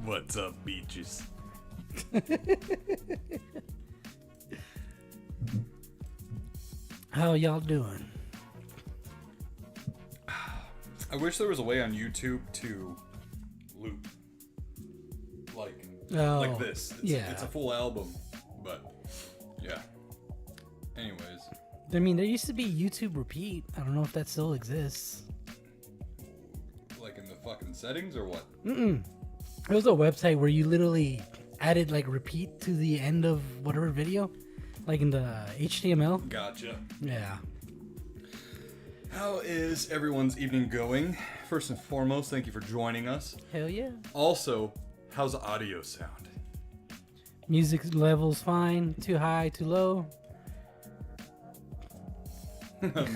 What's up, beaches? How y'all doing? I wish there was a way on YouTube to loop like this. It's a full album, but yeah. Anyways, I mean, there used to be YouTube Repeat. I don't know if that still exists. like in the fucking settings or what? There was a website where you literally added like repeat to the end of whatever video, like in the HTML. Gotcha. Yeah. How is everyone's evening going? First and foremost, thank you for joining us. Hell yeah. Also, how's the audio sound? Music level's fine. Too high, too low.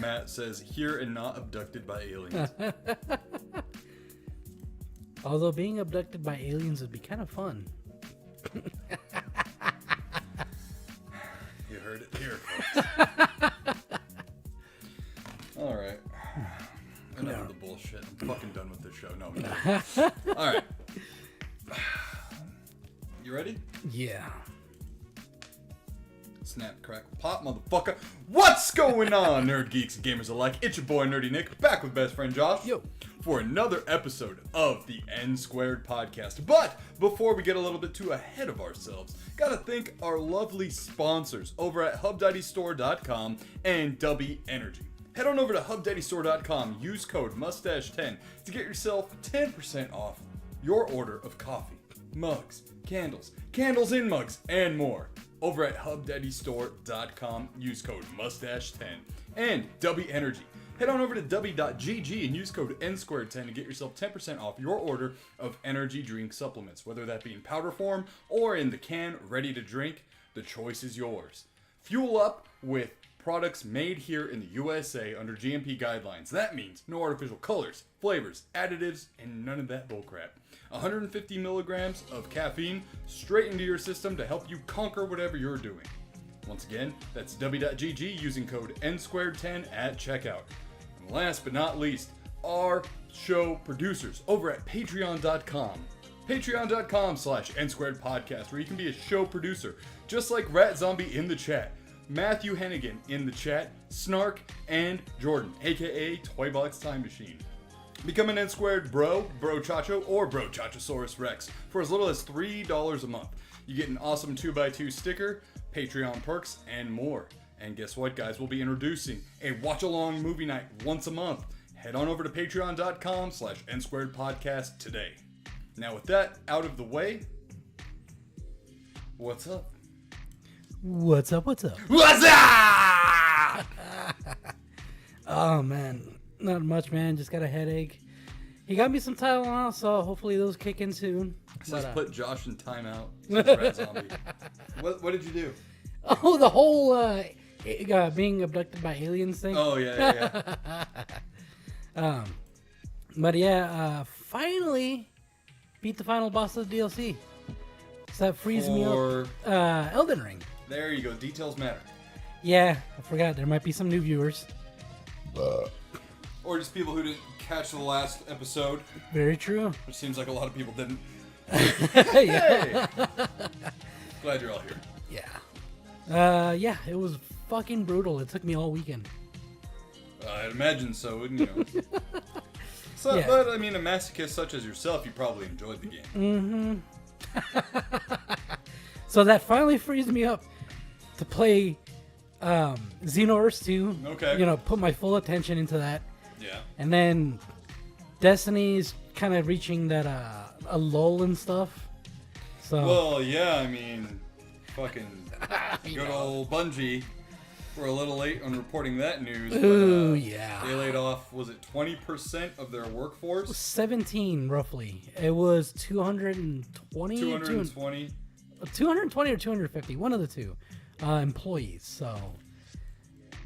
Matt says, here and not abducted by aliens. Although being abducted by aliens would be kind of fun. You heard it here, folks. All right. Enough of the bullshit. I'm fucking done with this show. No, I'm kidding. All right. You ready? Yeah. Snap, crack, pop, motherfucker. What's going on, nerd geeks and gamers alike? It's your boy, Nerdy Nick, back with best friend Josh. Yo. For another episode of the NSquared podcast. But before we get a little bit too ahead of ourselves, gotta thank our lovely sponsors over at HubDaddyStore.com and Dubby Energy. Head on over to HubDaddyStore.com, use code MUSTACHE10 to get yourself 10% off your order of coffee, mugs, candles in mugs, and more. Over at HubDaddyStore.com, use code MUSTACHE10. And Dubby Energy. Head on over to dubby.gg and use code NSquared10 to get yourself 10% off your order of energy drink supplements, whether that be in powder form or in the can ready to drink. The choice is yours. Fuel up with products made here in the USA under GMP guidelines. That means no artificial colors, flavors, additives, and none of that bullcrap. 150 milligrams of caffeine straight into your system to help you conquer whatever you're doing. Once again, that's w.gg using code NSquared10 at checkout. And last but not least, our show producers over at patreon.com. Patreon.com/NSquaredPodcast, where you can be a show producer, just like Rat Zombie in the chat, Matthew Hennigan in the chat, Snark, and Jordan, aka Toybox Time Machine. Become an NSquared bro chacho, or bro chachosaurus rex for as little as $3 a month. You get an awesome 2x2 sticker, Patreon perks, and more. And guess what, guys? We'll be introducing a watch-along movie night once a month. Head on over to patreon.com/NSquaredPodcast today. Now with that out of the way, what's up? What's up? What's up? What's up? Oh, man. Not much, man. Just got a headache. He got me some Tylenol, so hopefully those kick in soon. Says put Josh in timeout. Says Rat Zombie. What did you do? Oh, the whole being abducted by aliens thing. Oh, yeah. But yeah, finally beat the final boss of the DLC. So that frees me up. Elden Ring. There you go. Details matter. Yeah, I forgot. There might be some new viewers. Or just people who didn't catch the last episode. Very true. Which seems like a lot of people didn't. Yeah. Hey! Glad you're all here. Yeah, it was fucking brutal. It took me all weekend. I'd imagine so, wouldn't you? So, Yeah. But, I mean, a masochist such as yourself, you probably enjoyed the game. So that finally frees me up to play Xenoverse 2. Okay. You know, put my full attention into that. Yeah. And then Destiny is kind of reaching that a lull and stuff. So Well, yeah, I mean, fucking good old Bungie were a little late on reporting that news. Ooh, but, yeah. They laid off, was it 20% of their workforce? 17 roughly. It was 220 220. 220 or 250, one of the two employees. So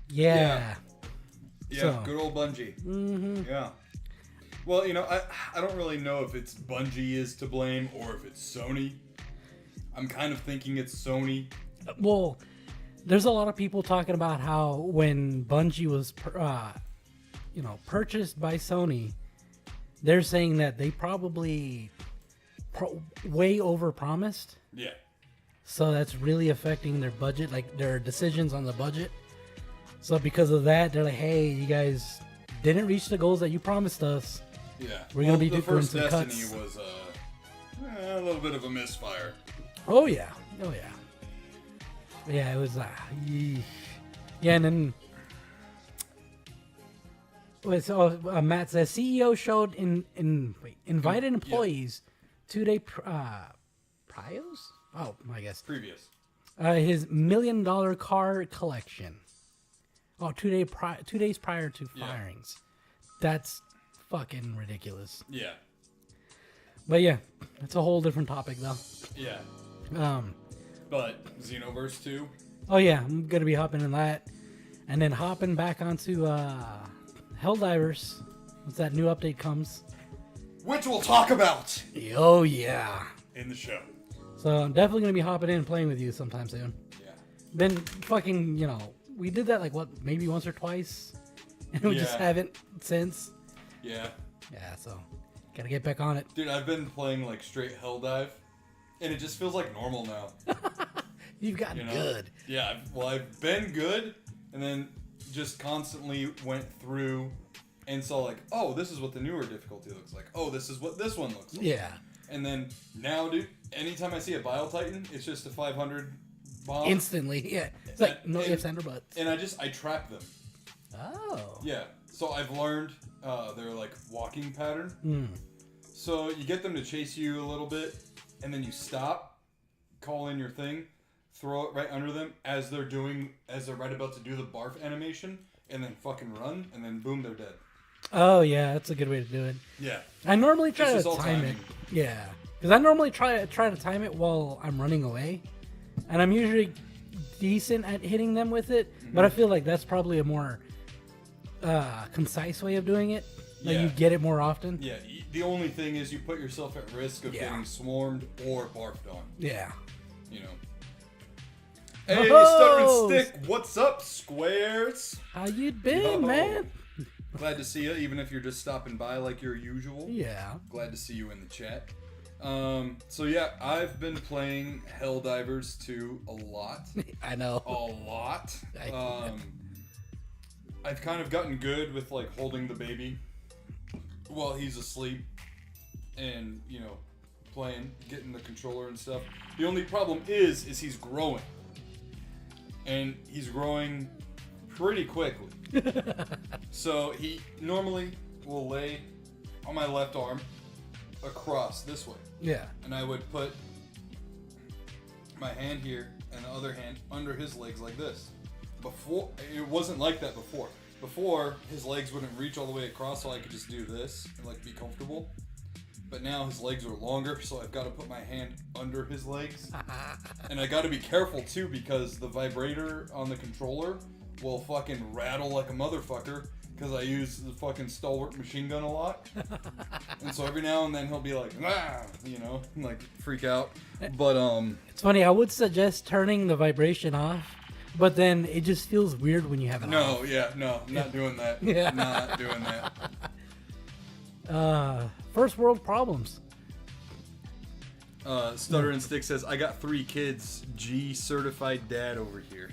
yeah. Yeah, So. good old Bungie. Mm-hmm. Yeah. Well, you know, I don't really know if it's Bungie is to blame or if it's Sony. I'm kind of thinking it's Sony. Well, there's a lot of people talking about how when Bungie was, purchased by Sony, they're saying that they probably way overpromised. Yeah. So that's really affecting their budget, like their decisions on the budget. So because of that, they're like, "Hey, you guys didn't reach the goals that you promised us. Yeah. We're gonna be the doing first some Destiny cuts." was a little bit of a misfire. Oh yeah, yeah. It was yeah, and then Matt says CEO showed invited employees 2-day prios. Oh, I guess Previous. his $1 million car collection. Oh, 2 days prior to firings. That's fucking ridiculous. Yeah. But yeah, that's a whole different topic though. Yeah. But Xenoverse 2. Oh yeah, I'm gonna be hopping in that, and then hopping back onto Helldivers once that new update comes. Which we'll talk about Oh yeah. in the show. So I'm definitely gonna be hopping in and playing with you sometime soon. Yeah. Then fucking, we did that like maybe once or twice, and we just haven't since. Yeah. Yeah, so gotta get back on it. Dude, I've been playing like straight Helldive, and it just feels like normal now. You've gotten good. Yeah, I've been good, and then just constantly went through and saw like, oh, this is what the newer difficulty looks like. Oh, this is what this one looks like. Yeah. And then now, dude, anytime I see a Bile Titan, it's just a 500 bomb. Instantly, yeah. It's like no ifs, and or buts. And I trap them. Oh. Yeah. So I've learned their like walking pattern. Mm. So you get them to chase you a little bit, and then you stop, call in your thing, throw it right under them as they're right about to do the barf animation, and then fucking run, and then boom, they're dead. Oh yeah, that's a good way to do it. Yeah. I normally try It's to just all time it. timing. Yeah, because I normally try to time it while I'm running away, and I'm usually decent at hitting them with it. Mm-hmm. But I feel like that's probably a more concise way of doing it. Like Yeah. you get it more often. Yeah. The only thing is you put yourself at risk of getting swarmed or barfed on. Yeah. You know. Hey, Oh! Stutter and Stick, what's up, Squares? How you been, Yo. man? Glad to see you, even if you're just stopping by like your usual. Yeah. Glad to see you in the chat. So yeah, I've been playing Helldivers 2 a lot. I know. A lot. I've kind of gotten good with like holding the baby while he's asleep and, playing, getting the controller and stuff. The only problem is he's growing. And he's growing pretty quickly. So he normally will lay on my left arm across this way. Yeah. And I would put my hand here and the other hand under his legs like this. Before, it wasn't like that before. Before, his legs wouldn't reach all the way across, so I could just do this and like be comfortable. But now his legs are longer, so I've got to put my hand under his legs. And I got to be careful too, because the vibrator on the controller will fucking rattle like a motherfucker, because I use the fucking stalwart machine gun a lot. And so every now and then he'll be like, ah, and like freak out. But It's funny. I would suggest turning the vibration off, but then it just feels weird when you have it no, off. yeah, no, I'm not doing that. Yeah. Not doing that. First world problems. Stutter and Stick says, I got 3 kids, G certified dad over here.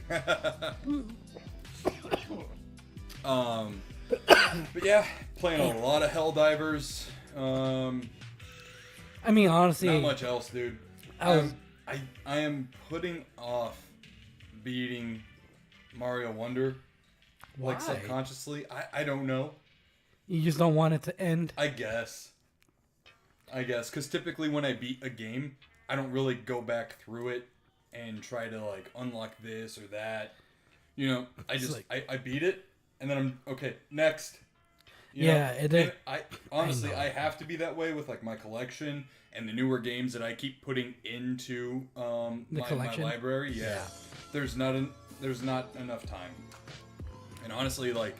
But yeah, playing a lot of Helldivers. I mean, honestly, Not much else, dude. I am putting off beating Mario Wonder. Why? Like subconsciously. I don't know. You just don't want it to end. I guess. Because typically when I beat a game, I don't really go back through it and try to like unlock this or that. I just I beat it and then I'm okay, next. I honestly I have to be that way with like my collection and the newer games that I keep putting into my library. Yeah. There's not enough time. And honestly, like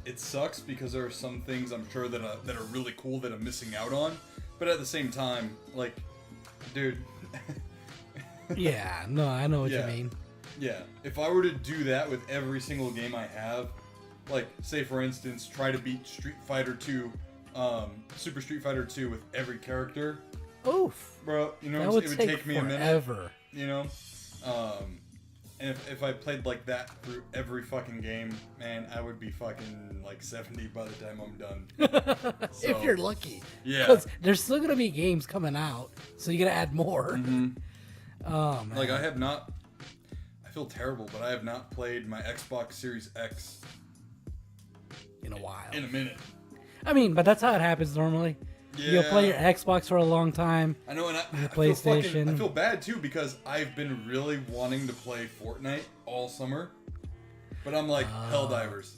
it sucks because there are some things I'm sure that are really cool that I'm missing out on, but at the same time, like, dude. Yeah, no, I know what you mean. Yeah, if I were to do that with every single game I have, like, say for instance, try to beat Street Fighter 2 Super Street Fighter 2 with every character. Oof. Bro, you know, That it would would take take me a minute. forever. You know? And if I played like that through every fucking game, man, I would be fucking like 70 by the time I'm done. So, If you're lucky. Yeah. Because there's still going to be games coming out, so you got to add more. Mm-hmm. Oh, man. Like, I feel terrible, but I have not played my Xbox Series X in a while. in a minute. I mean, but that's how it happens normally. Yeah. You'll play your Xbox for a long time. I know, and Your I PlayStation. I feel bad too because I've been really wanting to play Fortnite all summer, but I'm like Helldivers.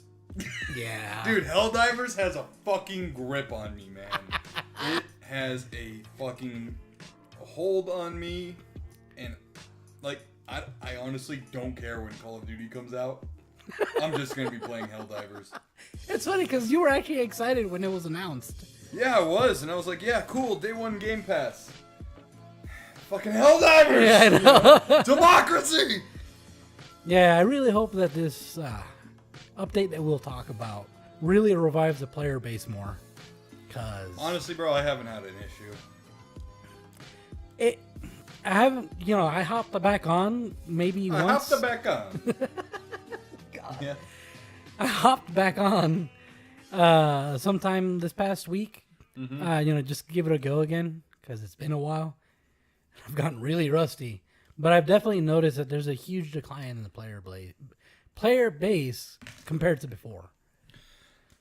Yeah. Dude, Helldivers has a fucking grip on me, man. It has a fucking hold on me, and like I honestly don't care when Call of Duty comes out. I'm just gonna be playing Helldivers. It's funny because you were actually excited when it was announced. Yeah, I was, and I was like, yeah, cool, day one Game Pass. Fucking Helldivers! Yeah, I know. You know? Democracy! Yeah, I really hope that this update that we'll talk about really revives the player base more. Cause Honestly, bro, I haven't had an issue. I haven't, I hopped back on maybe I once. hopped back on. God. Yeah. I hopped back on sometime this past week. Mm-hmm. Just give it a go again because it's been a while. I've gotten really rusty, but I've definitely noticed that there's a huge decline in the player base compared to before.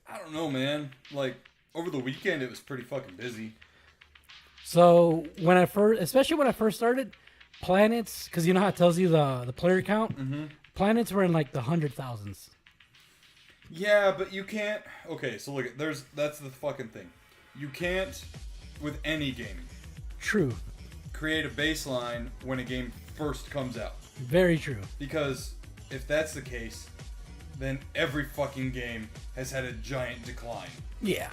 I don't know, man. Like, over the weekend, it was pretty fucking busy. So especially when I first started, planets, because you know how it tells you the player count. Mm-hmm. Planets were in like the 100,000s. Yeah, but you can't. Okay, so look, that's the fucking thing. You can't, with any game, True. create a baseline when a game first comes out. Very true. Because if that's the case, then every fucking game has had a giant decline. Yeah.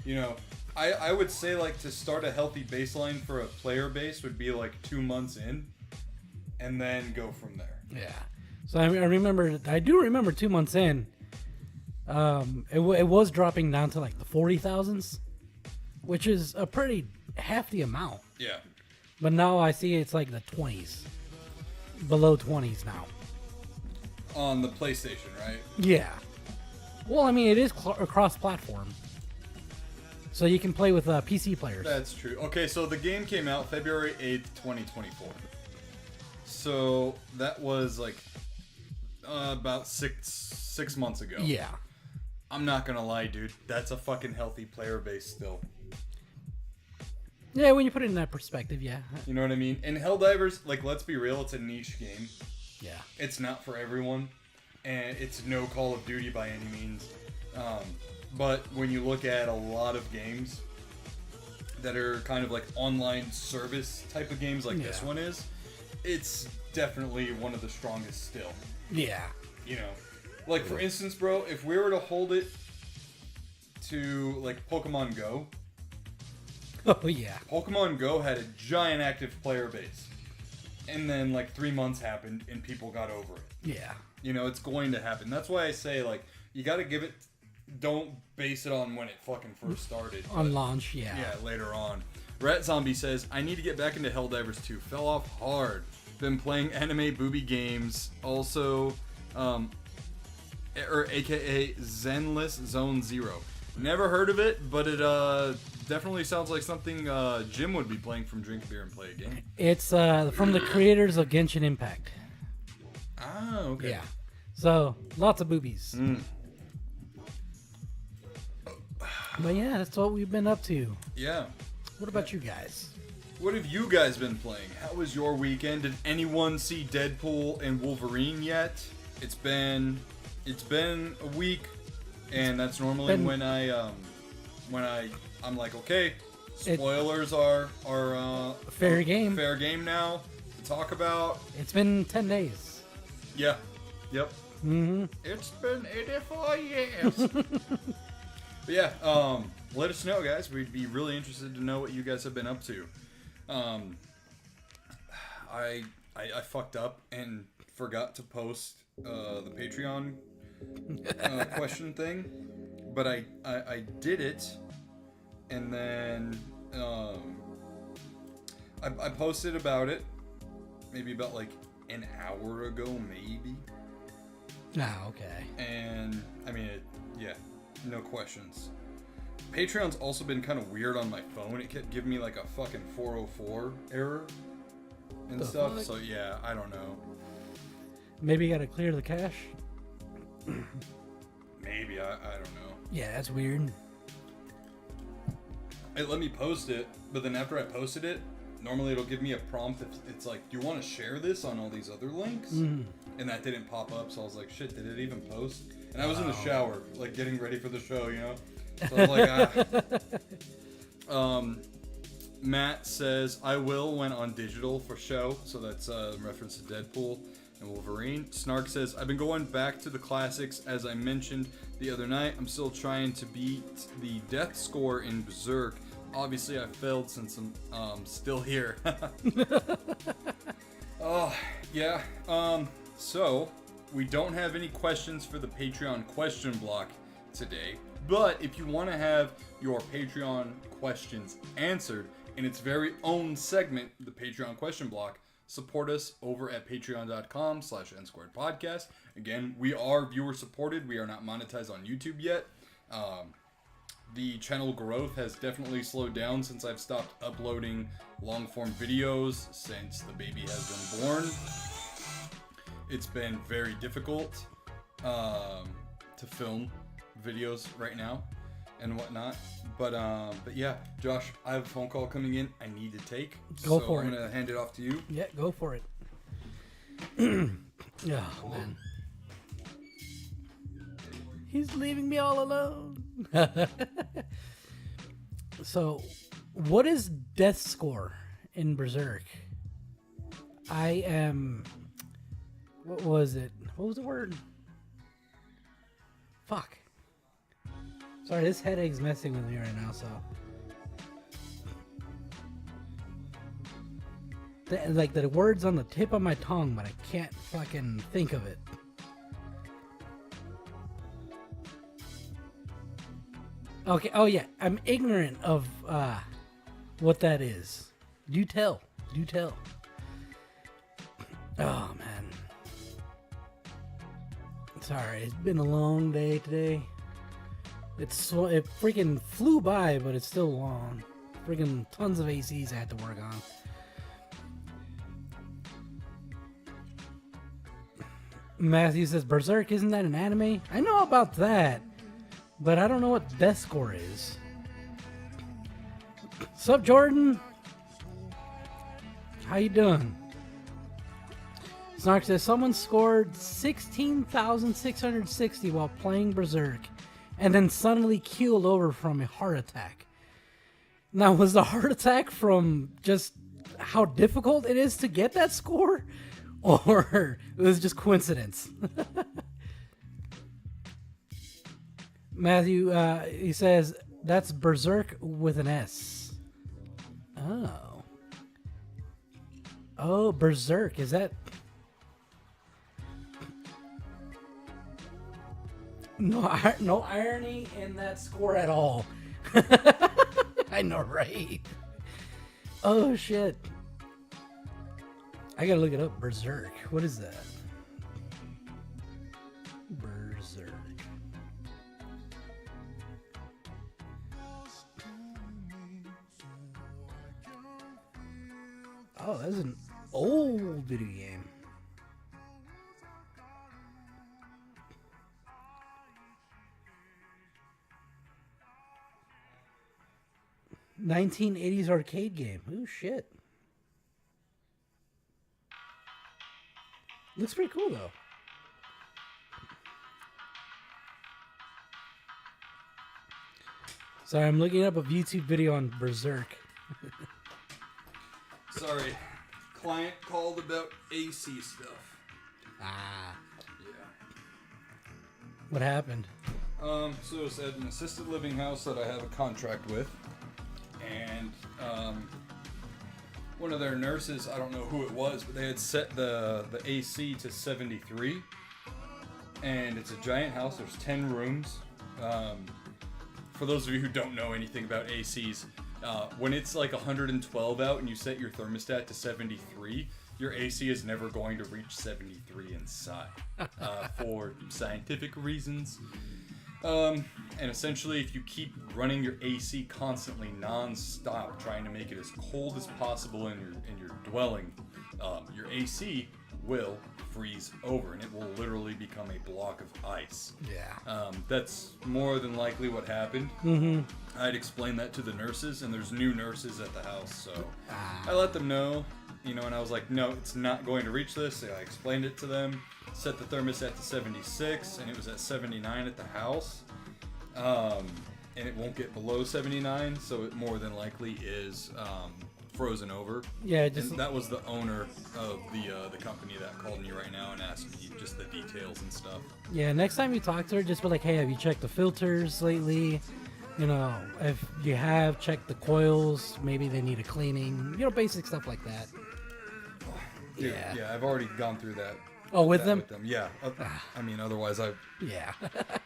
You know, I would say like to start a healthy baseline for a player base would be like 2 months in, and then go from there. Yeah. So I do remember 2 months in, it was dropping down to like the 40,000s, which is a pretty hefty amount. Yeah. But now I see it's like the 20s, below 20s now. On the PlayStation, right? Yeah. Well, I mean, it is cross-platform, so you can play with PC players. That's true. Okay, so the game came out February 8th, 2024. So that was like about six months ago. Yeah. I'm not gonna lie, dude. That's a fucking healthy player base still. Yeah, when you put it in that perspective, yeah. You know what I mean? And Helldivers, like, let's be real, it's a niche game. Yeah. It's not for everyone, and it's no Call of Duty by any means. But when you look at a lot of games that are kind of like online service type of games like this one is, it's definitely one of the strongest still. Yeah. You know, like for instance, bro, if we were to hold it to like Pokemon Go. Oh yeah. Pokemon Go had a giant active player base. And then like 3 months happened and people got over it. Yeah. You know, it's going to happen. That's why I say like you got to give it, don't base it on when it fucking first started. On launch, yeah. Yeah, later on. Rat Zombie says, I need to get back into Helldivers 2. Fell off hard. Been playing anime booby games. Also, or aka Zenless Zone Zero. Never heard of it, but it definitely sounds like something Jim would be playing from Drink Beer and Play a Game. It's from the creators of Genshin Impact. Ah, okay. Yeah. So, lots of boobies. But yeah, that's what we've been up to. Yeah. What about you guys? What have you guys been playing? How was your weekend? Did anyone see Deadpool and Wolverine yet? It's been a week, and that's normally when I'm like, okay, spoilers are fair game. Fair game now to talk about. It's been 10 days. Yeah. Yep. Mm-hmm. It's been 84 years. But yeah, let us know, guys. We'd be really interested to know what you guys have been up to. I fucked up and forgot to post the Patreon question thing, but I did it And then I posted about it maybe about like an hour ago, maybe. Ah, okay. And I mean, yeah, no questions. Patreon's also been kind of weird on my phone. It kept giving me like a fucking 404 error and stuff. Fuck? So yeah, I don't know. Maybe you gotta clear the cache. Maybe, I don't know. Yeah, that's weird. It let me post it, but then after I posted it, normally it'll give me a prompt. It's like, do you want to share this on all these other links? And that didn't pop up, so I was like, shit, did it even post? And I was in the shower, like getting ready for the show, you know? So I was like, Matt says, I will when on digital for show. So that's a reference to Deadpool and Wolverine. Snark says, I've been going back to the classics as I mentioned the other night. I'm still trying to beat the death score in Berserk. Obviously, I failed since I'm still here. Oh, yeah. So, we don't have any questions for the Patreon question block today. But if you want to have your Patreon questions answered in its very own segment, the Patreon question block, support us over at patreon.com/NSquaredPodcast. Again, we are viewer supported. We are not monetized on YouTube yet. The channel growth has definitely slowed down since I've stopped uploading long form videos since the baby has been born. It's been very difficult to film videos right now and whatnot. But yeah, Josh, I have a phone call coming in I need to take. Go for it. I'm going to hand it off to you. Yeah, go for it. Oh, man. He's leaving me all alone. So, what is death score in Berserk? I am... What was it? What was the word? Fuck. Sorry, this headache's messing with me right now, so... Like, the word's on the tip of my tongue, but I can't fucking think of it. Okay, oh yeah, I'm ignorant of what that is. Do tell. Oh, man. Sorry, it's been a long day today. It freaking flew by, but it's still long. Freaking tons of ACs I had to work on. Matthew says, Berserk, isn't that an anime? I know about that, but I don't know what death score is. Sup, Jordan? How you doing? Snark says, someone scored 16,660 while playing Berserk and then suddenly keeled over from a heart attack. Now, was the heart attack from just how difficult it is to get that score? Or it was just coincidence? Matthew, he says, that's Berserk with an S. Oh. Oh, Berserk. Is that... No irony in that score at all. I know, right? Oh, shit. I gotta look it up. Berserk. What is that? Berserk. Oh, that's an old video game. '80s arcade game. Oh shit. Looks pretty cool though. Sorry, I'm looking up a YouTube video on Berserk. Sorry, client called about AC stuff. Ah. Yeah. What happened? So it's at an assisted living house that I have a contract with, and one of their nurses, I don't know who it was, but they had set the AC to 73, and it's a giant house. There's 10 rooms. for those of you who don't know anything about ACs, when it's like 112 out and you set your thermostat to 73, your AC is never going to reach 73 inside for scientific reasons. And essentially, if you keep running your AC constantly, non-stop, trying to make it as cold as possible in your dwelling, your AC will freeze over, and it will literally become a block of ice. Yeah. That's more than likely what happened. Mm-hmm. I'd explained that to the nurses, and there's new nurses at the house, so I let them know, and I was like, no, it's not going to reach this. I explained it to them, set the thermostat to 76, and it was at 79 at the house, and it won't get below 79, so it more than likely is frozen over. Yeah, and that was the owner of the company that called me right now and asked me just the details and stuff. Yeah, next time you talk to her, just be like, hey, have you checked the filters lately? If you have, checked the coils, maybe they need a cleaning, basic stuff like that. Dude, yeah, I've already gone through that. Oh, with them? Yeah. I mean, otherwise Yeah.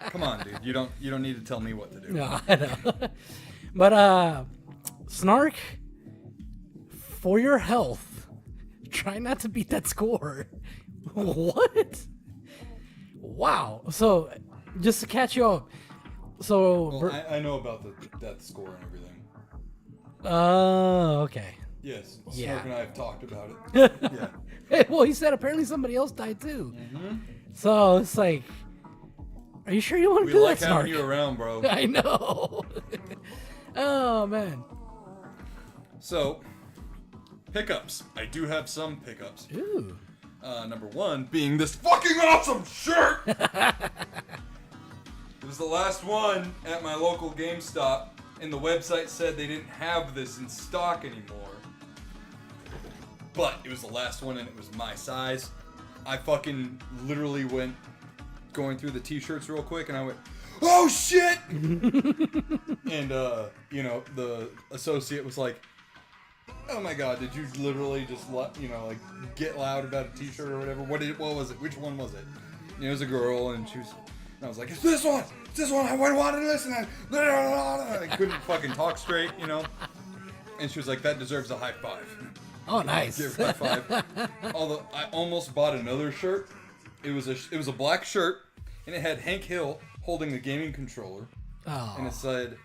Come on, dude. You don't need to tell me what to do. No, I know. But Snark, for your health, try not to beat that score. What? Wow. So, just to catch you up. So well, I know about the death score and everything. Oh, okay. Yes. Yeah. Snark and I have talked about it. Yeah. Well, he said apparently somebody else died too. Mm-hmm. So it's like, are you sure you want to do that, Snark? We like having you around, bro. I know. Oh, man. So, pickups. I do have some pickups. Ooh. Number one being this fucking awesome shirt. It was the last one at my local GameStop, and the website said they didn't have this in stock anymore. But it was the last one, and it was my size. I fucking literally went going through the t-shirts real quick, and I went, oh shit! And, the associate was like, oh my god, did you literally just get loud about a t-shirt or whatever? What was it? Which one was it? It was a girl, and I was like, it's this one! It's this one! I wanted to listen! I couldn't fucking talk straight, And she was like, that deserves a high five. Oh, nice. Give her a high five. Although, I almost bought another shirt. It was a black shirt, and it had Hank Hill holding the gaming controller. Oh. And it said,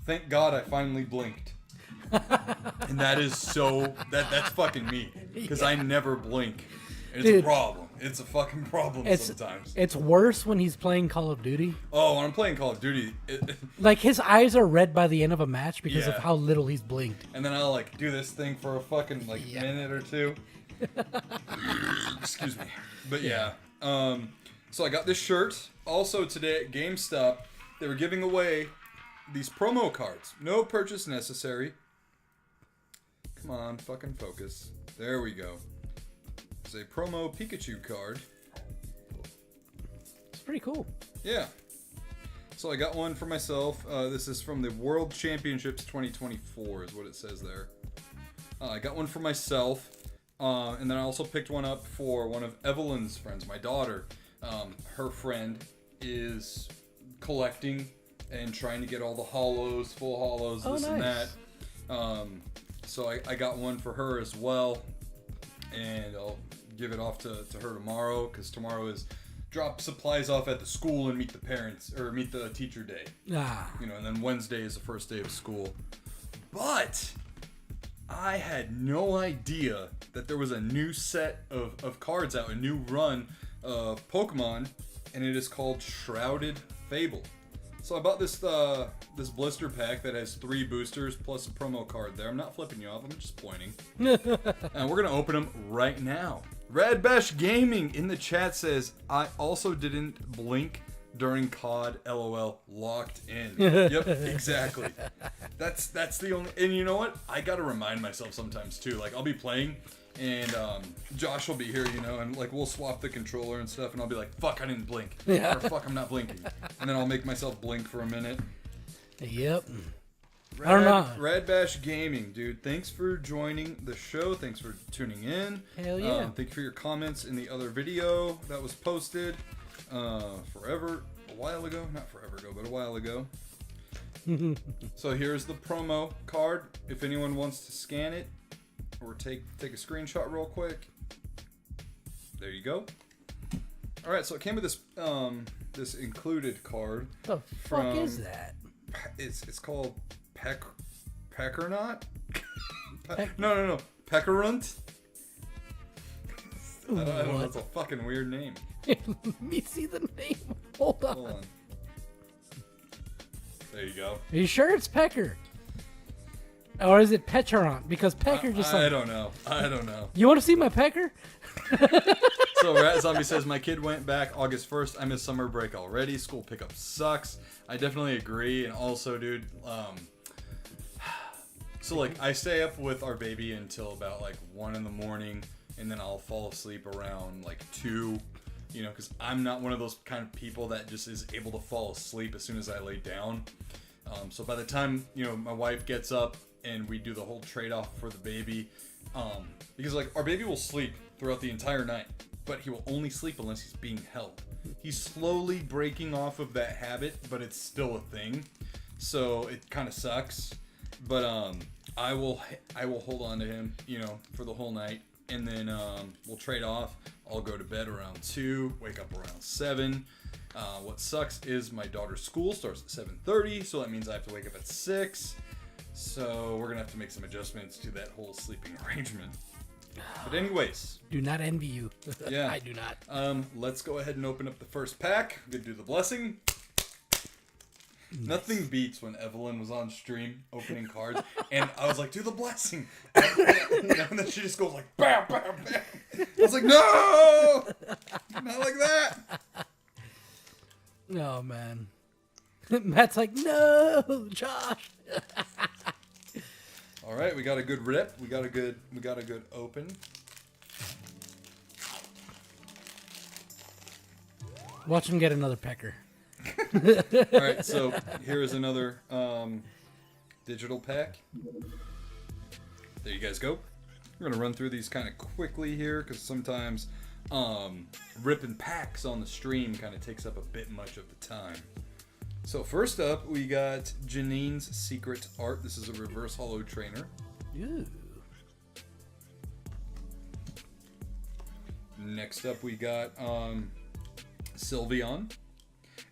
thank God I finally blinked. And that is that's fucking me. Because I never blink. It's a problem. It's a fucking problem sometimes. It's worse when he's playing Call of Duty. Oh, when I'm playing Call of Duty. Like, his eyes are red by the end of a match because of how little he's blinked. And then I'll, do this thing for a fucking, minute or two. Excuse me. But, yeah. So I got this shirt. Also, today at GameStop, they were giving away these promo cards. No purchase necessary. Come on, fucking focus. There we go. It's a promo Pikachu card. It's pretty cool. Yeah. So I got one for myself. This is from the World Championships 2024 is what it says there. I got one for myself. And then I also picked one up for one of Evelyn's friends, my daughter. Her friend is collecting and trying to get all the hollows, full hollows, this and that. So I got one for her as well. And I'll give it off to her tomorrow, because tomorrow is drop supplies off at the school and meet the teacher day. And then Wednesday is the first day of school. But I had no idea that there was a new set of cards out, a new run of Pokemon, and it is called Shrouded Fable. So I bought this blister pack that has 3 boosters plus a promo card there. I'm not flipping you off, I'm just pointing. And we're going to open them right now. Red Bash Gaming in the chat says, I also didn't blink during COD, LOL, locked in. Yep, exactly. That's the only, and you know what? I got to remind myself sometimes too. Like, I'll be playing, and Josh will be here, and we'll swap the controller and stuff, and I'll be like, fuck, I didn't blink. Or fuck, I'm not blinking. And then I'll make myself blink for a minute. Yep. I don't know. Red Bash Gaming, dude. Thanks for joining the show. Thanks for tuning in. Hell yeah. Thank you for your comments in the other video that was posted a while ago. Not forever. forever ago, but a while ago. So here's the promo card. If anyone wants to scan it or take a screenshot real quick. There you go. All right, so it came with this this included card. The fuck is that? It's called Peckernaut. No. Peckerunt. I don't know. That's a fucking weird name. Let me see the name. Hold on. There you go. Are you sure it's Pecker? Or is it Pecherant? Because Pecker just like... I don't know. You want to see my Pecker? So Rat Zombie says, my kid went back August 1st. I missed summer break already. School pickup sucks. I definitely agree. And also, dude, so like I stay up with our baby until about like 1 in the morning, and then I'll fall asleep around like 2, you know, because I'm not one of those kind of people that just is able to fall asleep as soon as I lay down. So by the time, you know, my wife gets up and we do the whole trade-off for the baby, because like our baby will sleep throughout the entire night, but he will only sleep unless he's being held. He's slowly breaking off of that habit, but it's still a thing. So it kind of sucks. But I will hold on to him, you know, for the whole night, and then we'll trade off. I'll go to bed around 2, wake up around 7. What sucks is my daughter's school starts at 7:30, so that means I have to wake up at 6. So we're gonna have to make some adjustments to that whole sleeping arrangement. But anyways, do not envy you. Yeah, I do not. Let's go ahead and open up the first pack. I'm gonna do the blessing. Nice. Nothing beats when Evelyn was on stream opening cards, and I was like, "Do the blessing," and then she just goes like, "Bam, bam, bam." I was like, "No, not like that." Oh man, Matt's like, "No, Josh." All right, we got a good rip. We got a good open. Watch him get another pecker. All right, so here is another digital pack. There you guys go. We're gonna run through these kind of quickly here because sometimes ripping packs on the stream kind of takes up a bit much of the time. So first up, we got Janine's Secret Art. This is a reverse hollow trainer. Ooh. Next up, we got Sylveon.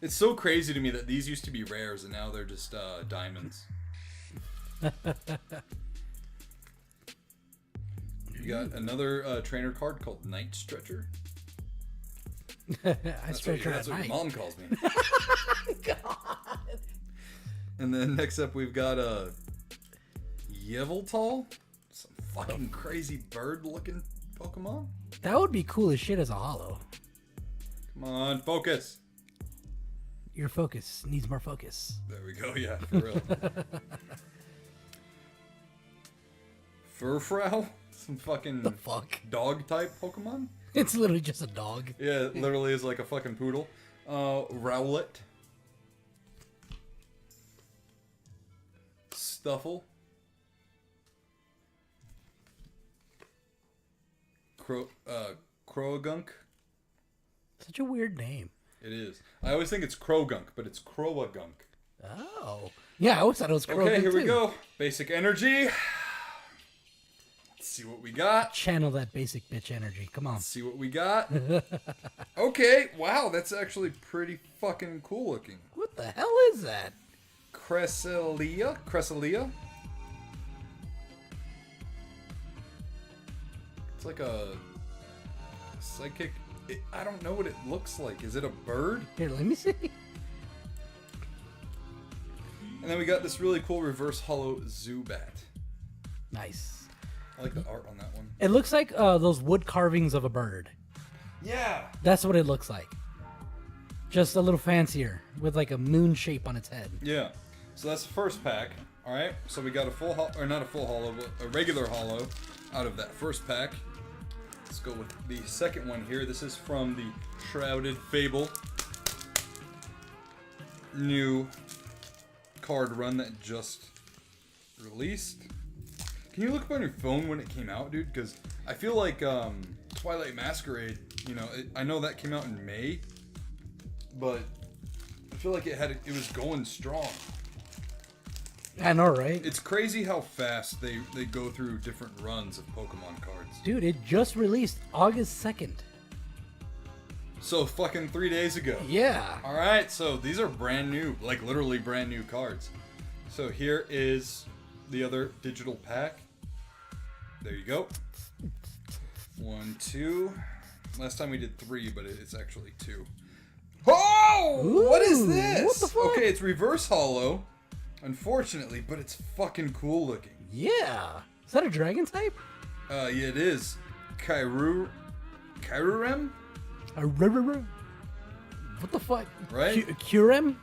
It's so crazy to me that these used to be rares and now they're just diamonds. We got another trainer card called Night Stretcher. That's what your mom calls me. God. And then next up we've got a Yveltal. Some fucking crazy bird looking Pokemon. That would be cool as shit as a hollow. Come on, focus. Your focus needs more focus. There we go, yeah, for real. Furfrou? Some fucking the fuck? Dog type Pokemon? It's literally just a dog. Yeah, it literally is like a fucking poodle. Rowlet. Stuffle. Croagunk. Such a weird name. It is. I always think it's Krogunk, but it's Croagunk. Oh. Yeah, I always thought it was Krogunk. Okay, here we go. Basic energy. Let's see what we got. Channel that basic bitch energy. Come on. Let's see what we got. Okay, wow, that's actually pretty fucking cool looking. What the hell is that? Cresselia? It's like a psychic. I don't know what it looks like. Is it a bird? Here, let me see. And then we got this really cool reverse hollow Zubat. Nice. I like the art on that one. It looks like those wood carvings of a bird. Yeah. That's what it looks like. Just a little fancier with like a moon shape on its head. Yeah. So that's the first pack. All right. So we got a full or not a full hollow, but a regular hollow out of that first pack. Let's go with the second one here. This is from the Shrouded Fable new card run that just released. Can you look up on your phone when it came out, dude? Because I feel like Twilight Masquerade, you know, I know that came out in May, but feel like it was going strong. I know, right? It's crazy how fast they go through different runs of Pokemon cards. Dude, it just released August 2nd. So fucking 3 days ago. Yeah. Alright, so these are brand new, like literally brand new cards. So here is the other digital pack. There you go. 1, 2. Last time we did 3, but it's actually 2. Oh! Ooh, what is this? what the fuck? Okay, it's reverse hollow. Unfortunately, but it's fucking cool looking. Yeah. Is that a dragon type? Yeah, it is. Kyrurem? What the fuck? Right? Curem?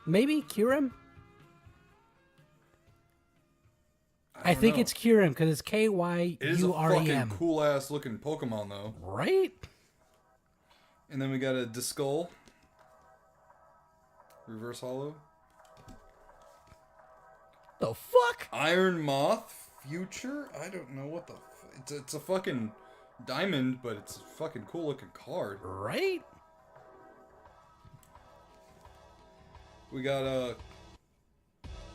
Maybe? Curem? I think know. it's Curem because it's It is a fucking Kyurem. cool ass looking Pokemon though. Right? And then we got a Discull. Reverse hollow. The fuck? Iron Moth Future? I don't know what the it's a fucking diamond, but it's a fucking cool looking card. Right? We got a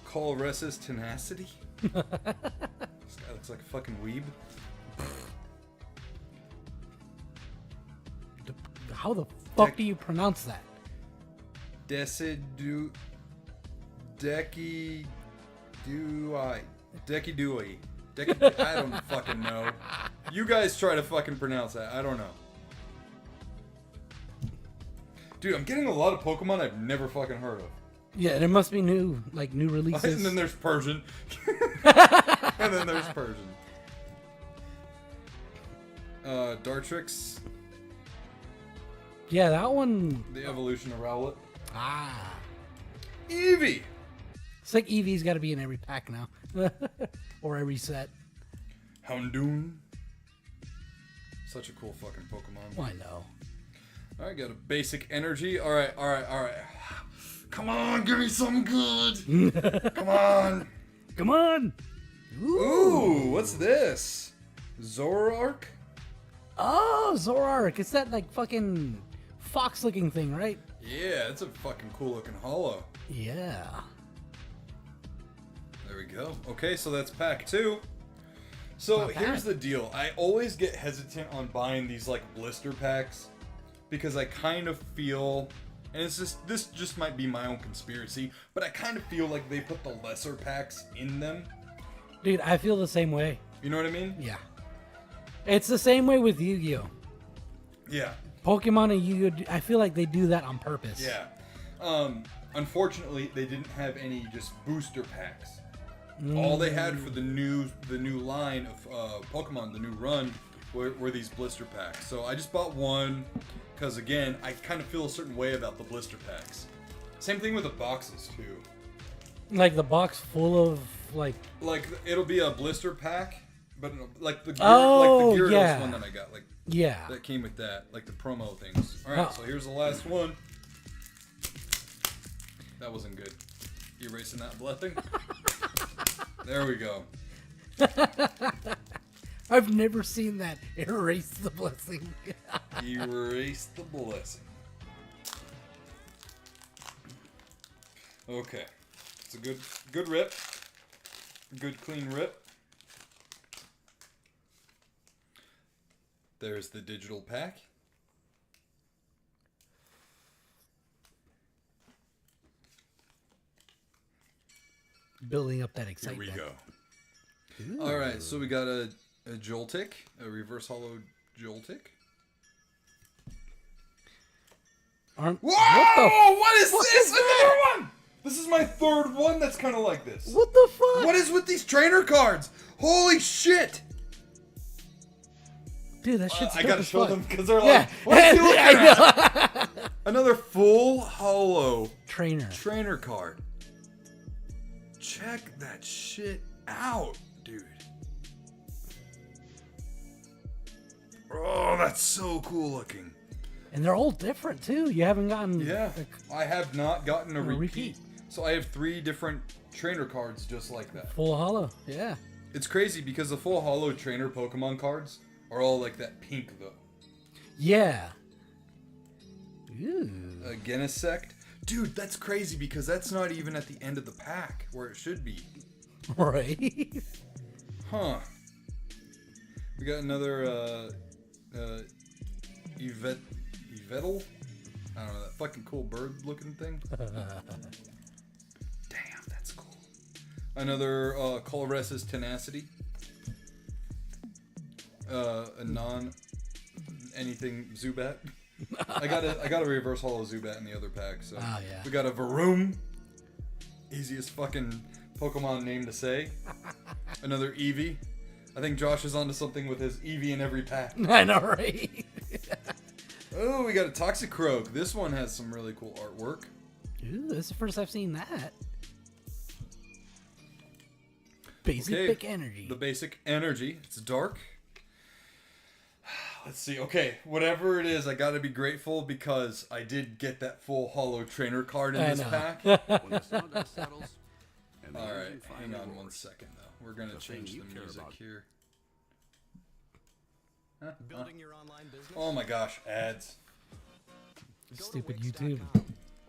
Colressus Tenacity. This guy looks like a fucking weeb. How the fuck do you pronounce that? Decidui. Decidui. I don't fucking know. You guys try to fucking pronounce that. I don't know. Dude, I'm getting a lot of Pokemon I've never fucking heard of. Yeah, there must be new releases. And then there's Persian. And then there's Persian. Dartrix. Yeah, that one. The evolution of Rowlet. Ah. Eevee. It's like Eevee's got to be in every pack now. Or every set. Houndoom. Such a cool fucking Pokemon. Well, I know. Alright, got a basic energy. Alright. Come on, give me something good. Come on. Come on. Ooh, what's this? Zoroark? Oh, Zoroark. It's that like fucking fox-looking thing, right? Yeah, it's a fucking cool looking holo. Yeah. There we go. Okay, so that's pack 2. So Not bad. here's the deal. I always get hesitant on buying these like blister packs because I kind of feel, and this just might be my own conspiracy, but I kind of feel like they put the lesser packs in them. Dude, I feel the same way. You know what I mean? Yeah. It's the same way with Yu-Gi-Oh! Yeah. Pokemon and Yu-Gi-Oh! I feel like they do that on purpose. Yeah. Unfortunately, they didn't have any just booster packs. All they had for the new line of Pokemon, the new run, were these blister packs. So I just bought one because, again, I kind of feel a certain way about the blister packs. Same thing with the boxes, too. Like the box full of like it'll be a blister pack, but like the Oh, Gyarados yeah. one that I got, like yeah. that came with that, like the promo things. All right, Oh. so here's the last one. That wasn't good. You erasing that blessing? There we go. I've never seen that. Erase the blessing. Erase the blessing. Okay. It's a good rip. Good clean rip. There's the digital pack. Building up that Here excitement. we go. Ooh. All right, so we got a Joltik, a reverse hollow Joltik. Whoa! Whoa! What is this? Another one! This is my third one that's kind of like this. What the fuck? What is with these trainer cards? Holy shit! Dude, that shit's I dope gotta as show fuck. them because they're Yeah. like, what is he looking I at? Another full hollow Trainer card. Check that shit out, dude. Oh, that's so cool looking. And they're all different too. You haven't gotten Yeah, like, I have not gotten a repeat. repeat. So I have 3 different trainer cards just like that. full hollow. Yeah. It's crazy because the full hollow trainer Pokemon cards are all like that pink though. Yeah. Ooh. A Genesect. Dude, that's crazy because that's not even at the end of the pack where it should be. Right. Huh. We got another Yvettle? I don't know, that fucking cool bird looking thing. Damn, that's cool. Another Colores's Tenacity. A non anything Zubat. I got a reverse holo Zubat in the other pack, so Oh, yeah. we got a Varoom. Easiest fucking Pokemon name to say. Another Eevee. I think Josh is onto something with his Eevee in every pack. I know, right? Oh, we got a Toxicroak. This one has some really cool artwork. Ooh, this is the first I've seen that. Basic energy. The basic energy. It's dark. Let's see. Okay, whatever it is, I gotta be grateful because I did get that full holo trainer card in this pack. When the sawdust settles and the All right, engine hang finally on one roars, second though. We're gonna the thing change you the care music about. here. Building your online business? Oh my gosh, ads. Go to Stupid Wix.com YouTube.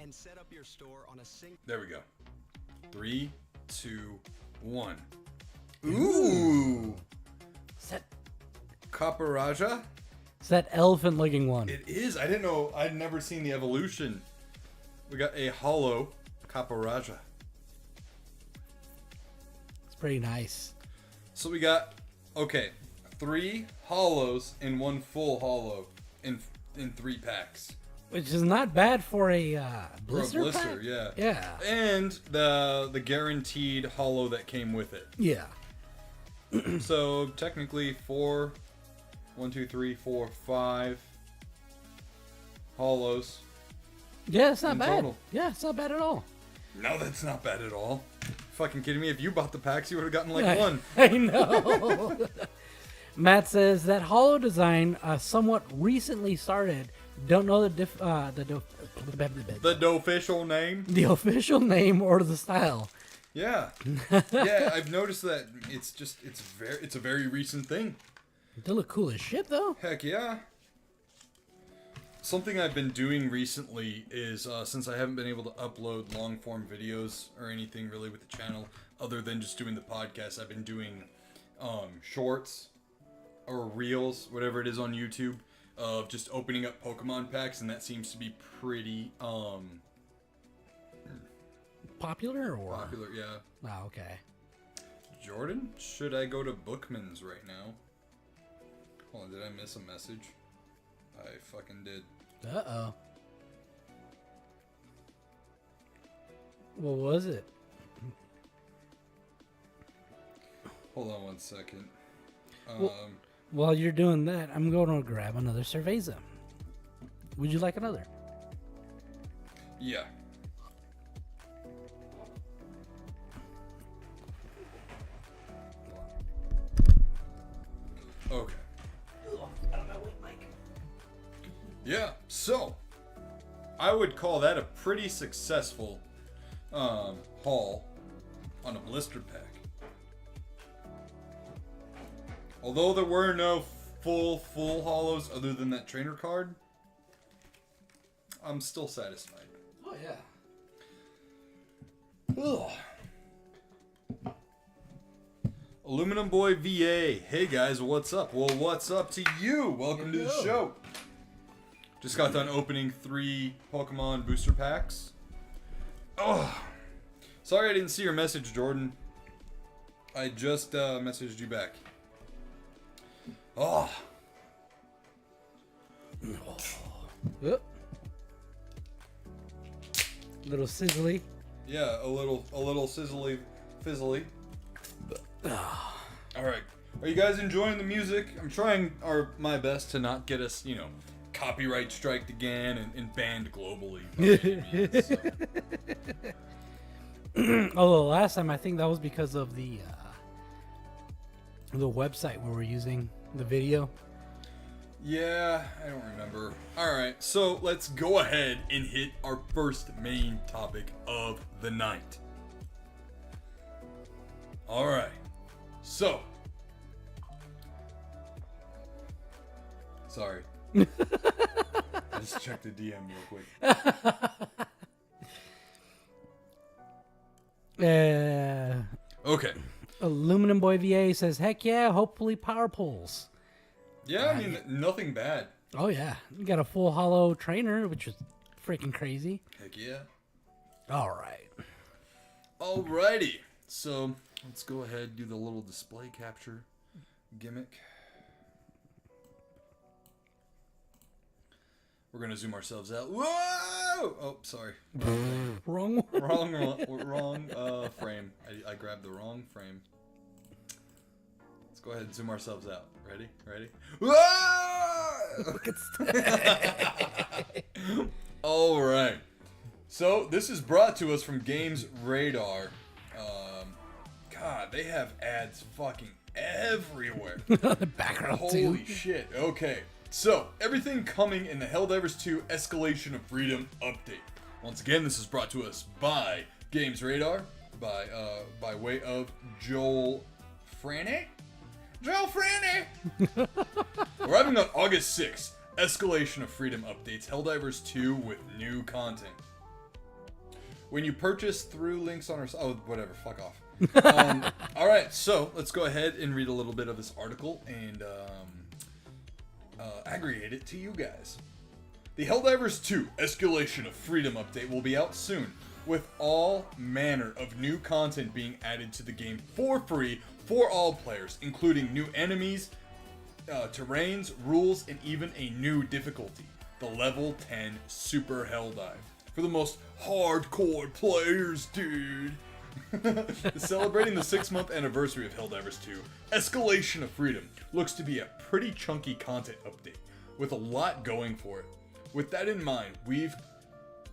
and set up your store on a single. There we go. 3, 2, 1. Ooh, Is that, Caparaja. is that elephant-looking one? It is. I didn't know. I'd never seen the evolution. We got a holo Caparaja. It's pretty nice. So we got 3 holos and 1 full holo in 3 packs. Which is not bad for a For a blister blister, pack? yeah. Yeah. And the guaranteed holo that came with it. Yeah. So technically 4, 1, 2, 3, 4, 5 holos. Yeah, it's not In bad. total. Yeah, it's not bad at all. No, that's not bad at all. Fucking kidding me? If you bought the packs, you would have gotten like 1. I know. Matt says that holo design somewhat recently started. Don't know the official name. the official name or the style. Yeah, yeah. I've noticed that it's a very recent thing. They look cool as shit though. Heck yeah. Something I've been doing recently is since I haven't been able to upload long form videos or anything really with the channel other than just doing the podcast, I've been doing shorts or reels, whatever it is on YouTube, of just opening up Pokemon packs, and that seems to be pretty Popular or popular. Yeah. Oh, okay. Jordan, should I go to Bookman's right now? Hold on, did I miss a message? I fucking did. Uh-oh. What was it? Hold on one second. While you're doing that, I'm going to grab another Cerveza. Would you like another? Yeah. Okay. Yeah, so I would call that a pretty successful haul on a blister pack. Although there were no full holos other than that trainer card, I'm still satisfied. Oh, yeah. Ugh. Aluminum Boy VA. Hey guys, what's up? Well, what's up to you? Welcome to the show. Just got done opening 3 Pokemon booster packs. Oh, sorry I didn't see your message, Jordan. I just messaged you back. Oh. Oop. Little sizzly. Yeah, a little sizzly, fizzly. All right, are you guys enjoying the music? I'm trying my best to not get us, copyright striked again and banned globally. Although last time I think that was because of the website where we're using the video. Yeah, I don't remember. All right, so let's go ahead and hit our first main topic of the night. All right, so. Sorry. I just checked the DM real quick. Okay. Aluminum Boy VA says, heck yeah, hopefully power poles. Yeah, I mean, nothing bad. Oh, yeah. You got a full hollow trainer, which is freaking crazy. Heck yeah. All right. Alrighty. So, let's go ahead and do the little display capture gimmick. We're going to zoom ourselves out. Whoa! Oh, sorry. Wrong one. Wrong frame. I grabbed the wrong frame. Let's go ahead and zoom ourselves out. Ready? Whoa! All right. So this is brought to us from Games Radar. God, they have ads fucking everywhere. The background, Holy too. shit. Okay. So, everything coming in the Helldivers 2 Escalation of Freedom update. Once again, this is brought to us by Games Radar, by way of Joel Franny. Arriving on August 6th, Escalation of Freedom updates Helldivers 2 with new content. When you purchase through links on our... Oh, whatever. Fuck off. Alright, so let's go ahead and read a little bit of this article and aggregate it to you guys. The Helldivers 2 Escalation of Freedom update will be out soon, with all manner of new content being added to the game for free for all players, including new enemies, terrains, rules, and even a new difficulty, the level 10 Super Helldive. For the most hardcore players, dude. Celebrating the 6-month anniversary of Helldivers 2, Escalation of Freedom looks to be a pretty chunky content update, with a lot going for it. With that in mind, we've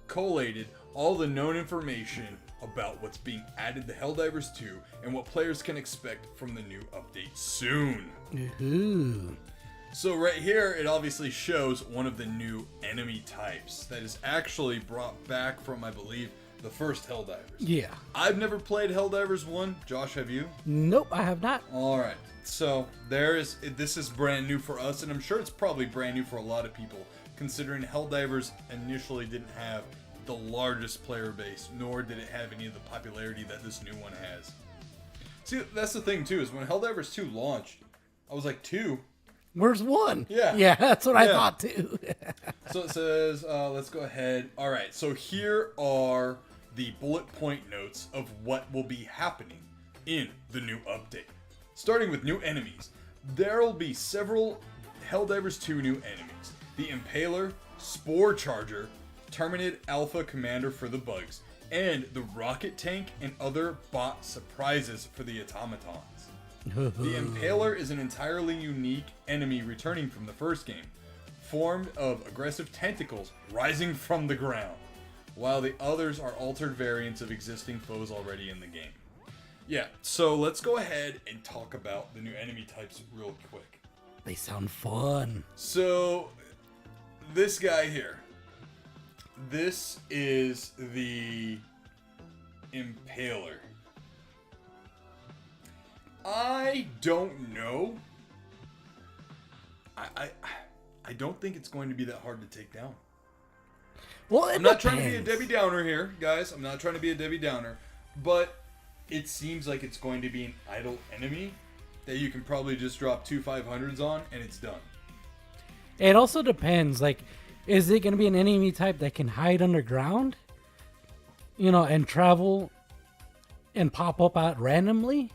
collated all the known information about what's being added to Helldivers 2 and what players can expect from the new update soon. Ooh. So right here, it obviously shows one of the new enemy types that is actually brought back from, I believe, the first Helldivers. Yeah. I've never played Helldivers 1. Josh, have you? Nope, I have not. Alright, so this is brand new for us, and I'm sure it's probably brand new for a lot of people, considering Helldivers initially didn't have the largest player base, nor did it have any of the popularity that this new one has. See, that's the thing too, is when Helldivers 2 launched, I was like, 2? Where's 1? Yeah. Yeah, that's what I thought too. So it says, let's go ahead. Alright, so here are the bullet point notes of what will be happening in the new update. Starting with new enemies, there will be several Helldivers 2 new enemies. The Impaler, Spore Charger, Terminid Alpha Commander for the bugs, and the Rocket Tank and other bot surprises for the automatons. The Impaler is an entirely unique enemy returning from the first game, formed of aggressive tentacles rising from the ground, while the others are altered variants of existing foes already in the game. Yeah, so let's go ahead and talk about the new enemy types real quick. They sound fun. So, this guy here. This is the Impaler. I don't know. I don't think it's going to be that hard to take down. Well, I'm not trying to be a Debbie Downer here, guys. I'm not trying to be a Debbie Downer. But it seems like it's going to be an idle enemy that you can probably just drop 2 500s on and it's done. It also depends. Like, is it going to be an enemy type that can hide underground? You know, and travel and pop up out randomly?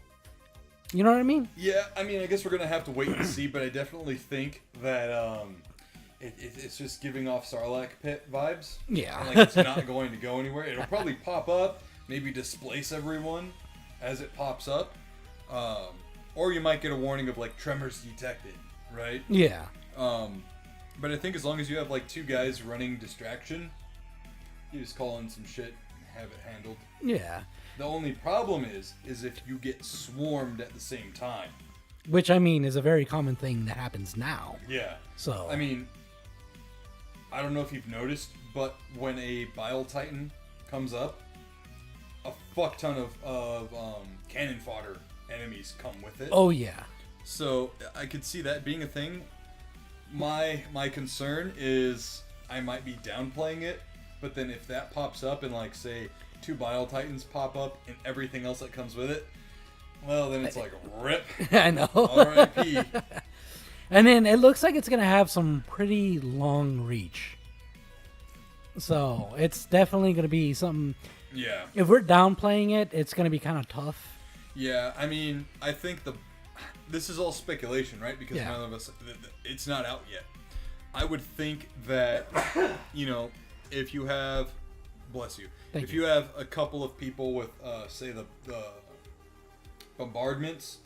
You know what I mean? Yeah, I mean, I guess we're going to have to wait and see, but I definitely think that it's just giving off Sarlacc Pit vibes. Yeah. And, like, it's not going to go anywhere. It'll probably pop up, maybe displace everyone as it pops up. Or you might get a warning of, like, tremors detected, right? Yeah. But I think as long as you have, like, 2 guys running distraction, you just call in some shit and have it handled. Yeah. The only problem is if you get swarmed at the same time. Which, I mean, is a very common thing that happens now. Yeah. So. I mean, I don't know if you've noticed, but when a Bile Titan comes up, a fuck ton of cannon fodder enemies come with it. Oh, yeah. So I could see that being a thing. My concern is I might be downplaying it, but then if that pops up in, like, say, 2 Bile Titans pop up and everything else that comes with it, well, then it's like, rip. I know. R.I.P. And then it looks like it's going to have some pretty long reach. So it's definitely going to be something. Yeah. If we're downplaying it, it's going to be kind of tough. Yeah, I mean, I think this is all speculation, right? Because Yeah. none of us, it's not out yet. I would think that, you know, if you have, bless you, Thank if you. you have a couple of people with, say, the bombardments,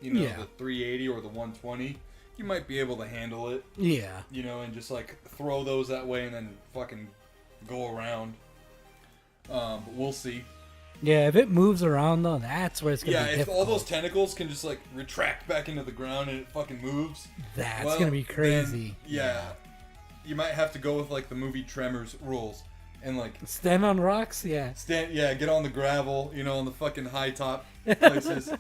you know, Yeah. the 380 or the 120, you might be able to handle it, Yeah. you know, and just like throw those that way and then fucking go around. But we'll see. Yeah, if it moves around, though, that's where it's going to Yeah, be if difficult. all those tentacles can just like retract back into the ground and it fucking moves, That's well, going to be then, crazy. yeah, you might have to go with like the movie Tremors rules and like Stand on rocks? Yeah. get on the gravel, you know, on the fucking high top places.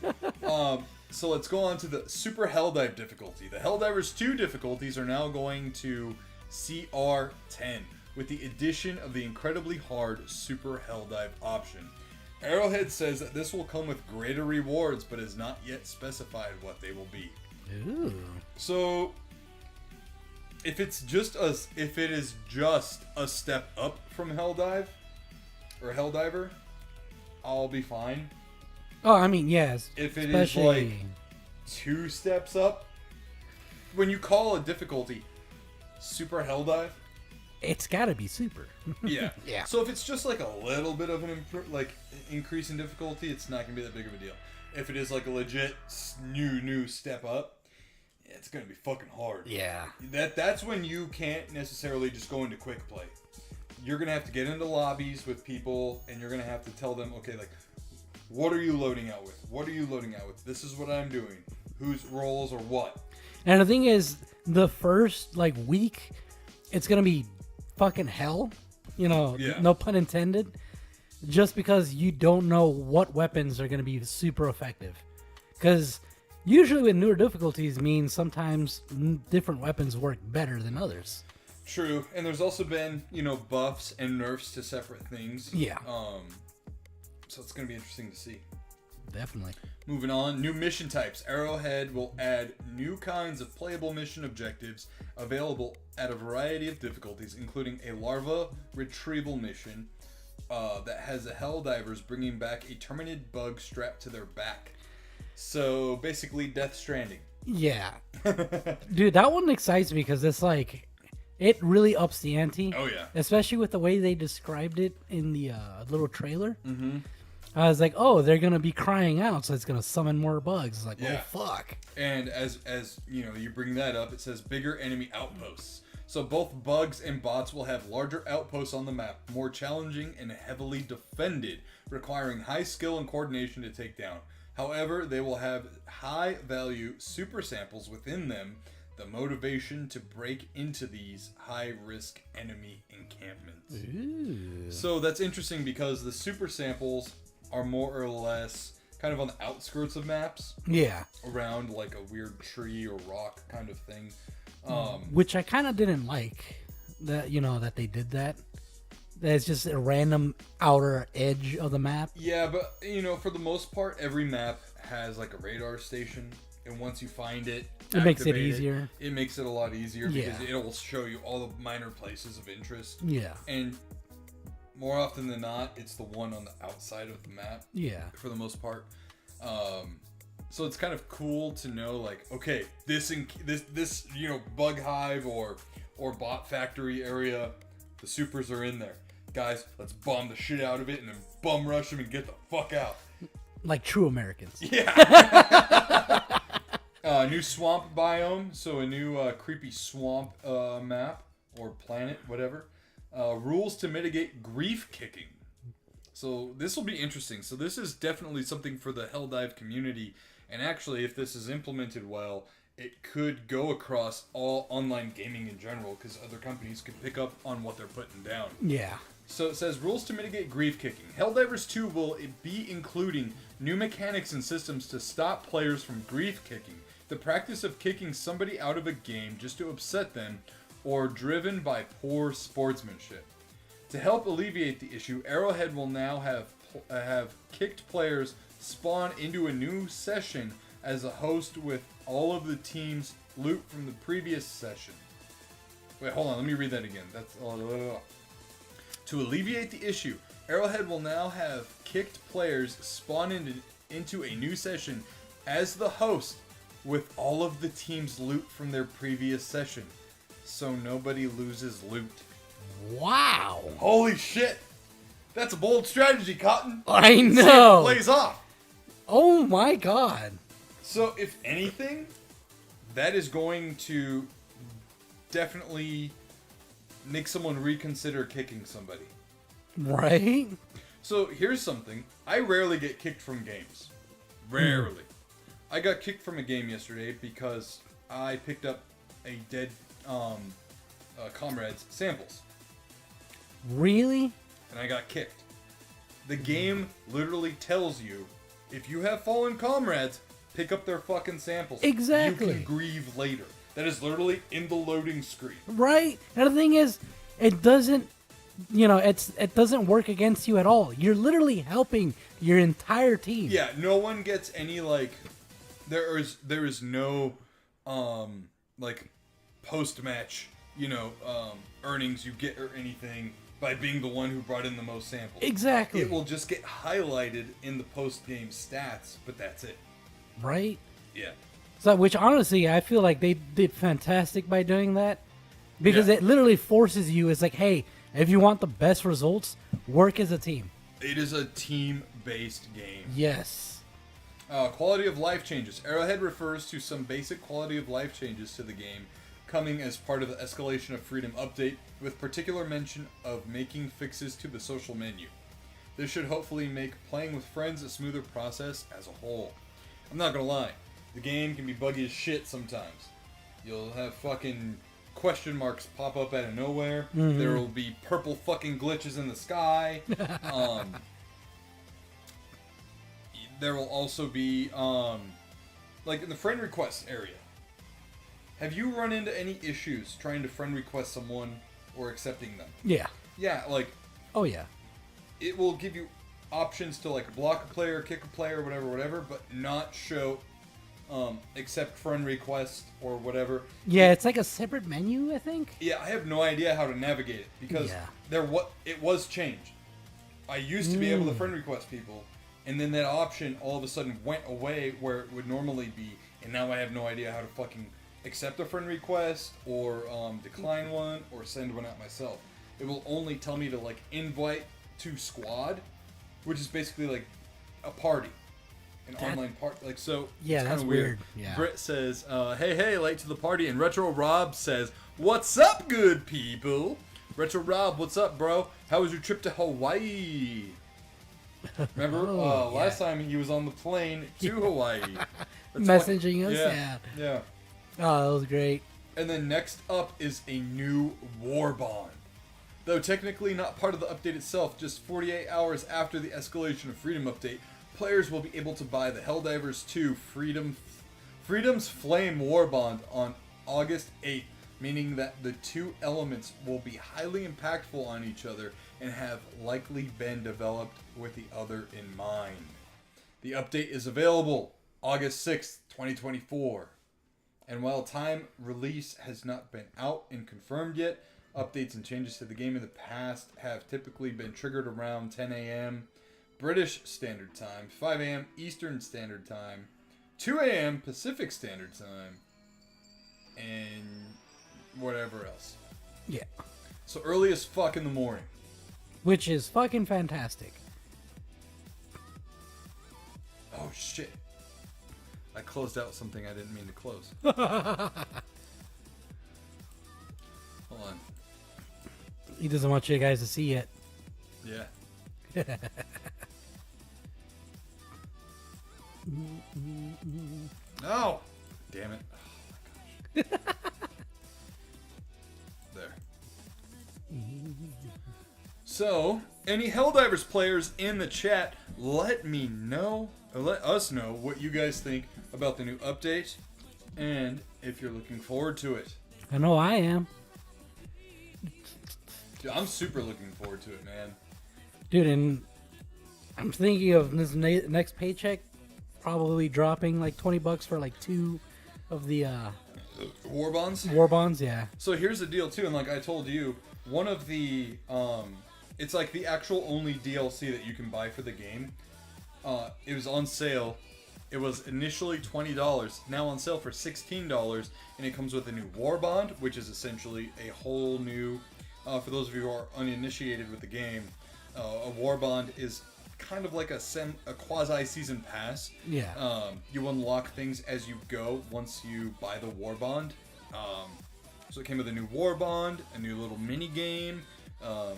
So let's go on to the Super Helldive difficulty. The Helldivers 2 difficulties are now going to CR10 with the addition of the incredibly hard Super Helldive option. Arrowhead says that this will come with greater rewards, but has not yet specified what they will be. Ooh. So, if it is just a step up from Helldive or Helldiver, I'll be fine. Oh, I mean, yes. If it is especially... like 2 steps up, when you call a difficulty Super Helldive, It's got to be super. yeah. Yeah. So if it's just like a little bit of an increase in difficulty, it's not gonna be that big of a deal. If it is like a legit new step up, it's gonna be fucking hard. Yeah. That's when you can't necessarily just go into quick play. You're gonna have to get into lobbies with people, and you're gonna have to tell them, okay, like, what are you loading out with? What are you loading out with? This is what I'm doing. Whose roles or what? And the thing is, the first like week, it's gonna be fucking hell. You know, Yeah. no pun intended. Just because you don't know what weapons are gonna be super effective. Because usually with newer difficulties means sometimes different weapons work better than others. True, and there's also been, you know, buffs and nerfs to separate things. Yeah. So it's gonna be interesting to see. Definitely. Moving on, new mission types. Arrowhead will add new kinds of playable mission objectives available at a variety of difficulties, including a larva retrieval mission that has the Helldivers bringing back a terminated bug strapped to their back. So basically, Death Stranding. Yeah. Dude, that one excites me because it's like, it really ups the ante. Oh yeah. Especially with the way they described it in the little trailer. Mm-hmm. I was like, oh, they're going to be crying out, so it's going to summon more bugs. It's like, Yeah. oh, fuck. And as you know, you bring that up, it says bigger enemy outposts. So both bugs and bots will have larger outposts on the map, more challenging and heavily defended, requiring high skill and coordination to take down. However, they will have high value super samples within them, the motivation to break into these high risk enemy encampments. Ooh. So that's interesting because the super samples are more or less kind of on the outskirts of maps, Yeah. around like a weird tree or rock kind of thing. Which I kind of didn't like, that, you know, that they did that. That's just a random outer edge of the map. Yeah, but you know, for the most part, every map has like a radar station, and once you find it, It makes it activate easier. It makes it a lot easier because Yeah. it'll show you all the minor places of interest. Yeah. And more often than not, it's the one on the outside of the map Yeah. for the most part. So it's kind of cool to know, like, okay, this you know, bug hive or bot factory area, the supers are in there. Guys, let's bomb the shit out of it and then bum rush them and get the fuck out. Like true Americans. Yeah. New swamp biome, so a new creepy swamp map or planet, whatever. Rules to mitigate grief kicking. So this will be interesting. So this is definitely something for the Helldive community, and actually, if this is implemented well, it could go across all online gaming in general, because other companies could pick up on what they're putting down. Yeah. So it says rules to mitigate grief kicking. Helldivers 2 will be including new mechanics and systems to stop players from grief kicking, the practice of kicking somebody out of a game just to upset them, or driven by poor sportsmanship. To help alleviate the issue, Arrowhead will now have kicked players spawn into a new session as a host with all of the team's loot from the previous session. Wait, hold on. Let me read that again. To alleviate the issue, Arrowhead will now have kicked players spawn into a new session as the host with all of the team's loot from their previous session, so nobody loses loot. Wow. Holy shit! That's a bold strategy, Cotton. I See if it know. plays off. Oh my god. So, if anything, that is going to definitely make someone reconsider kicking somebody. Right? So, here's something. I rarely get kicked from games. Rarely. I got kicked from a game yesterday because I picked up a dead comrade's samples. Really? And I got kicked. The game literally tells you, if you have fallen comrades, pick up their fucking samples. Exactly. You can grieve later. That is literally in the loading screen. Right? And the thing is, it doesn't, it doesn't work against you at all. You're literally helping your entire team. Yeah, no one gets any, there is no, post-match, earnings you get or anything by being the one who brought in the most samples. Exactly. It will just get highlighted in the post-game stats, but that's it. Right? Yeah. So, which honestly, I feel like they did fantastic by doing that. Because Yeah. it literally forces you, it's like, hey, if you want the best results, work as a team. It is a team-based game. Yes. Quality of life changes. Arrowhead refers to some basic quality of life changes to the game coming as part of the Escalation of Freedom update, with particular mention of making fixes to the social menu. This should hopefully make playing with friends a smoother process as a whole. I'm not gonna lie, the game can be buggy as shit sometimes. You'll have fucking question marks pop up out of nowhere. Mm-hmm. There will be purple fucking glitches in the sky. There will also be, in the friend request area. Have you run into any issues trying to friend request someone or accepting them? Yeah. Yeah, Oh, yeah. it will give you options to block a player, kick a player, whatever, but not show accept friend request or whatever. Yeah, it's like a separate menu, I think. Yeah, I have no idea how to navigate it because it was changed. I used to be able to friend request people, and then that option all of a sudden went away where it would normally be, and now I have no idea how to fucking accept a friend request or decline one or send one out myself. It will only tell me to invite to squad, which is basically a party, an online party. So Yeah, it's that's kinda weird. weird. Yeah. Britt says, hey, late to the party, and Retro Rob says, what's up, good people? Retro Rob, what's up, bro? How was your trip to Hawaii? Remember last time he was on the plane to Hawaii. That's Messaging us? Yeah. Oh, that was great. And then next up is a new war bond. Though technically not part of the update itself, just 48 hours after the Escalation of Freedom update, players will be able to buy the Helldivers 2 Freedom's Flame war bond on August 8th, meaning that the two elements will be highly impactful on each other and have likely been developed with the other in mind. The update is available August 6th, 2024. And while time release has not been out and confirmed yet, updates and changes to the game in the past have typically been triggered around 10 a.m. British Standard Time, 5 a.m. Eastern Standard Time, 2 a.m. Pacific Standard Time, and whatever else. Yeah. So early as fuck in the morning. Which is fucking fantastic. Oh shit. I closed out something I didn't mean to close. Hold on. He doesn't want you guys to see it. Yeah. No! Damn it. Oh my gosh. There. So, any Helldivers players in the chat, let me know, or let us know what you guys think about the new update, and if you're looking forward to it. I know I am. Dude, I'm super looking forward to it, man. Dude, and I'm thinking of this next paycheck probably dropping like $20 for like 2 of the War bonds? war bonds. Yeah. So here's the deal too, and like I told you, one of the it's like the actual only DLC that you can buy for the game. It was on sale. It was initially $20, now on sale for $16, and it comes with a new war bond, which is essentially a whole new. For those of you who are uninitiated with the game, a war bond is kind of like a quasi season pass. Yeah. You unlock things as you go once you buy the war bond. So it came with a new war bond, a new little mini game, a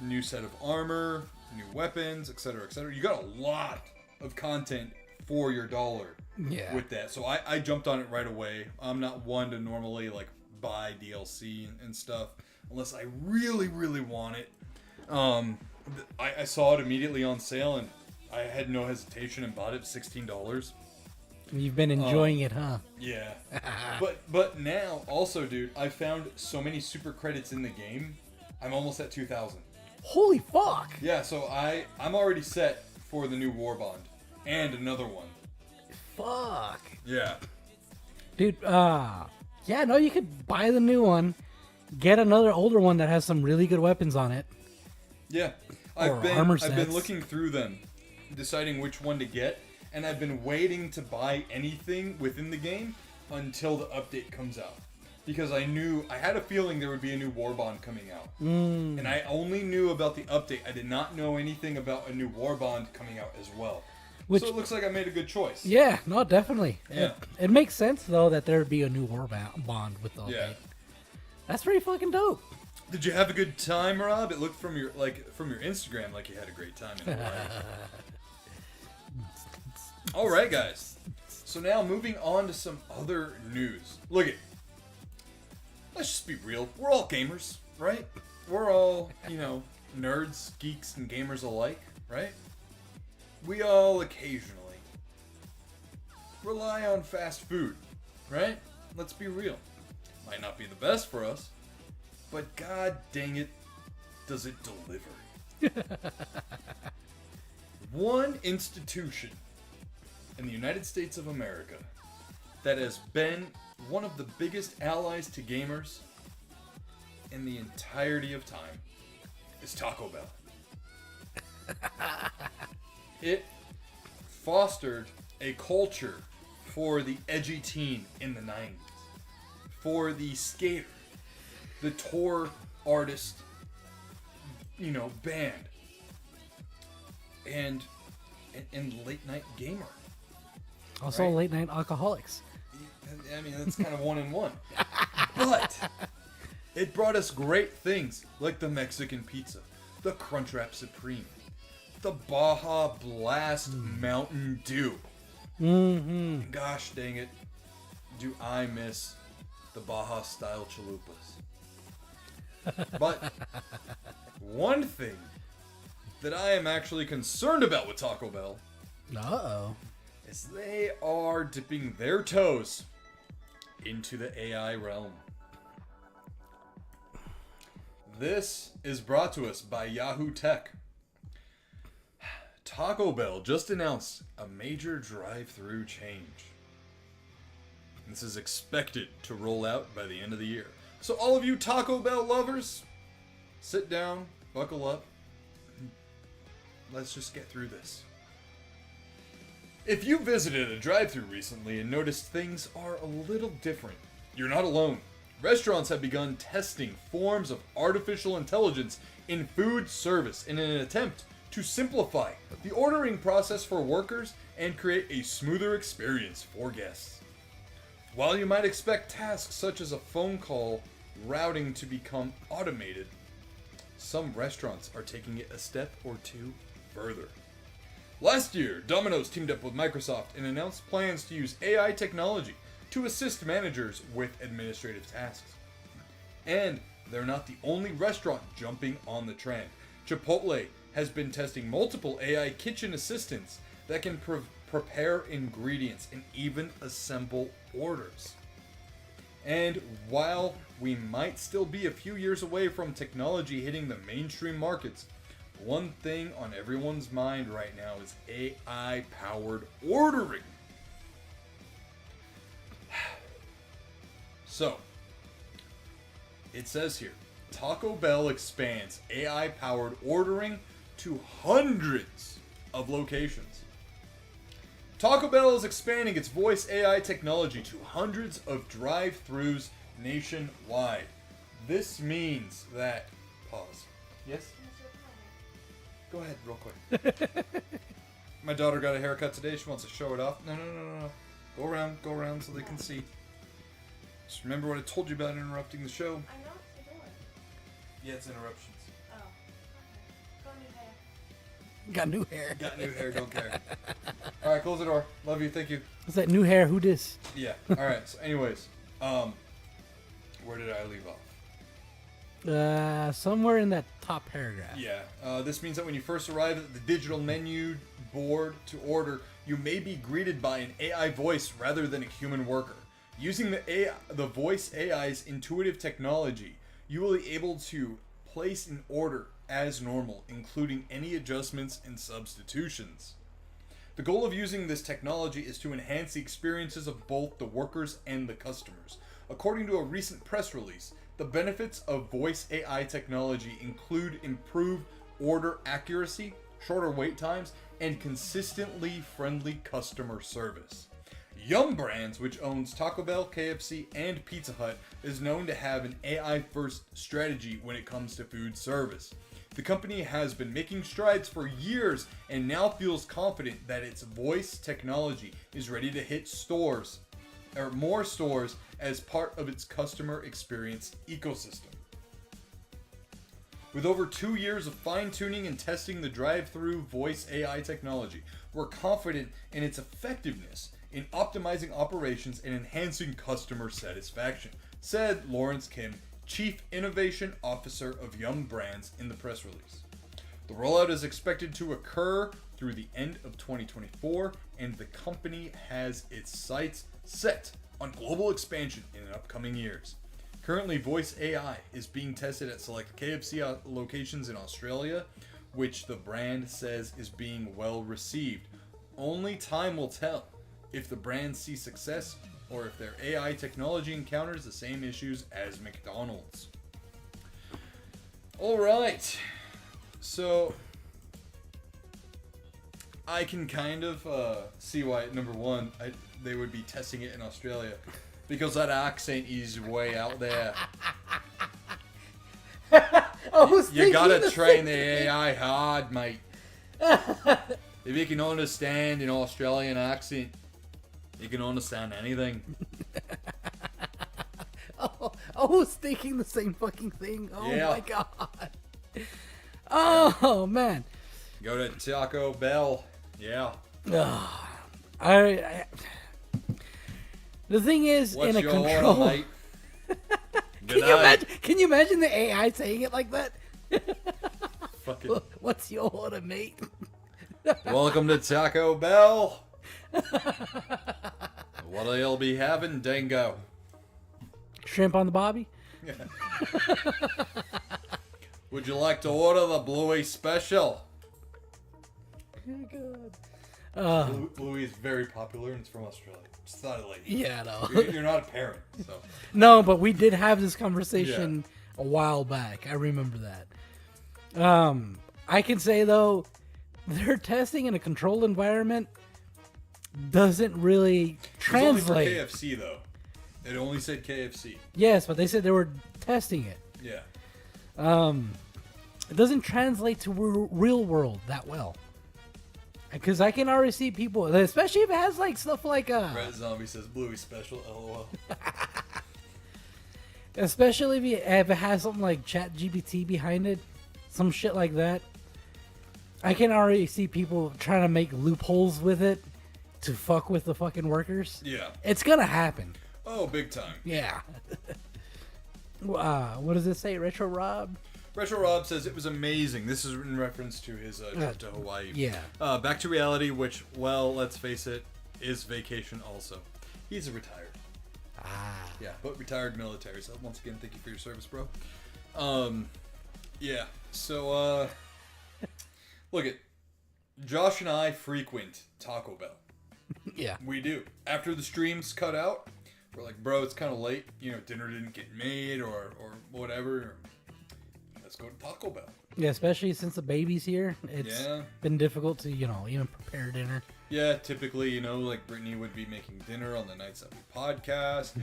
new set of armor, new weapons, etc., etc. You got a lot of content for your dollar Yeah. with that. So I jumped on it right away. I'm not one to normally like buy DLC and stuff unless I really, really want it. I saw it immediately on sale and I had no hesitation and bought it $16. You've been enjoying it, huh? Yeah. but now also, dude, I found so many super credits in the game. I'm almost at 2,000. Holy fuck! Yeah, so I'm already set for the new war bond and another one. Fuck. Yeah. Dude, yeah, no, you could buy the new one, get another older one that has some really good weapons on it. Yeah. Or I've been armor I've been sets. looking through them, deciding which one to get, and I've been waiting to buy anything within the game until the update comes out. Because I had a feeling there would be a new war bond coming out. And I only knew about the update. I did not know anything about a new war bond coming out as well. Which- So it looks like I made a good choice. Yeah, no, definitely. Yeah. It makes sense, though, that there would be a new war bond with the update. Yeah. That's pretty fucking dope. Did you have a good time, Rob? It looked from your Instagram like you had a great time in Hawaii. All right, guys. So now moving on to some other news. Look it. Let's just be real. We're all gamers, right? We're all, nerds, geeks, and gamers alike, right? We all occasionally rely on fast food, right? Let's be real. Might not be the best for us, but god dang it, does it deliver. One institution in the United States of America that has been one of the biggest allies to gamers in the entirety of time is Taco Bell. It fostered a culture for the edgy teen in the 90s, for the skater, the tour artist, band, and late night gamer. Also, Right. late night alcoholics. I mean, that's kind of one in one. But it brought us great things like the Mexican pizza, the Crunchwrap Supreme, the Baja Blast Mountain Dew. Mm-hmm. Gosh dang it, do I miss the Baja style chalupas. But one thing that I am actually concerned about with Taco Bell Uh-oh. is they are dipping their toes into the AI realm. This is brought to us by Yahoo Tech. Taco Bell just announced a major drive-through change. This is expected to roll out by the end of the year. So all of you Taco Bell lovers, sit down, buckle up, let's just get through this. If you visited a drive-thru recently and noticed things are a little different, you're not alone. Restaurants have begun testing forms of artificial intelligence in food service in an attempt to simplify the ordering process for workers and create a smoother experience for guests. While you might expect tasks such as a phone call routing to become automated, some restaurants are taking it a step or two further. Last year, Domino's teamed up with Microsoft and announced plans to use AI technology to assist managers with administrative tasks. And they're not the only restaurant jumping on the trend. Chipotle has been testing multiple AI kitchen assistants that can prepare ingredients and even assemble orders. And while we might still be a few years away from technology hitting the mainstream markets, one thing on everyone's mind right now is AI-powered ordering. So, it says here, Taco Bell expands AI-powered ordering to hundreds of locations. Taco Bell is expanding its voice AI technology to hundreds of drive-thrus nationwide. This means that... Pause. Yes? Go ahead, real quick. My daughter got a haircut today. She wants to show it off. No. Go around so they can see. Just remember what I told you about interrupting the show. I'm not doing. Yeah, it's interruptions. Oh. Okay. Got new hair. Got new hair, don't care. Alright, close the door. Love you, thank you. What's that new hair? Who dis? Yeah. Alright, so anyways. Where did I leave off? Somewhere in that top paragraph. Yeah. This means that when you first arrive at the digital menu board to order, you may be greeted by an AI voice rather than a human worker. Using the voice AI's intuitive technology, you will be able to place an order as normal, including any adjustments and substitutions. The goal of using this technology is to enhance the experiences of both the workers and the customers. According to a recent press release, the benefits of voice AI technology include improved order accuracy, shorter wait times, and consistently friendly customer service. Yum Brands, which owns Taco Bell, KFC, and Pizza Hut, is known to have an AI-first strategy when it comes to food service. The company has been making strides for years and now feels confident that its voice technology is ready to hit stores, or more stores, as part of its customer experience ecosystem. With over 2 years of fine-tuning and testing the drive-thru voice AI technology, we're confident in its effectiveness in optimizing operations and enhancing customer satisfaction, said Lawrence Kim, Chief Innovation Officer of Yum Brands, in the press release. The rollout is expected to occur through the end of 2024, and the company has its sights set on global expansion in upcoming years. Currently, voice AI is being tested at select KFC locations in Australia, which the brand says is being well received. Only time will tell if the brand sees success or if their AI technology encounters the same issues as McDonald's. Alright, so I can kind of see why, number one, they would be testing it in Australia, because that accent is way out there. You gotta train the AI hard, mate. If you can understand an Australian accent, you can understand anything. I was thinking the same fucking thing. Oh Yeah. my god. Oh man. Go to Taco Bell. Yeah. I the thing is, What's in a your control. order, mate? Can you imagine the AI saying it like that? Fucking What's your order, mate? welcome to Taco Bell. What'll you be having, Dingo? Shrimp on the bobby? Would you like to order the Bluey special? Oh god. Bluey is very popular and it's from Australia. Just thought it like Yeah, no. you're not a parent, so No, but we did have this conversation a while back. I remember that. I can say though, their testing in a controlled environment doesn't really translate. It was only for KFC though. It only said KFC. Yes, but they said they were testing it. Yeah. It doesn't translate to real world that well. Because I can already see people, especially if it has like stuff like Red Zombie says Bluey special, lol. especially if it has something like ChatGPT behind it, some shit like that. I can already see people trying to make loopholes with it to fuck with the fucking workers. Yeah. It's gonna happen. Oh, big time. Yeah. What does it say, Retro Rob? Retro Rob says it was amazing. This is in reference to his trip to Hawaii. Yeah. Back to reality, which, well, let's face it, is vacation also. He's retired. Yeah, but retired military. So once again, thank you for your service, bro. Yeah. So look at Josh and I frequent Taco Bell. Yeah. We do. After the streams cut out, we're like, bro, it's kind of late. You know, dinner didn't get made or whatever. Let's go to Taco Bell. Yeah, especially since the baby's here. It's been difficult to, even prepare dinner. Yeah, typically, like Brittany would be making dinner on the nights that we podcast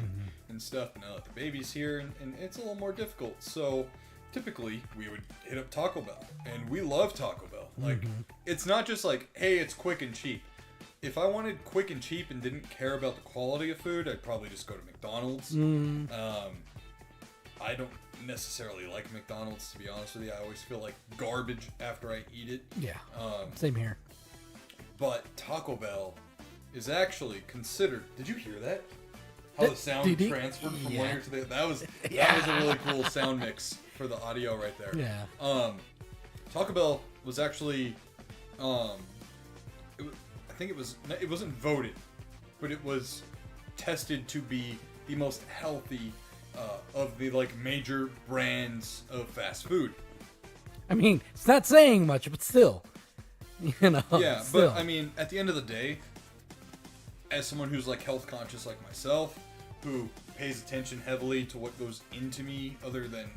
and stuff. But now that the baby's here, and it's a little more difficult. So typically, we would hit up Taco Bell. And we love Taco Bell. Like, it's not just like, hey, it's quick and cheap. If I wanted quick and cheap and didn't care about the quality of food, I'd probably just go to McDonald's. I don't necessarily like McDonald's, to be honest with you. I always feel like garbage after I eat it. Yeah, same here. But Taco Bell is actually considered... Did you hear that? How the sound transferred from one ear to the other? That was a really cool sound mix for the audio right there. Yeah. Taco Bell was actually... it wasn't voted, but it was tested to be the most healthy of the major brands of fast food. I mean, it's not saying much, but still, Yeah, still. but I mean, at the end of the day, as someone who's health conscious like myself, who pays attention heavily to what goes into me, other than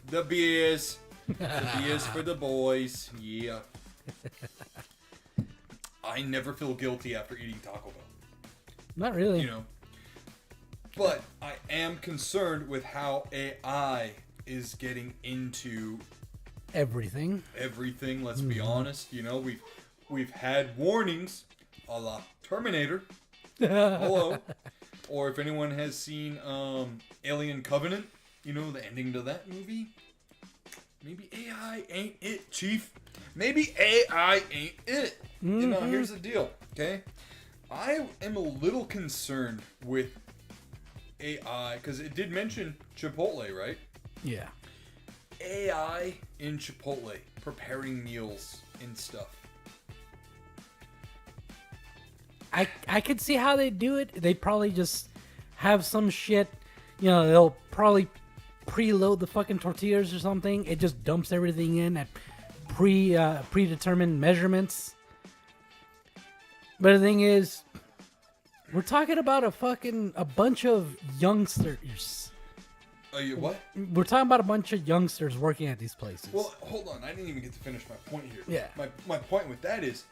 the beers for the boys, yeah. I never feel guilty after eating Taco Bell. Not really. But I am concerned with how AI is getting into everything. Let's be honest. We've had warnings, a la Terminator. Hello. Or if anyone has seen Alien Covenant, the ending to that movie. Maybe AI ain't it, Chief. Maybe AI ain't it. Here's the deal, okay? I am a little concerned with AI, because it did mention Chipotle, right? Yeah. AI in Chipotle, preparing meals and stuff. I could see how they do it. They probably just have some shit, they'll probably preload the fucking tortillas or something. It just dumps everything in at predetermined measurements. But the thing is, we're talking about a bunch of youngsters. What? We're talking about a bunch of youngsters working at these places. Well, hold on. I didn't even get to finish my point here. Yeah. My point with that is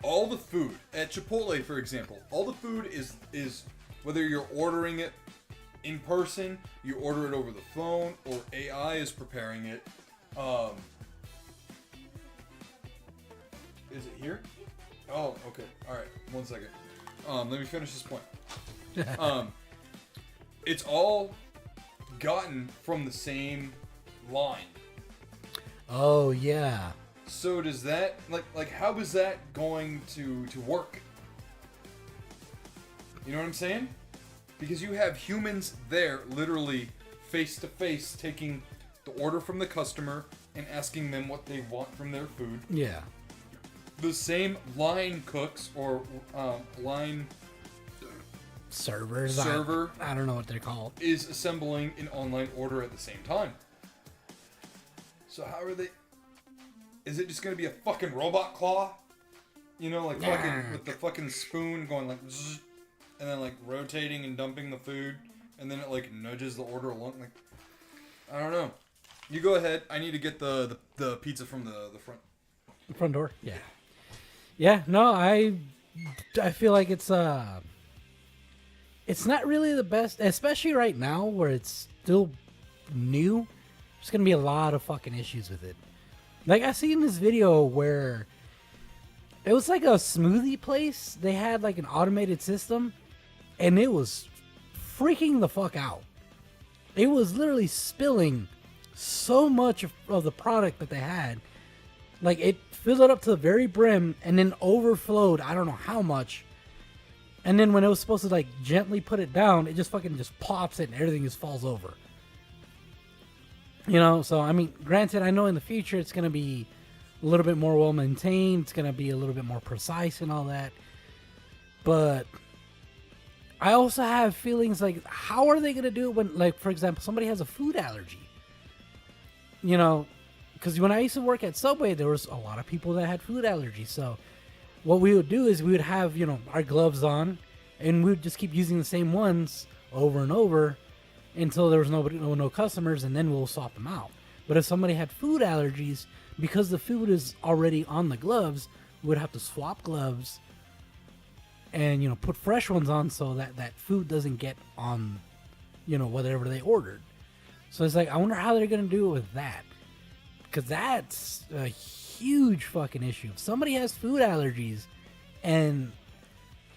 all the food at Chipotle, for example, all the food is whether you're ordering it in person, you order it over the phone, or AI is preparing it. Is it here? Oh, okay. All right. 1 second. Let me finish this point. It's all gotten from the same line. Oh yeah. So does that how is that going to work? You know what I'm saying? Because you have humans there, literally face to face, taking the order from the customer and asking them what they want from their food. Yeah. The same line cooks or line server. I don't know what they're called. Is assembling an online order at the same time. So how are they? Is it just gonna be a fucking robot claw? Fucking with the fucking spoon going zzz, and then rotating and dumping the food, and then it nudges the order along. I don't know. You go ahead. I need to get the pizza from the front. The front door. Yeah. Yeah. No, I feel like it's not really the best, especially right now where it's still new. There's gonna be a lot of fucking issues with it. I seen this video where it was a smoothie place. They had an automated system, and it was freaking the fuck out. It was literally spilling so much of the product that they had. It filled it up to the very brim and then overflowed. I don't know how much. And then when it was supposed to gently put it down, it just pops it and everything just falls over. So I mean, granted, I know in the future it's going to be a little bit more well maintained. It's going to be a little bit more precise and all that. But I also have feelings like, how are they going to do it when, like, for example, somebody has a food allergy? You know, because when I used to work at Subway, there was a lot of people that had food allergies. So what we would do is we would have, you know, our gloves on, and we would just keep using the same ones over and over until there was no customers, and then we'll swap them out. But if somebody had food allergies, because the food is already on the gloves, we would have to swap gloves and, you know, put fresh ones on so that that food doesn't get on, you know, whatever they ordered. So it's like, I wonder how they're going to do it with that. Because that's a huge fucking issue. If somebody has food allergies and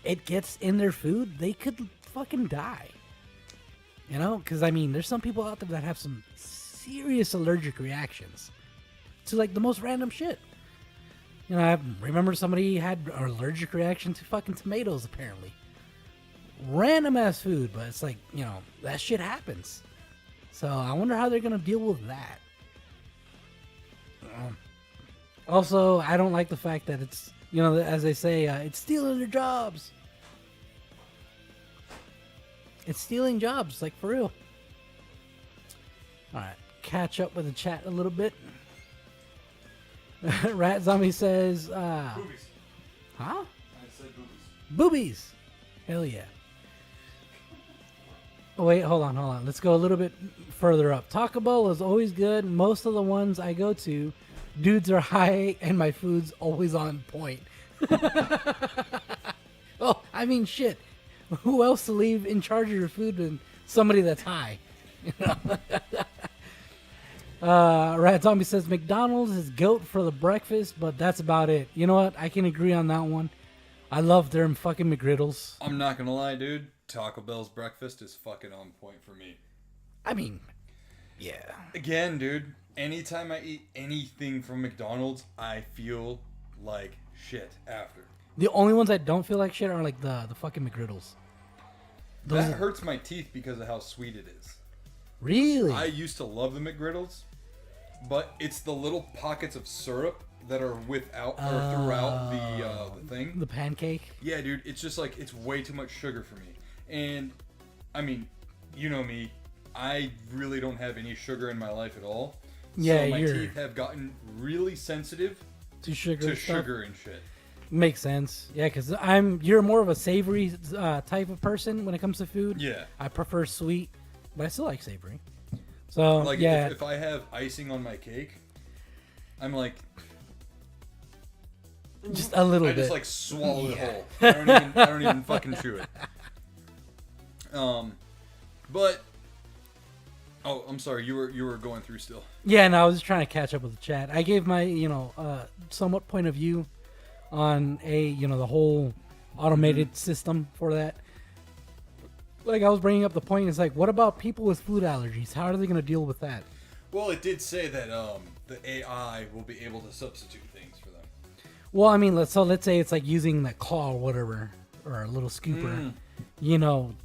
it gets in their food, they could fucking die. You know? Because, I mean, there's some people out there that have some serious allergic reactions to, like, the most random shit. You know, I remember somebody had an allergic reaction to fucking tomatoes, apparently. Random ass food, but it's like, you know, that shit happens. So I wonder how they're going to deal with that. Also, I don't like the fact that it's, you know, as they say, it's stealing their jobs. It's stealing jobs, like, for real. Alright, catch up with the chat a little bit. Rat Zombie says, Boobies. huh? I said boobies. Boobies. Hell yeah. Oh, wait, hold on. Let's go a little bit further up. Taco Bell is always good. Most of the ones I go to, dudes are high and my food's always on point. Oh, I mean, shit. Who else to leave in charge of your food than somebody that's high? You know? Rat Zombie says McDonald's is goat for the breakfast, but that's about it. You know what? I can agree on that one. I love their fucking McGriddles. I'm not gonna lie, dude. Taco Bell's breakfast is fucking on point for me. I mean, yeah. Again, dude, anytime I eat anything from McDonald's, I feel like shit after. The only ones I don't feel like shit are like the fucking McGriddles. That hurts my teeth because of how sweet it is. Really? I used to love the McGriddles, but it's the little pockets of syrup that are without or throughout the thing. The pancake? Yeah, dude, it's just like, it's way too much sugar for me. And, I mean, you know me, I really don't have any sugar in my life at all. Yeah, so my you're teeth have gotten really sensitive to sugar. and shit. Makes sense. Yeah, because you're more of a savory type of person when it comes to food. Yeah. I prefer sweet, but I still like savory. So, Like, yeah. if I have icing on my cake, I'm like, just a little I bit. just like swallow it whole. I don't even fucking chew it. But oh, I'm sorry. You were going through still. Yeah, no, I was just trying to catch up with the chat. I gave my, you know, somewhat point of view on the whole automated system for that. Like, I was bringing up the point, it's like, what about people with food allergies? How are they going to deal with that? Well, it did say that the AI will be able to substitute things for them. Well, I mean, let's say it's like using that claw or whatever, or a little scooper. You know,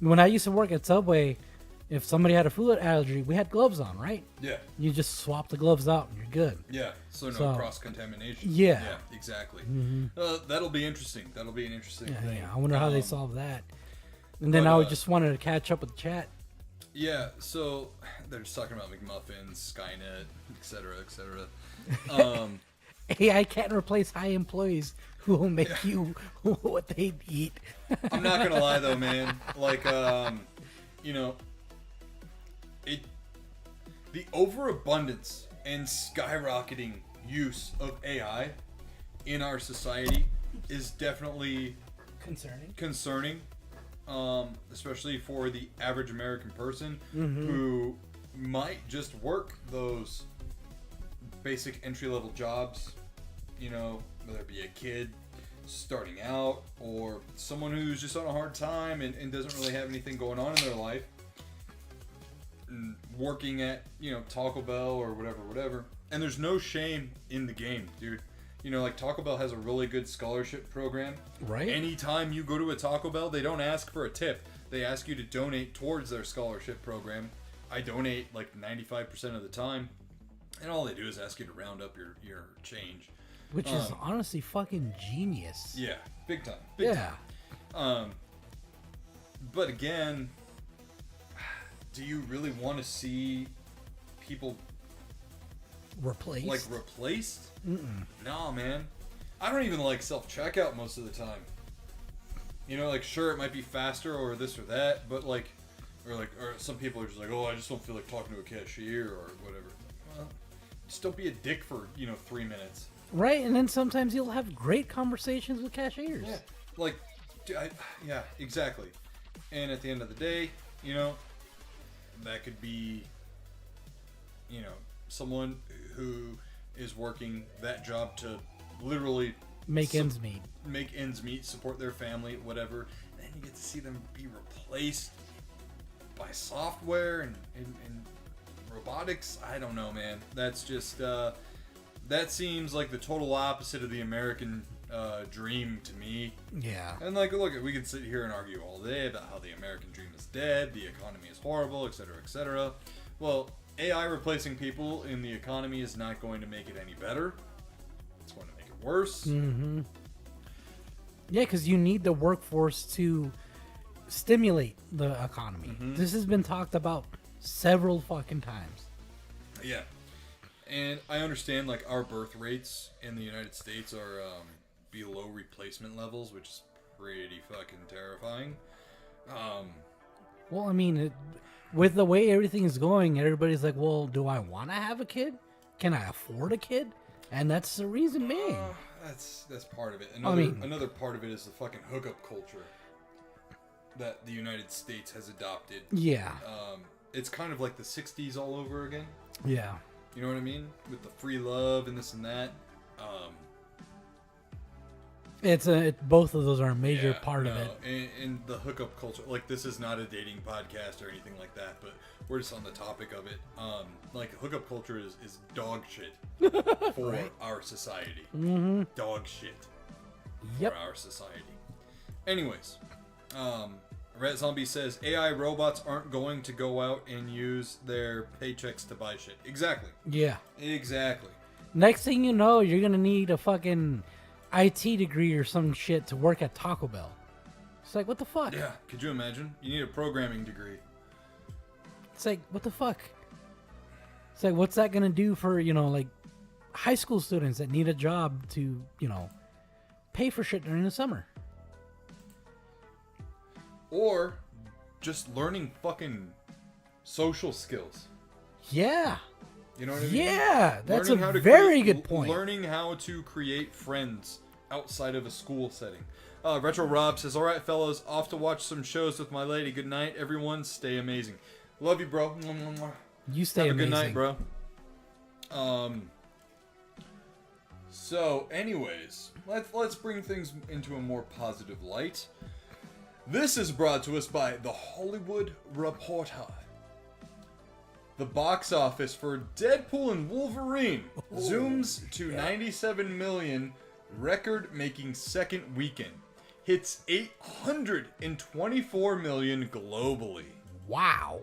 when I used to work at Subway, if somebody had a food allergy, we had gloves on, right? Yeah. You just swap the gloves out and you're good. Yeah. So no cross-contamination. Yeah. Yeah, exactly. That'll be interesting. That'll be an interesting thing. Yeah, I wonder how they solve that. And then I just wanted to catch up with the chat. Yeah, so they're just talking about McMuffins, Skynet, etc., etc. AI can't replace high employees who will make you what they eat. I'm not gonna lie though, man. Like, you know, the overabundance and skyrocketing use of AI in our society is definitely concerning. Especially for the average American person who might just work those basic entry-level jobs, you know, whether it be a kid starting out or someone who's just on a hard time and doesn't really have anything going on in their life, and working at, you know, Taco Bell or whatever. And there's no shame in the game, dude. You know, like, Taco Bell has a really good scholarship program. Right. Anytime you go to a Taco Bell, they don't ask for a tip. They ask you to donate towards their scholarship program. I donate like 95% of the time. And all they do is ask you to round up your change. Which is honestly fucking genius. Yeah, big time. Yeah. Time. But again, do you really want to see people Replaced? like replaced? No, man. I don't even like self-checkout most of the time. You know, like, sure, it might be faster or this or that, but like, or some people are just like, oh, I just don't feel like talking to a cashier or whatever. Well, just don't be a dick for, 3 minutes. Right, and then sometimes you'll have great conversations with cashiers. Yeah, like, yeah, exactly. And at the end of the day, that could be, someone who is working that job to literally Make ends meet. Support their family, whatever. And then you get to see them be replaced by software and robotics. I don't know, man. That's just that seems like the total opposite of the American dream to me. Yeah. And like, look, we can sit here and argue all day about how the American dream is dead, the economy is horrible, etc., etc. Well, AI replacing people in the economy is not going to make it any better. It's going to make it worse. Mm-hmm. Yeah, because you need the workforce to stimulate the economy. Mm-hmm. This has been talked about several fucking times. Yeah. And I understand, like, our birth rates in the United States are below replacement levels, which is pretty fucking terrifying. Well, I mean, with the way everything is going, everybody's like, well, do I want to have a kid? Can I afford a kid? And that's the reason being. That's part of it. Another part of it is the fucking hookup culture that the United States has adopted. Yeah. It's kind of like the 60s all over again. Yeah. You know what I mean? With the free love and this and that. Both of those are a major part of it. And the hookup culture, like, this is not a dating podcast or anything like that, but we're just on the topic of it. Like, hookup culture is dog shit for Right. our society. Mm-hmm. Dog shit Yep. for our society. Anyways, Rat Zombie says AI robots aren't going to go out and use their paychecks to buy shit. Exactly. Yeah. Exactly. Next thing you know, you're going to need a fucking IT degree or some shit to work at Taco Bell. It's like, what the fuck? Yeah. Could you imagine? You need a programming degree. It's like, what the fuck? It's like, what's that going to do for, like, high school students that need a job to, pay for shit during the summer? Or just learning fucking social skills. Yeah. You know what I mean? Yeah, that's Learning how a to very create- good point. Learning how to create friends outside of a school setting. Retro Rob says, alright fellas, off to watch some shows with my lady. Good night, everyone. Stay amazing. Love you, bro. You stay Have a amazing. good night, bro. So, anyways, let's bring things into a more positive light. This is brought to us by The Hollywood Reporter. The box office for Deadpool and Wolverine zooms to 97 million, record-making second weekend. Hits 824 million globally. Wow.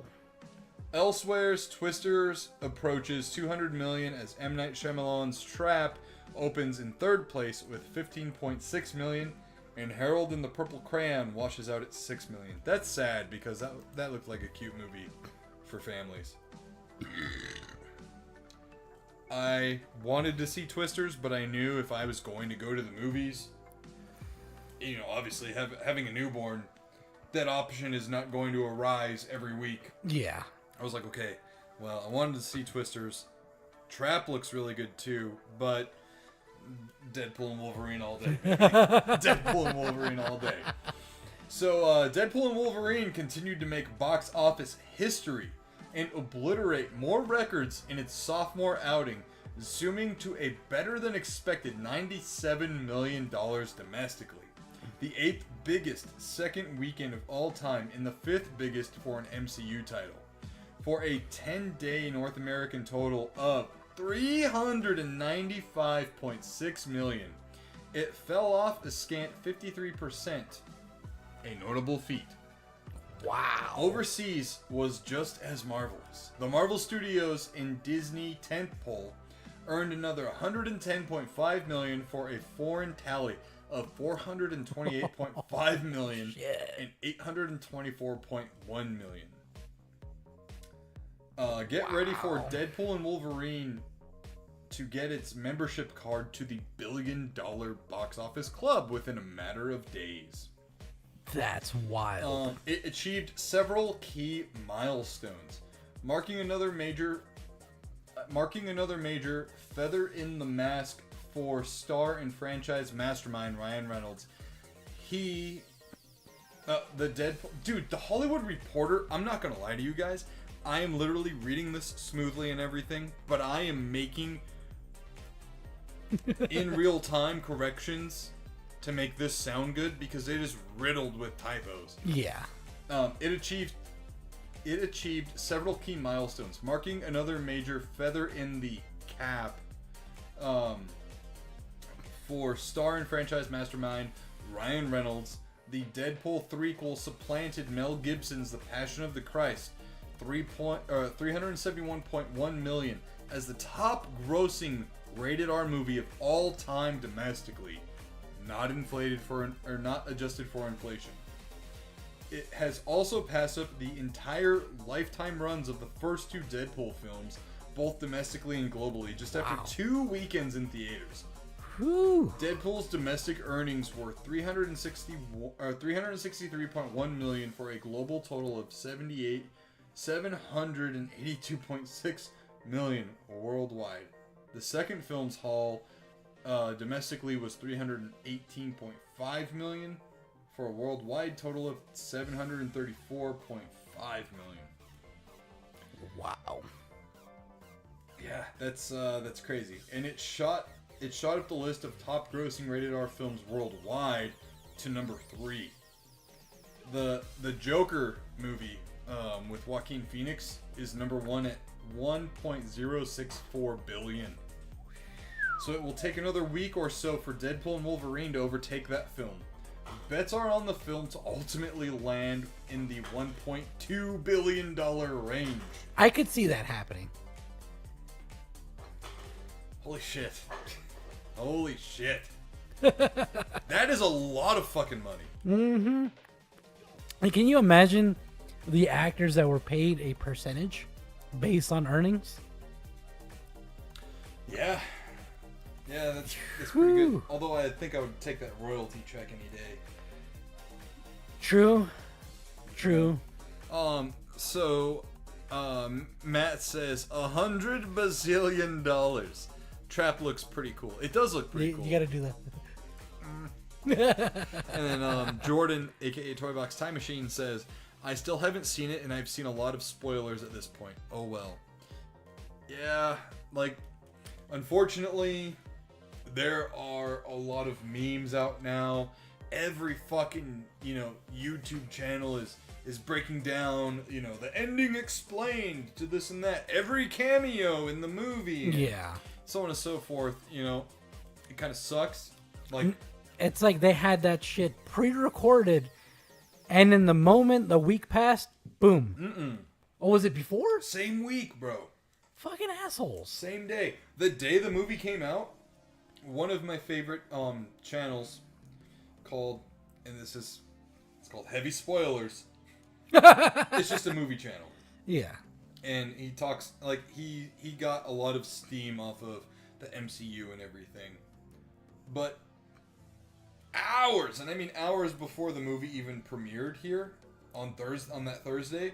Elsewhere's Twisters approaches 200 million as M. Night Shyamalan's Trap opens in third place with 15.6 million, and Harold and the Purple Crayon washes out at 6 million. That's sad because that looked like a cute movie for families. I wanted to see Twisters, but I knew if I was going to go to the movies, obviously having a newborn, that option is not going to arise every week. Yeah. I was like, okay, well, I wanted to see Twisters. Trap looks really good too, but Deadpool and Wolverine all day. Deadpool and Wolverine all day. So, Deadpool and Wolverine continued to make box office history and obliterate more records in its sophomore outing, zooming to a better than expected $97 million domestically. The 8th biggest second weekend of all time and the 5th biggest for an MCU title. For a 10-day North American total of $395.6 million. It fell off a scant 53%. A notable feat. Wow. Overseas was just as marvelous. The Marvel Studios and Disney tentpole earned another $110.5 million for a foreign tally of 428.5 million Shit. and 824.1 million. Get ready for Deadpool and Wolverine to get its membership card to the $1 billion box office club within a matter of days. That's wild. It achieved several key milestones, marking another major feather in the mask for star and franchise mastermind Ryan Reynolds. The Deadpool dude, the Hollywood Reporter. I'm not gonna lie to you guys. I am literally reading this smoothly and everything, but I am making in real time corrections to make this sound good because it is riddled with typos. Yeah. It achieved several key milestones, marking another major feather in the cap for star and franchise mastermind Ryan Reynolds. The Deadpool threequel supplanted Mel Gibson's The Passion of the Christ, 371.1 million, as the top grossing rated R movie of all time domestically, not adjusted for inflation. It has also passed up the entire lifetime runs of the first two Deadpool films, both domestically and globally, just after 2 weekends in theaters. Whew. Deadpool's domestic earnings were 363.1 million for a global total of 782.6 million worldwide. The second film's haul domestically was 318.5 million for a worldwide total of 734.5 million. Wow. Yeah, that's crazy. And it shot up the list of top grossing rated R films worldwide to number 3. The Joker movie with Joaquin Phoenix is number 1 at 1.064 billion. So it will take another week or so for Deadpool and Wolverine to overtake that film. Bets are on the film to ultimately land in the $1.2 billion range. I could see that happening. Holy shit. Holy shit. That is a lot of fucking money. Mm-hmm. And can you imagine the actors that were paid a percentage based on earnings? Yeah. Yeah, that's pretty good. Although I think I would take that royalty check any day. True. Matt says $100 bazillion. Trap looks pretty cool. It does look pretty cool. You gotta do that. And then Jordan, aka Toybox Time Machine, says, I still haven't seen it, and I've seen a lot of spoilers at this point. Oh well. Yeah, like, unfortunately, there are a lot of memes out now. Every fucking, YouTube channel is breaking down, the ending explained to this and that. Every cameo in the movie. Yeah. So on and so forth, it kind of sucks. Like, it's like they had that shit pre-recorded, and in the moment the week passed, boom. Oh, was it before? Same week, bro. Fucking assholes. Same day. The day the movie came out, one of my favorite channels called, and it's called Heavy Spoilers. It's just a movie channel. Yeah. And he talks, like, he got a lot of steam off of the MCU and everything. But hours, and I mean hours before the movie even premiered here on that Thursday,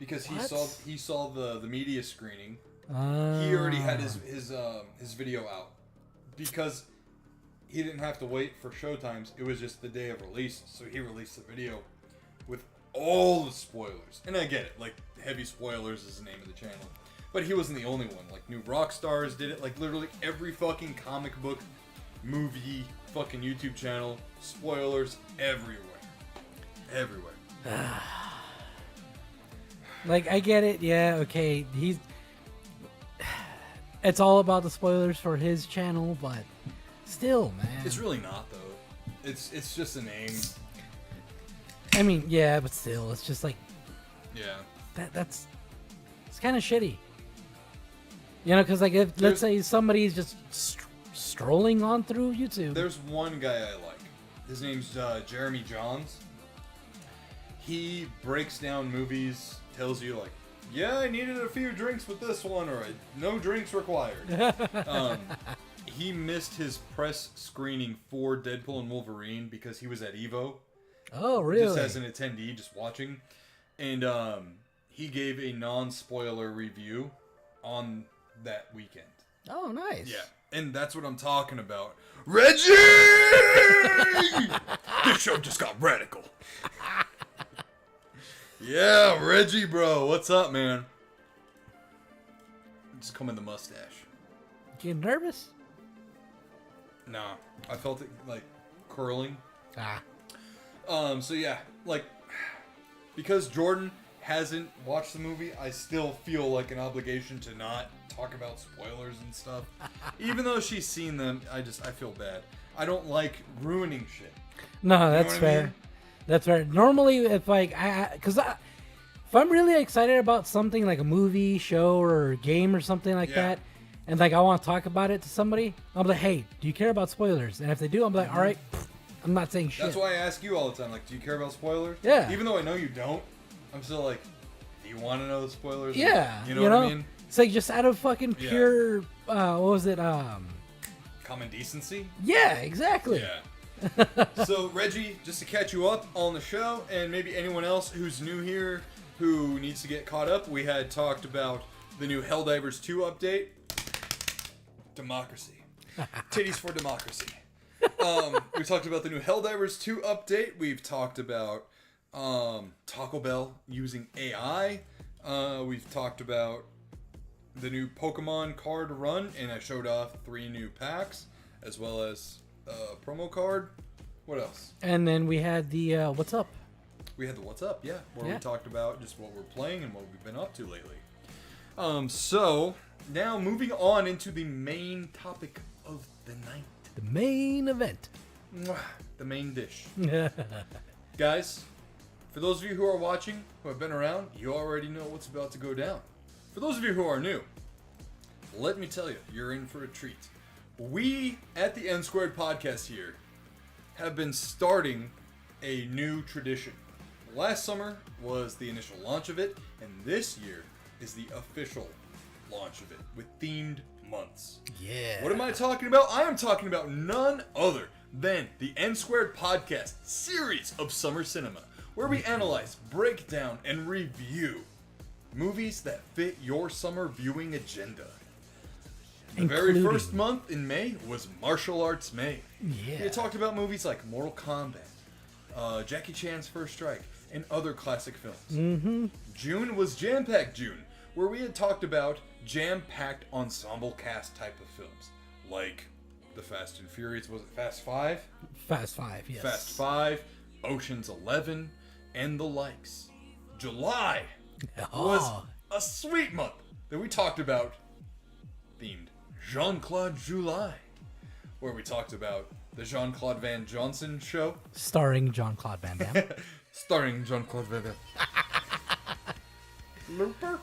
because he saw the media screening. He already had his video out because he didn't have to wait for showtimes. It was just the day of release, so he released the video with all the spoilers. And I get it, like, Heavy Spoilers is the name of the channel. But he wasn't the only one. Like, New Rockstars did it. Like, literally every fucking comic book, movie, fucking YouTube channel, spoilers everywhere. Everywhere. Like, I get it. Yeah, okay. It's all about the spoilers for his channel, but still, man. It's really not, though. It's just a name. I mean, yeah, but still, it's just like, Yeah. it's kind of shitty. Because like, let's say somebody's just strolling on through YouTube. There's one guy I like. His name's Jeremy Johns. He breaks down movies, tells you like, yeah, I needed a few drinks with this one, or no drinks required. He missed his press screening for Deadpool and Wolverine because he was at Evo. Oh, really? Just as an attendee, just watching. And he gave a non-spoiler review on that weekend. Oh, nice. Yeah. And that's what I'm talking about. Reggie! This show just got radical. Yeah, Reggie, bro. What's up, man? Just come in the mustache. Getting nervous? Nah. I felt it, like, curling. Ah. So yeah, like, because Jordan hasn't watched the movie, I still feel like an obligation to not talk about spoilers and stuff. Even though she's seen them, I feel bad. I don't like ruining shit. No, that's what I fair. mean? That's fair. Normally, if like if I'm really excited about something like a movie, show, or game or something like Yeah. that, and like I want to talk about it to somebody, I'm like, hey, do you care about spoilers? And if they do, I'm like, all right, I'm not saying shit. That's why I ask you all the time, like, do you care about spoilers? Yeah. Even though I know you don't, I'm still like, do you want to know the spoilers? Yeah. You know what I mean? It's like just out of fucking Yeah. pure, what was it? Common decency? Yeah, exactly. Yeah. So, Reggie, just to catch you up on the show, and maybe anyone else who's new here who needs to get caught up, we had talked about the new Helldivers 2 update. Democracy. Titties for democracy. We talked about the new Helldivers 2 update. We've talked about Tacobell using AI. We've talked about the new Pokemon card run, and I showed off 3 new packs, as well as promo card. What else? And then we had the what's up? We had the What's Up, yeah, where Yeah. we talked about just what we're playing and what we've been up to lately. So, now moving on into the main topic of the night. The main event. Mwah, the main dish. Guys, for those of you who are watching, who have been around, you already know what's about to go down. For those of you who are new, let me tell you, you're in for a treat. We, at the NSquared podcast here, have been starting a new tradition. Last summer was the initial launch of it, and this year is the official launch of it, with themed months. Yeah. What am I talking about? I am talking about none other than the NSquared podcast series of summer cinema, where we analyze, break down, and review movies that fit your summer viewing agenda. The very Including- first month in May was Martial Arts May. Yeah. We talked about movies like Mortal Kombat, Jackie Chan's First Strike, and other classic films. Mm-hmm. June was Jam-Packed June, where we had talked about jam-packed ensemble cast type of films, like the Fast and Furious, was it Fast 5? Fast 5, yes. Fast 5, Ocean's 11, and the likes. July was Oh. a sweet month that we talked about, themed Jean-Claude July, where we talked about the Jean-Claude Van Johnson show, Starring Jean-Claude Van Damme. starring Jean-Claude Van Damme. Looper?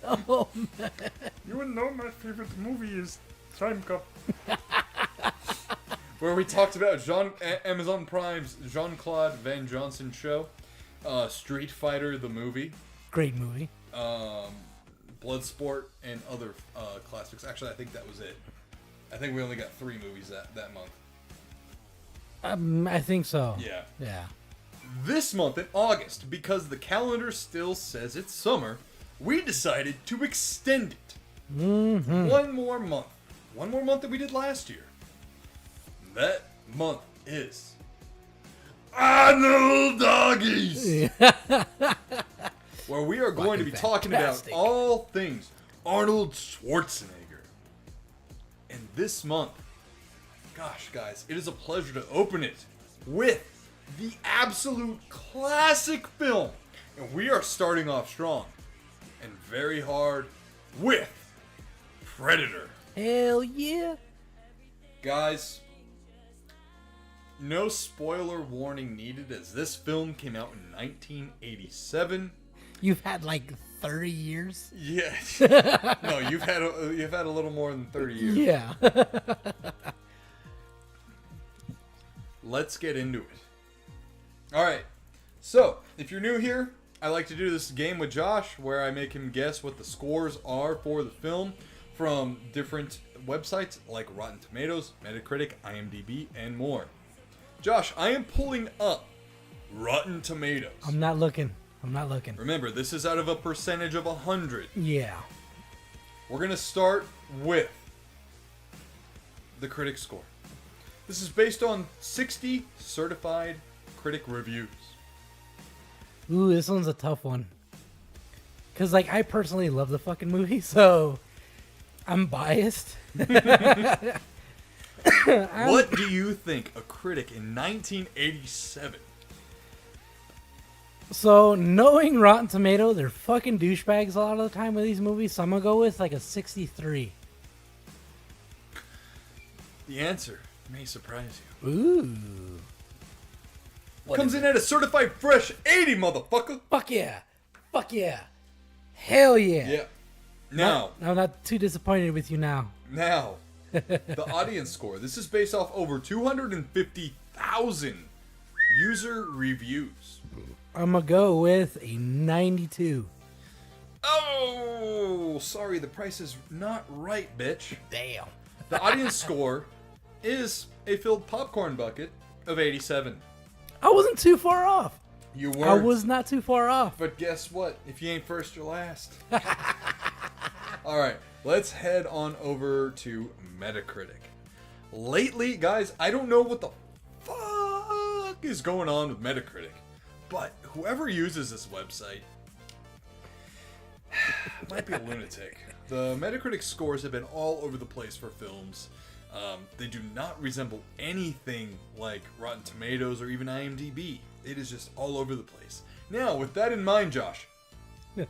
Oh, man. You would know my favorite movie is Time Cop. Where we talked about Amazon Prime's Jean-Claude Van Johnson show, Street Fighter the movie, Great movie. Bloodsport, and other classics. Actually, I think that was it. I think we only got 3 movies that month. I think so. Yeah. Yeah. This month in August, because the calendar still says it's summer, we decided to extend it. Mm-hmm. One more month. One more month that we did last year. That month is Arnold Doggies! Where we are going to be talking about fantastic. all things Arnold Schwarzenegger. And this month, gosh, guys, it is a pleasure to open it with the absolute classic film. And we are starting off strong and very hard with Predator. Hell yeah. Guys, no spoiler warning needed, as this film came out in 1987. You've had like 30 years. Yeah. No, you've had a little more than 30 years. Yeah. Let's get into it. All right. So, if you're new here, I like to do this game with Josh where I make him guess what the scores are for the film from different websites like Rotten Tomatoes, Metacritic, IMDb, and more. Josh, I am pulling up Rotten Tomatoes. I'm not looking. Remember, this is out of a percentage of 100. Yeah. We're going to start with the critic score. This is based on 60 certified critic reviews. Ooh, this one's a tough one. Cause like I personally love the fucking movie, so I'm biased. What do you think a critic in 1987? So knowing Rotten Tomato, they're fucking douchebags a lot of the time with these movies, so I'm gonna go with like a 63. The answer may surprise you. Ooh. Comes in at a certified fresh 80, motherfucker. Fuck yeah. Fuck yeah. Hell yeah. Yeah. Now, I'm not too disappointed with you now. the audience score. This is based off over 250,000 user reviews. I'm gonna go with a 92. Oh, sorry, the price is not right, bitch. Damn. The audience score is a filled popcorn bucket of 87. I wasn't too far off. You I weren't. was not too far off. But guess what? If you ain't first, you're last. All right, let's head on over to Metacritic. Lately, guys, I don't know what the fuck is going on with Metacritic, but whoever uses this website might be a lunatic. The Metacritic scores have been all over the place for films. They do not resemble anything like Rotten Tomatoes or even IMDb. It is just all over the place. Now, with that in mind, Josh, the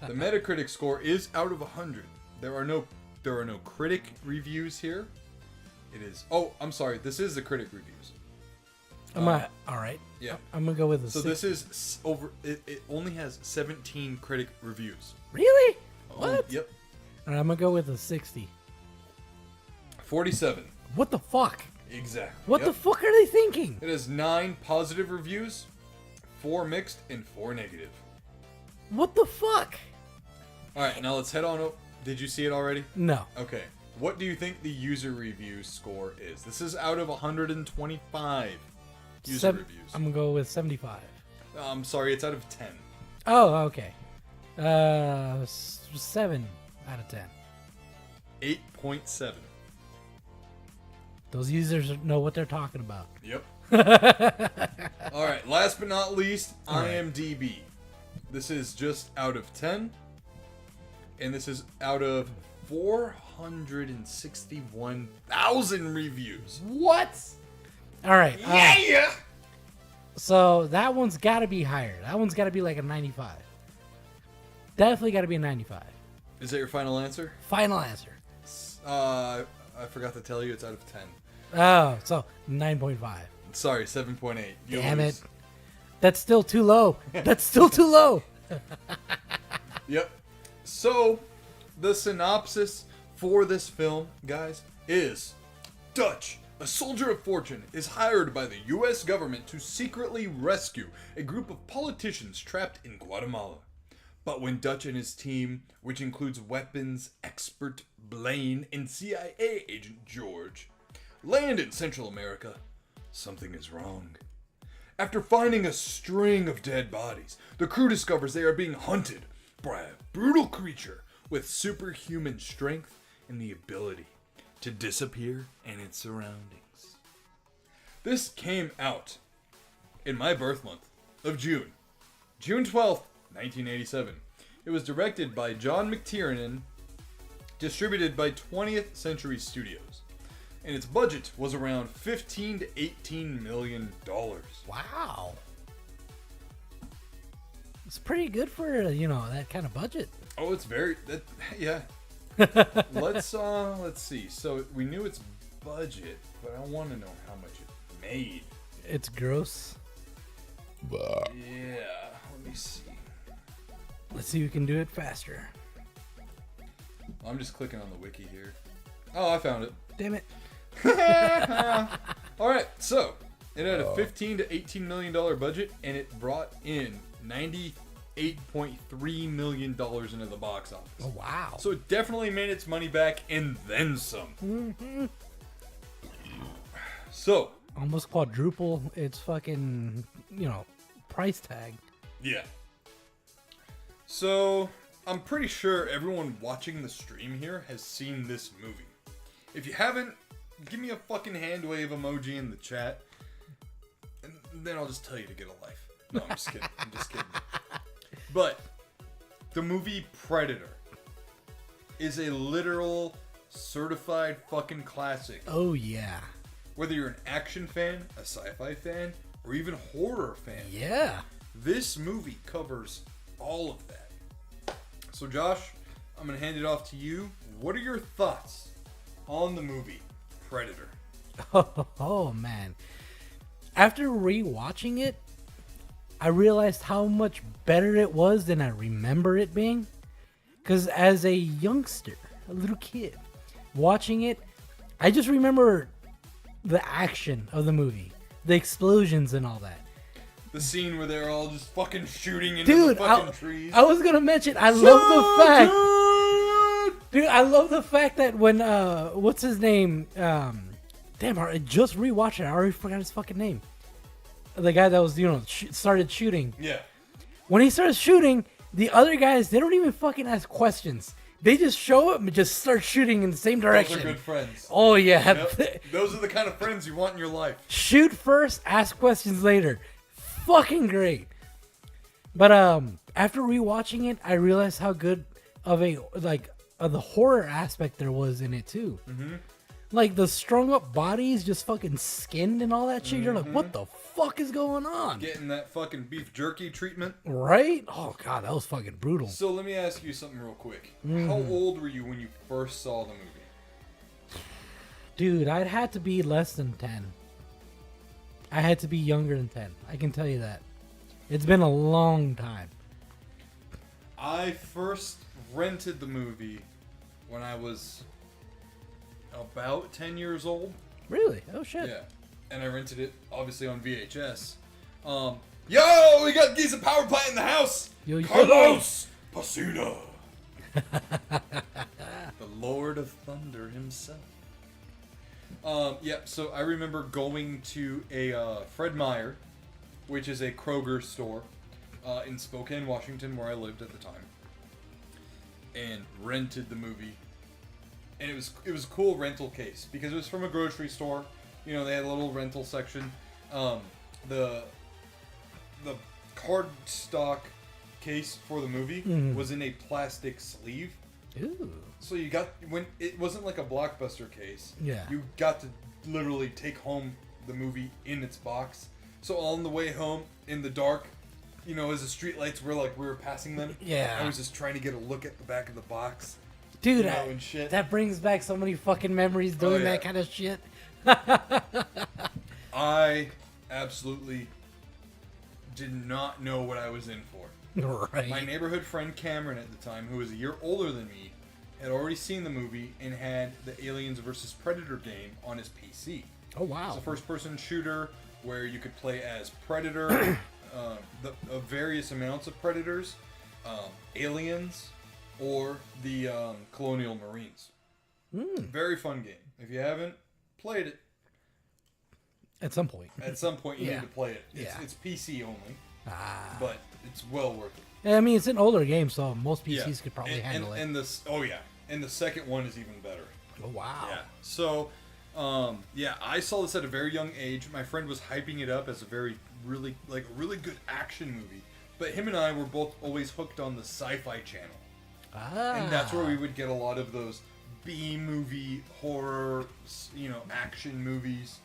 Metacritic score is out of 100. There are no critic reviews here. It is. Oh, I'm sorry. This is the critic reviews. All right. Yeah. I'm gonna go with a. So 60. this is over. It only has 17 critic reviews. Really? Oh, What? yep. All right, I'm gonna go with a 60. 47. What the fuck? Exactly. What Yep. the fuck are they thinking? It has 9 positive reviews, 4 mixed, and 4 negative. What the fuck? All right, now let's head on up. Did you see it already? No. Okay. What do you think the user review score is? This is out of 125 user reviews. I'm gonna go with 75. I'm sorry, it's out of 10. Oh, okay. 7 out of 10. 8.7. Those users know what they're talking about. Yep. All right, last but not least, IMDb. This is just out of 10. And this is out of 461,000 reviews. What? All right. Yeah! So that one's got to be higher. That one's got to be like a 95. Definitely got to be a 95. Is that your final answer? Final answer. I forgot to tell you it's out of 10. Oh, so 9.5. Sorry, 7.8. You Damn lose. it. That's still too low. That's still too low. Yep. So, the synopsis for this film, guys, is Dutch, a soldier of fortune, is hired by the U.S. government to secretly rescue a group of politicians trapped in Guatemala. But when Dutch and his team, which includes weapons expert Blaine and CIA agent George, land in Central America, something is wrong. After finding a string of dead bodies, the crew discovers they are being hunted by a brutal creature with superhuman strength and the ability to disappear in its surroundings. This came out in my birth month of June 12th, 1987. It was directed by John McTiernan, distributed by 20th Century Studios, and its budget was around $15 to $18 million. Wow. It's pretty good for, that kind of budget. Oh, it's very yeah. let's see. So we knew its budget, but I want to know how much it made. It's gross. Yeah, let me see. Let's see who can do it faster. I'm just clicking on the wiki here. Oh, I found it. Damn it. All right, so it had a 15 to 18 million dollar budget, and it brought in 98.3 million dollars into the box office. Oh, wow. So it definitely made its money back and then some. Mm-hmm. So Almost quadruple its fucking, price tag. yeah. So I'm pretty sure everyone watching the stream here has seen this movie. If you haven't, give me a fucking hand wave emoji in the chat, and then I'll just tell you to get a life. No, I'm just kidding. I'm just kidding. But the movie Predator is a literal certified fucking classic. Oh, yeah. Whether you're an action fan, a sci-fi fan, or even horror fan. Yeah. This movie covers all of that. So Josh, I'm going to hand it off to you. What are your thoughts on the movie Predator? Oh, man. After rewatching it, I realized how much better it was than I remember it being. Because as a youngster, a little kid, watching it, I just remember the action of the movie, the explosions and all that. The scene where they're all just fucking shooting into the fucking trees. I was gonna mention, I love the fact, dude. I love the fact that when what's his name? Damn, I just rewatched it. I already forgot his fucking name. The guy that was started shooting. Yeah. When he starts shooting, the other guys, they don't even fucking ask questions. They just show up and just start shooting in the same direction. Those are good friends. Oh yeah. Yep. Those are the kind of friends you want in your life. Shoot first, ask questions later. Fucking great. But after rewatching it, I realized how good of the horror aspect there was in it too. Mm-hmm. Like the strung up bodies, just fucking skinned and all that shit. You're like, what the fuck is going on? Getting that fucking beef jerky treatment. Right? Oh god, that was fucking brutal. So let me ask you something real quick. How old were you when you first saw the movie? Dude, I'd had to be less than 10. I had to be younger than 10. I can tell you that. It's been a long time. I first rented the movie when I was about 10 years old. Really? Oh shit. Yeah. And I rented it, obviously, on VHS. Yo, we got decent power plant in the house! Yo, yo. Carlos Pasuna! The Lord of Thunder himself. Yeah, so I remember going to a Fred Meyer, which is a Kroger store in Spokane, Washington, where I lived at the time, and rented the movie. And it was a cool rental case because it was from a grocery store. They had a little rental section. The cardstock case for the movie was in a plastic sleeve. Ooh. So you got, when it wasn't like a Blockbuster case. Yeah. You got to literally take home the movie in its box. So on the way home in the dark, as the street lights were we were passing them. Yeah. I was just trying to get a look at the back of the box. Dude, and shit. That brings back so many fucking memories doing that kind of shit. I absolutely did not know what I was in for. Right. My neighborhood friend Cameron at the time, who was a year older than me, had already seen the movie and had the Aliens vs. Predator game on his PC. Oh, wow. It's a first-person shooter where you could play as Predator, various amounts of Predators, aliens, or the Colonial Marines. Very fun game. If you haven't played it, at some point you need to play it. It's PC only, but it's well worth it. I mean, it's an older game, so most PCs could probably handle it. And the second one is even better. Oh, wow. Yeah. So, I saw this at a very young age. My friend was hyping it up as a really good action movie. But him and I were both always hooked on the Sci-Fi Channel. And that's where we would get a lot of those B-movie horror, action movies.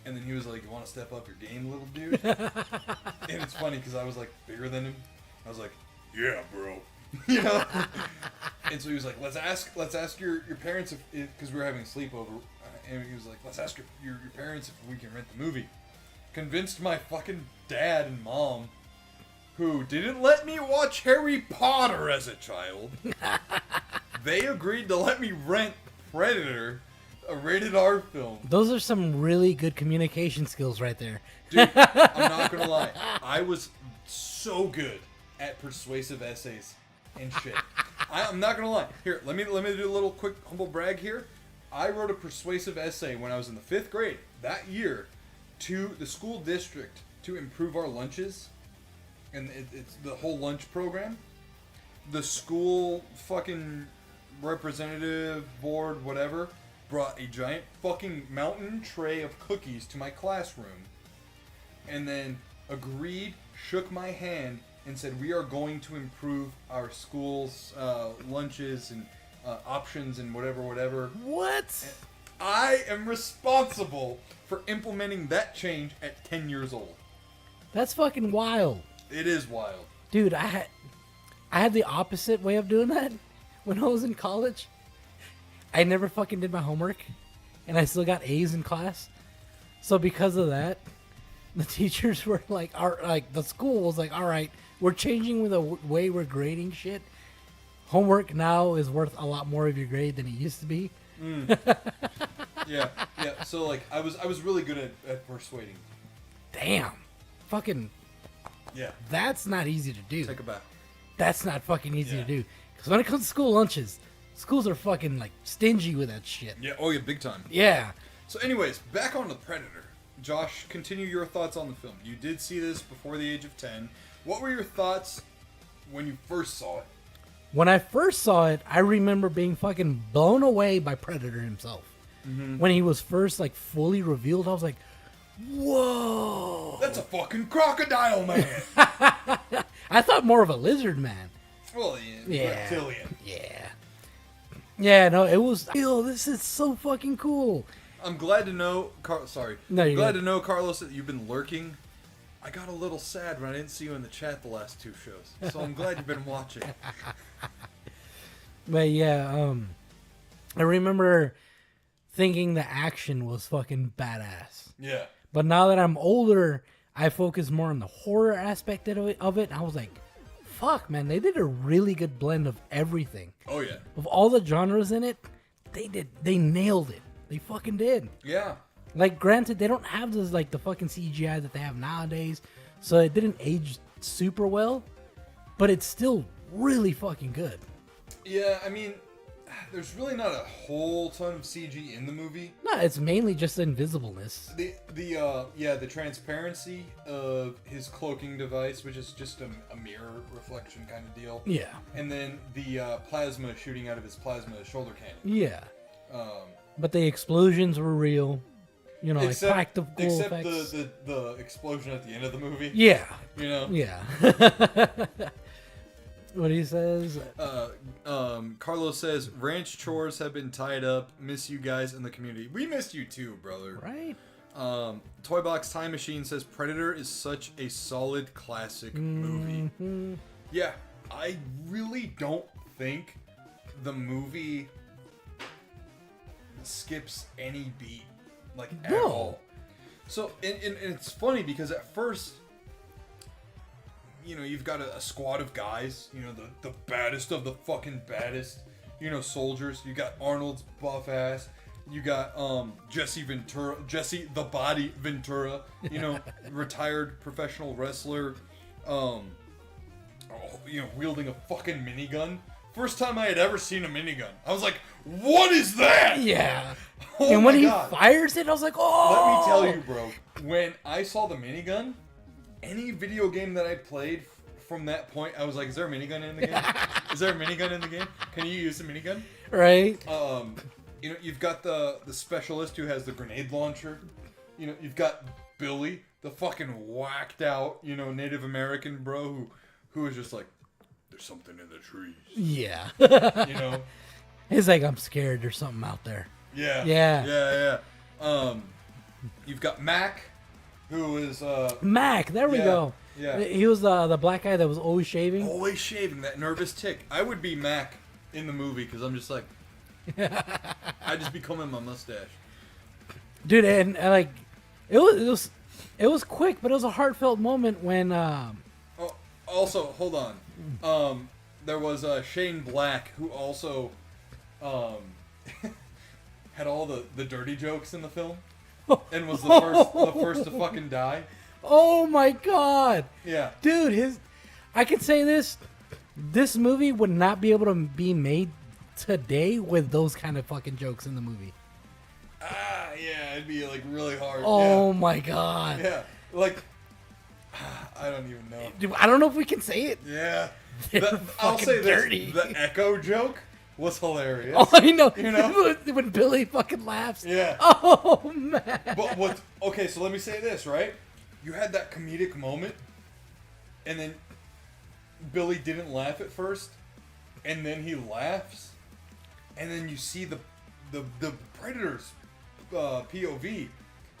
And then he was like, "You want to step up your game, little dude?" And it's funny because I was bigger than him. I was like, "Yeah, bro." And so he was like, let's ask your parents if because we were having a sleepover, and he was like, let's ask your parents if we can rent the movie. Convinced my fucking dad and mom who didn't let me watch Harry Potter as a child, they agreed to let me rent Predator, a rated R film. Those are some really good communication skills right there. Dude, I'm not gonna lie. I was so good at persuasive essays and shit. I'm not gonna lie. Here, let me do a little quick humble brag here. I wrote a persuasive essay when I was in the 5th grade that year to the school district to improve our lunches, and it's the whole lunch program. The school fucking representative board, whatever, brought a giant fucking mountain tray of cookies to my classroom, and then agreed, shook my hand, and said, we are going to improve our school's lunches and options and whatever. What? And I am responsible for implementing that change at 10 years old. That's fucking wild. It is wild. Dude, I had the opposite way of doing that when I was in college. I never fucking did my homework, and I still got A's in class. So because of that, the teachers were like, the school was like, all right, we're changing the way we're grading shit. Homework now is worth a lot more of your grade than it used to be. Yeah. So like, I was really good at persuading. Damn. Fucking. Yeah. That's not easy to do. Take a back. That's not fucking easy Yeah. to do. Because when it comes to school lunches, schools are fucking like stingy with that shit. Yeah. Oh yeah, big time. Yeah. So, anyways, back on the Predator. Josh, continue your thoughts on the film. You did see this before the age of 10. What were your thoughts when you first saw it? When I first saw it, I remember being fucking blown away by Predator himself. When he was first like fully revealed, I was like, whoa. That's a fucking crocodile, man. I thought more of a lizard man. Well, Yeah. reptilian. Yeah. Yeah, no, it was, yo, this is so fucking cool. I'm glad to know, No, you're glad good. to know, Carlos, that you've been lurking. I got a little sad when I didn't see you in the chat the last 2 shows. So I'm glad you've been watching. But yeah, I remember thinking the action was fucking badass. Yeah. But now that I'm older, I focus more on the horror aspect of it. And I was like, fuck, man, they did a really good blend of everything. Oh, yeah. Of all the genres in it, they nailed it. They fucking did. Yeah. Like, granted, they don't have this, like, the fucking CGI that they have nowadays, so it didn't age super well, but it's still really fucking good. Yeah, I mean, there's really not a whole ton of CG in the movie. No, it's mainly just invisibleness. The transparency of his cloaking device, which is just a mirror reflection kind of deal. Yeah. And then the plasma shooting out of his plasma shoulder cannon. Yeah. But the explosions were real. You know, Except practical effects. the explosion at the end of the movie. Yeah. You know? Yeah. What he says? Carlos says, ranch chores have been tied up. Miss you guys in the community. We missed you too, brother. Right? Toy Box Time Machine says, Predator is such a solid classic movie. Yeah, I really don't think the movie skips any beat, like, at No. all. So, and it's funny because at first, you know, you've got a squad of guys, you know, the baddest of the fucking baddest, you know, soldiers. You got Arnold's buff ass. You got Jesse the Body Ventura, you know, retired professional wrestler, you know, wielding a fucking minigun. First time I had ever seen a minigun. I was like, what is that? Yeah. Oh And when my he God. fires it, I was like, oh! Let me tell you, bro. When I saw the minigun, any video game that I played from that point, I was like, is there a minigun in the game? Is there a minigun in the game? Can you use the minigun? Right? You know, you've got the specialist who has the grenade launcher. You know, you've got Billy, the fucking whacked out, you know, Native American bro who is just like, there's something in the trees. Yeah. You know? He's like, I'm scared there's something out there. Yeah. Yeah. Yeah. You've got Mac, who is Mac, there we Yeah, go. yeah. He was the black guy that was always shaving. always shaving, that nervous tick. I would be Mac in the movie because I'm just like, I just be combing my mustache. Dude, and it was quick, but it was a heartfelt moment when also, hold on. There was Shane Black who also had all the dirty jokes in the film, and was the first to fucking die. Oh my god. Yeah. Dude, I could say this movie would not be able to be made today with those kind of fucking jokes in the movie. Yeah, it'd be like really hard. Oh my god. Yeah. Like, I don't even know. Dude, I don't know if we can say it. Yeah. They're I'll say dirty. this: the echo joke was hilarious. Oh, I know. You know? When Billy fucking laughs. Yeah. Oh man. But what? Okay, so let me say this, right? You had that comedic moment, and then Billy didn't laugh at first, and then he laughs, and then you see the Predator's POV,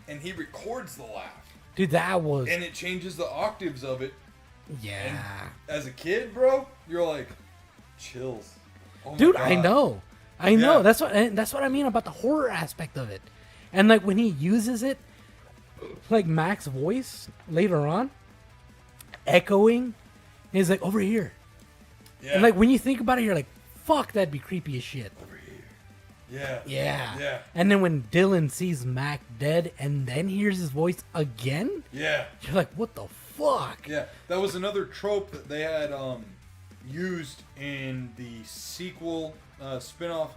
and he records the laugh, Dude, that was. and it changes the octaves of it. Yeah. As a kid, bro, you're like, chills. Oh my Dude, God. I know. I know. Yeah. That's what I mean about the horror aspect of it. And like when he uses it, like Mac's voice later on, echoing, he's like over here. Yeah. And like when you think about it, you're like, fuck, that'd be creepy as shit. Over here. Yeah. Yeah. Yeah. And then when Dylan sees Mac dead and then hears his voice again, Yeah. you're like, what the fuck? Yeah, that was another trope that they had used in the sequel spin-off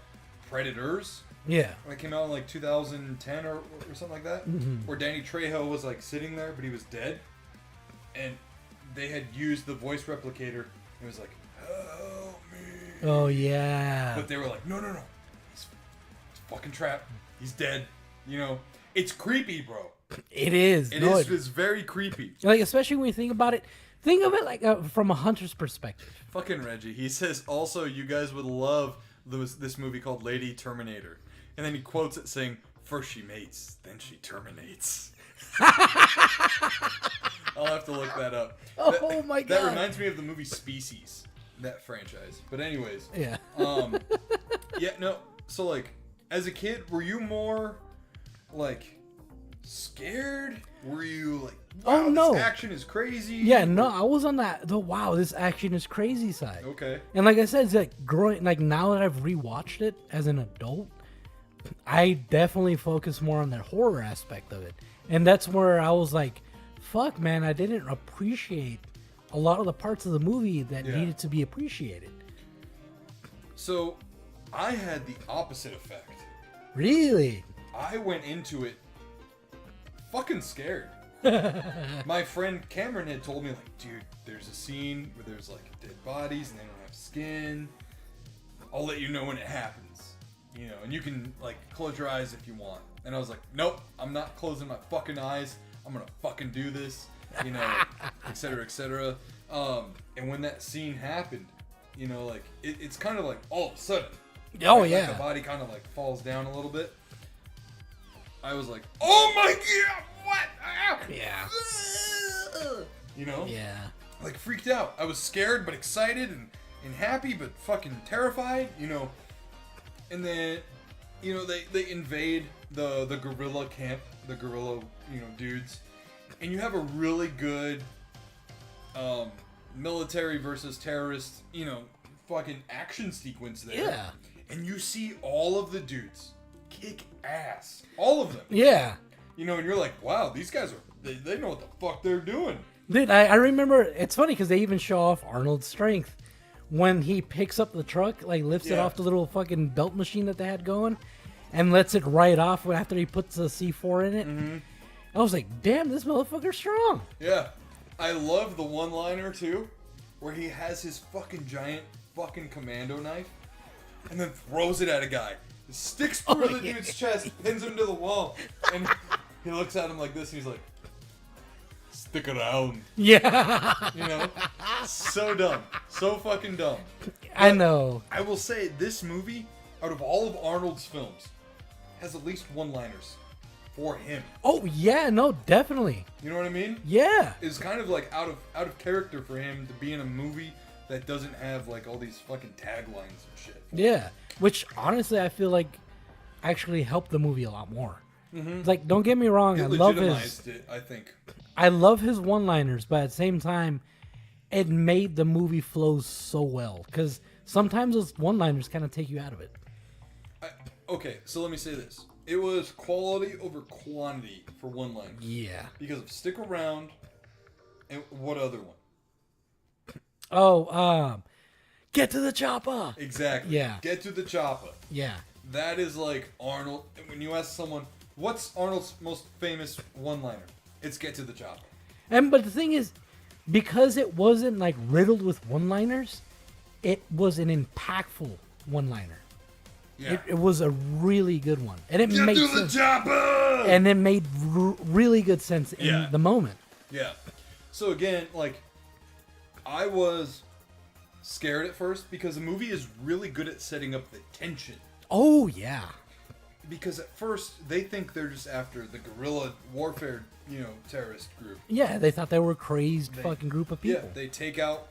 Predators. Yeah. When it came out in like 2010 or something like that, where Danny Trejo was like sitting there, but he was dead, and they had used the voice replicator. It was like, "Help me!" Oh yeah. But they were like, "No, he's fucking trapped. He's dead." You know, it's creepy, bro. It is. It No, is. It's very creepy. like especially when you think about it. Think of it like from a hunter's perspective. Fucking Reggie. He says, also, you guys would love this movie called Lady Terminator. And then he quotes it saying, first she mates, then she terminates. I'll have to look that up. Oh my That god. reminds me of the movie Species, that franchise. But anyways. Yeah. Yeah, no. So, like, as a kid, were you more, like, scared? Were you like, wow, Oh, no. this action is crazy? Yeah, no, I was on the wow, this action is crazy side. Okay. And like I said, it's like growing, like now that I've rewatched it as an adult, I definitely focus more on the horror aspect of it. And that's where I was like, fuck, man, I didn't appreciate a lot of the parts of the movie that Yeah. needed to be appreciated. So, I had the opposite effect. Really? I went into it fucking scared. My friend Cameron had told me, like, dude, there's a scene where there's like dead bodies and they don't have skin. I'll let you know when it happens. You know, and you can like close your eyes if you want. And I was like, nope, I'm not closing my fucking eyes. I'm gonna fucking do this. You know, etc., etc. And when that scene happened, you know, like it's kind of like all of a sudden. Oh like, yeah. the body kind of like falls down a little bit. I was like, oh my god, what? Ah! Yeah. You know? Yeah. Like freaked out. I was scared but excited and happy but fucking terrified, you know. And then, you know, they invade the guerrilla camp, the guerrilla, you know, dudes. And you have a really good military versus terrorist, you know, fucking action sequence there. Yeah. And you see all of the dudes kick ass. All of them. Yeah. You know, and you're like, wow, these guys they know what the fuck they're doing. Dude, I remember, it's funny because they even show off Arnold's strength when he picks up the truck, like lifts it Yeah. off the little fucking belt machine that they had going and lets it right off after he puts the C4 in it. Mm-hmm. I was like, damn, this motherfucker's strong. Yeah. I love the one-liner, too, where he has his fucking giant fucking commando knife and then throws it at a guy. It sticks through the yeah. dude's chest, pins him to the wall, and he looks at him like this, and he's like, stick around. Yeah. You know? So dumb. So fucking dumb. I know. I will say, this movie, out of all of Arnold's films, has at least one-liners for him. Oh, yeah, no, definitely. You know what I mean? Yeah. Is kind of like out of character for him to be in a movie that doesn't have like all these fucking taglines and shit. Yeah. Which, honestly, I feel like actually helped the movie a lot more. Mm-hmm. Like, don't get me wrong, It I love legitimized it, I think. I love his one-liners, but at the same time, it made the movie flow so well. Because sometimes those one-liners kind of take you out of it. Okay, so let me say this. It was quality over quantity for one line. Yeah. Because of Stick Around and what other one? Oh, get to the chopper. Exactly. Yeah. Get to the chopper. Yeah. That is like Arnold. When you ask someone, what's Arnold's most famous one-liner? It's get to the chopper. But the thing is, because it wasn't like riddled with one-liners, it was an impactful one-liner. Yeah. It was a really good one, and it Get made to the sense. chopper! And it made really good sense in Yeah. the moment. Yeah. So again, like, I was scared at first because the movie is really good at setting up the tension. Oh yeah. Because at first they think they're just after the guerrilla warfare, terrorist group. Yeah, they thought they were a crazed They- fucking group of Yeah, people. they take out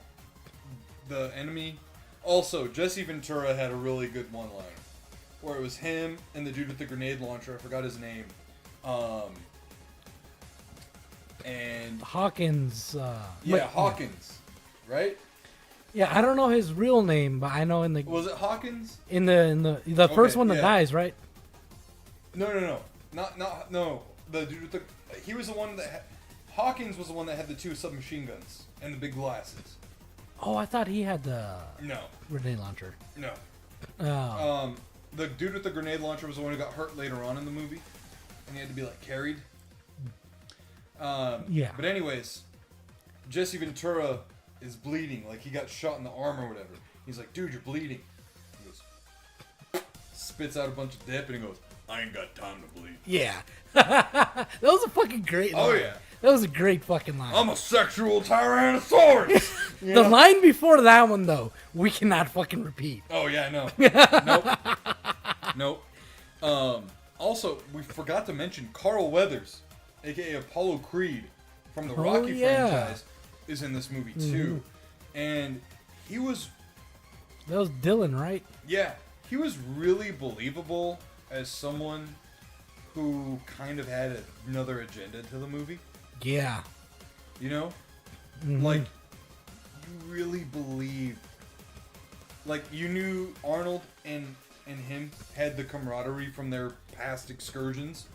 the enemy. Also, Jesse Ventura had a really good one-liner where it was him and the dude with the grenade launcher. I forgot his name. And Hawkins. yeah, Hawkins, right? Yeah, I don't know his real name, but I know in the Was it Hawkins? the first one that yeah. dies, right? No. No. The dude with the he was the one that Hawkins was the one that had the two submachine guns and the big glasses. Oh, I thought he had the No. grenade launcher. No. Oh, The dude with the grenade launcher was the one who got hurt later on in the movie, and he had to be like carried. Yeah. But anyways, Jesse Ventura is bleeding, like he got shot in the arm or whatever. He's like, "Dude, you're bleeding." He goes, spits out a bunch of dip, and he goes, "I ain't got time to bleed." yeah. That was a fucking great line. Oh, yeah. That was a great fucking line. I'm a sexual tyrannosaurus. The line before that one, though, we cannot fucking repeat. Oh yeah, no. Nope. Also, we forgot to mention Carl Weathers, aka Apollo Creed, from the Rocky yeah. franchise, is in this movie too, and he was, That was Dylan, right? yeah, he was really believable as someone who kind of had another agenda to the movie. Yeah. You know, like you really believe, like you knew Arnold and him had the camaraderie from their past excursions,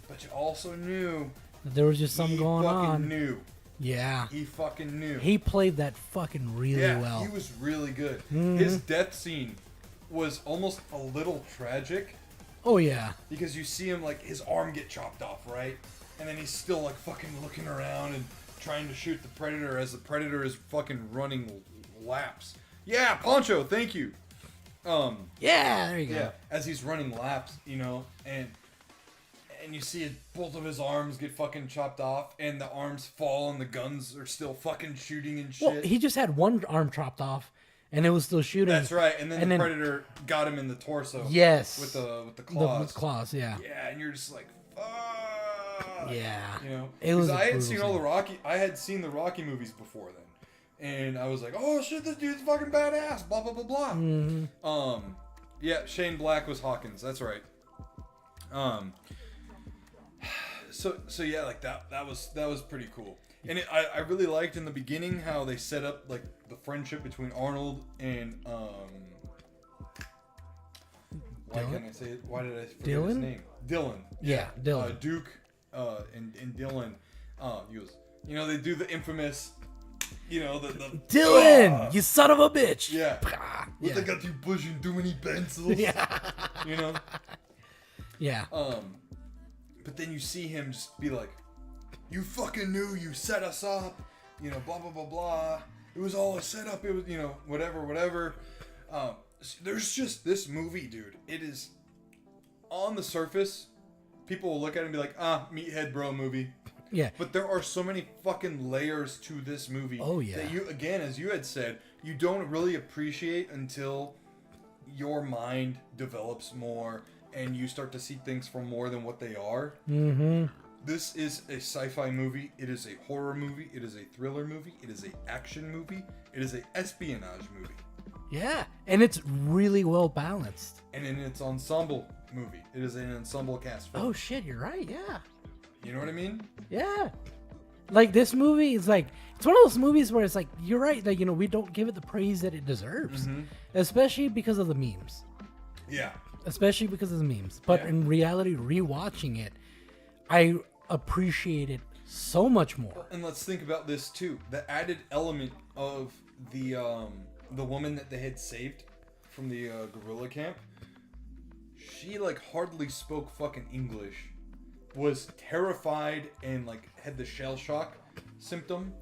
but you also knew There was just something going fucking on. Knew Yeah. he fucking knew. He played that fucking really yeah, well. he was really good. His death scene was almost a little tragic Oh yeah. because you see him like his arm get chopped off, right? And then he's still like fucking looking around and trying to shoot the predator as the predator is fucking running laps. Yeah, Poncho, thank you. Yeah, there you go. Yeah, as he's running laps, and you see both of his arms get fucking chopped off, and the arms fall, and the guns are still fucking shooting and shit. Well, he just had one arm chopped off, and it was still shooting. That's right, and then the predator got him in the torso. Yes. with the claws. With claws, yeah. Yeah, and you're just like, fuck. Yeah. It was. I had brutal seen all the Rocky. I had seen the Rocky movies before then, and I was like, oh shit, this dude's fucking badass. Blah blah blah blah. Yeah, Shane Black was Hawkins. That's right. So yeah, like that was pretty cool. And I really liked in the beginning how they set up like the friendship between Arnold and why Dylan? can't I say it? Why did I forget Dylan? his name? Dylan. Yeah, Dylan. Duke and Dylan. He was, they do the infamous, the Dylan, you son of a bitch. yeah. What Yeah. they got you pushing too many pencils? Yeah. Yeah. But then you see him just be like, you fucking knew, you set us up, blah, blah, blah, blah. It was all a setup. It was, whatever. There's just this movie, dude. It is, on the surface, people will look at it and be like, meathead bro movie. Yeah. But there are so many fucking layers to this movie. Oh, yeah. That you, again, as you had said, you don't really appreciate until your mind develops more and you start to see things for more than what they are. Mm-hmm. This is a sci-fi movie. It is a horror movie. It is a thriller movie. It is an action movie. It is an espionage movie. Yeah. And it's really well balanced. And in its ensemble movie. It is an ensemble cast film. Oh shit, you're right. Yeah. You know what I mean? Yeah. Like this movie is like it's one of those movies where it's like you're right, like we don't give it the praise that it deserves, especially because of the memes. Yeah. Especially because of the memes. But Yeah. in reality, rewatching it, I appreciate it so much more. And let's think about this too. The added element of the woman that they had saved from the guerrilla camp. She like hardly spoke fucking English. Was terrified and like had the shell shock symptom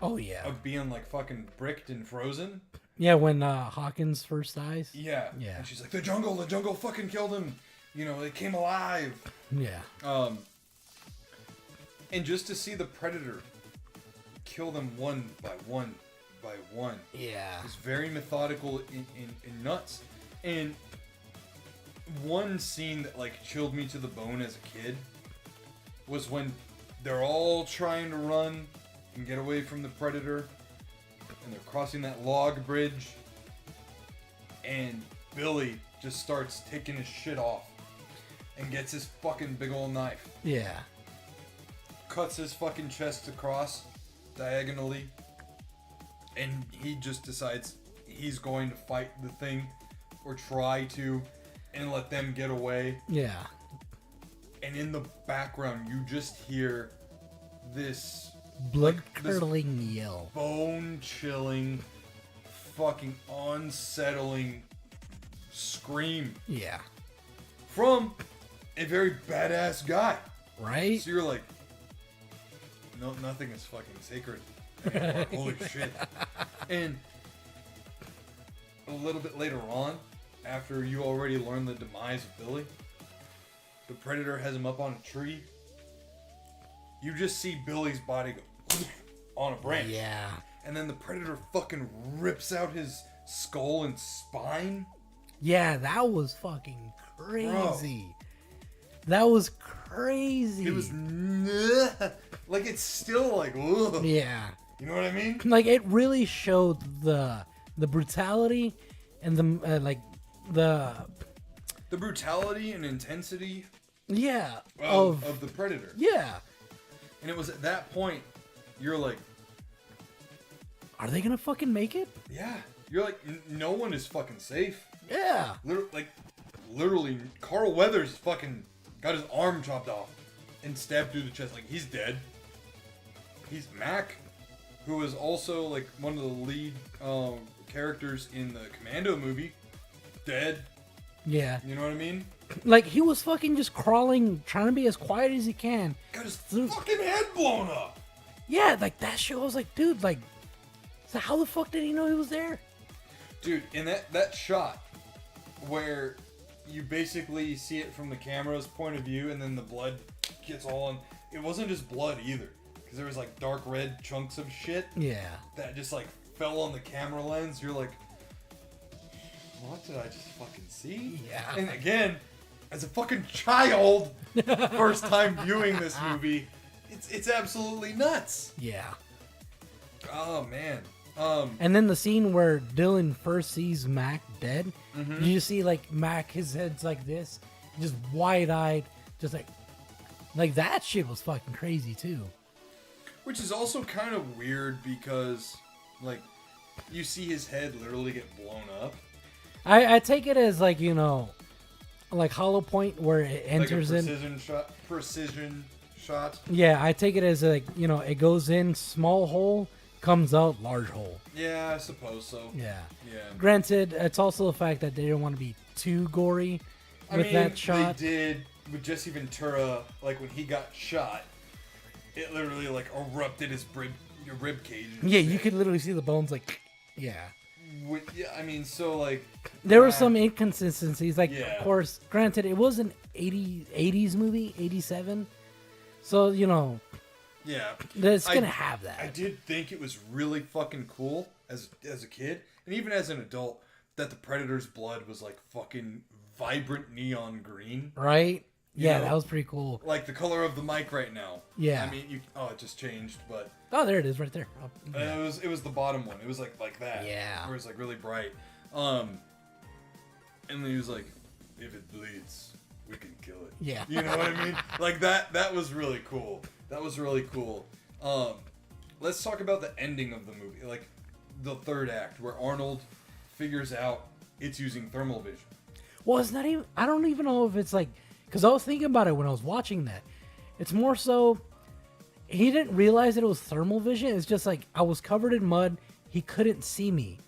Oh yeah, of being like fucking bricked and frozen. yeah. When Hawkins first dies. Yeah. Yeah. And she's like, the jungle fucking killed him. It came alive. Yeah, And just to see the predator kill them one by one by one. yeah, It's very methodical and nuts. And one scene that like chilled me to the bone as a kid was when they're all trying to run and get away from the predator, and they're crossing that log bridge, and Billy just starts taking his shit off and gets his fucking big old knife, yeah, cuts his fucking chest across diagonally, and he just decides he's going to fight the thing or try to and let them get away. yeah. And in the background you just hear this Blood curdling yell. bone chilling fucking unsettling scream Yeah, from a very badass guy. right. So you're like, no, nothing is fucking sacred anymore. Holy shit. And a little bit later on, after you already learn the demise of Billy, the predator has him up on a tree. You just see Billy's body go on a branch. Yeah, And then the predator fucking rips out his skull and spine. yeah. That was fucking crazy. That was crazy. It was like it's still like, ugh. Yeah. You know what I mean? Like it really showed the brutality and the The brutality and intensity yeah of the predator. yeah. And it was at that point you're like, Are they gonna fucking make it? yeah. You're like, no one is fucking safe. Yeah. Literally, Carl Weathers fucking got his arm chopped off and stabbed through the chest. Like, he's dead. He's Mac, who is also like one of the lead characters in the Commando movie. Dead. Yeah. You know what I mean? Like he was fucking just crawling, trying to be as quiet as he can. Got his fucking head blown up. Yeah, like that shit. I was like, dude, like, so how the fuck did he know he was there? Dude, in that shot where you basically see it from the camera's point of view and then the blood gets all on, it wasn't just blood either, because there was like dark red chunks of shit Yeah. that just like fell on the camera lens. You're like, what did I just fucking see? Yeah. And again, as a fucking child, first time viewing this movie, it's absolutely nuts. Yeah. Oh man. And then the scene where Dylan first sees Mac dead, Mm-hmm. you just see like Mac, his head's like this, just wide-eyed, just like that shit was fucking crazy too. Which is also kind of weird because, like, you see his head literally get blown up. I take it as like, like Hollow Point where it Like a enters in. precision shot. Yeah, I take it as like, it goes in small hole, comes out large hole. Yeah, I suppose so. Yeah. Yeah. Granted, it's also the fact that they didn't want to be too gory with that shot. They did with Jesse Ventura, like when he got shot, it literally like erupted his rib cage. and Yeah, shit. you could literally see the bones like, yeah. Yeah, I mean, so like There were some inconsistencies. Like, Yeah. of course, granted, it was an 80s movie, 87. So, yeah. it's going to I- have that. I did think it was really fucking cool as a kid, and even as an adult, that the Predator's blood was like fucking vibrant neon green, Right? Yeah, know? that was pretty cool. like the color of the mic right now. Yeah. I mean, it just changed, but Oh, there it is right there. Oh, yeah. it was the bottom one. It was like that. Yeah. Where it was like really bright. And then he was like, if it bleeds, we can kill it. Yeah. You know what I mean? Like that was really cool. That was really cool. Let's talk about the ending of the movie, like the third act, where Arnold figures out it's using thermal vision. Well, it's not even. I don't even know if it's like, because I was thinking about it when I was watching that. It's more so he didn't realize that it was thermal vision. It's just like I was covered in mud. He couldn't see me.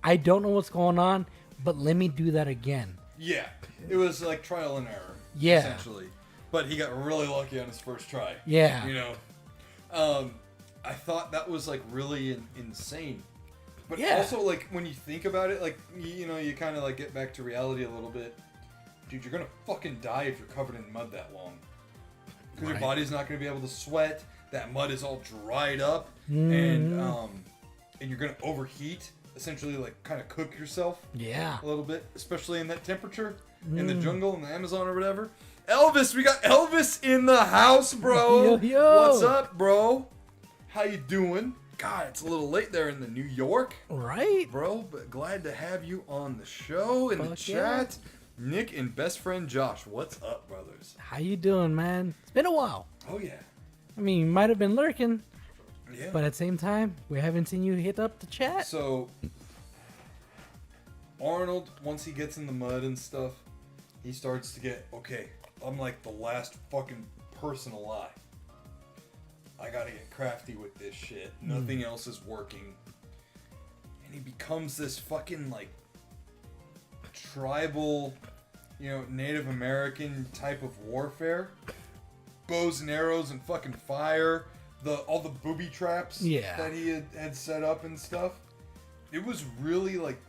I don't know what's going on, but let me do that again. Yeah, it was like trial and error. Yeah. Essentially, but he got really lucky on his first try. Yeah. You know, I thought that was like really insane. But Yeah. also, like, when you think about it, like, you know, you kind of like get back to reality a little bit. Dude, you're gonna fucking die if you're covered in mud that long. Because your body's not gonna be able to sweat. That mud is all dried up, and you're gonna overheat. Essentially, like, kind of cook yourself. Yeah. A little bit, especially in that temperature, in the jungle, in the Amazon or whatever. Elvis, we got Elvis in the house, bro. Yo, yo. What's up, bro? How you doing? God, it's a little late there in the New York, Right? bro, but glad to have you on the show, in the Fuck yeah. chat. Nick and best friend Josh, what's up, brothers? How you doing, man? It's been a while. Oh, yeah. I mean, you might have been lurking, Yeah. but at the same time, we haven't seen you hit up the chat. So, Arnold, once he gets in the mud and stuff, he starts to get, okay, I'm like the last fucking person alive. I gotta get crafty with this shit. Nothing else is working. And he becomes this fucking, like, tribal, you know, Native American type of warfare. Bows and arrows and fucking fire. All the booby traps that he had set up and stuff. It was really, like,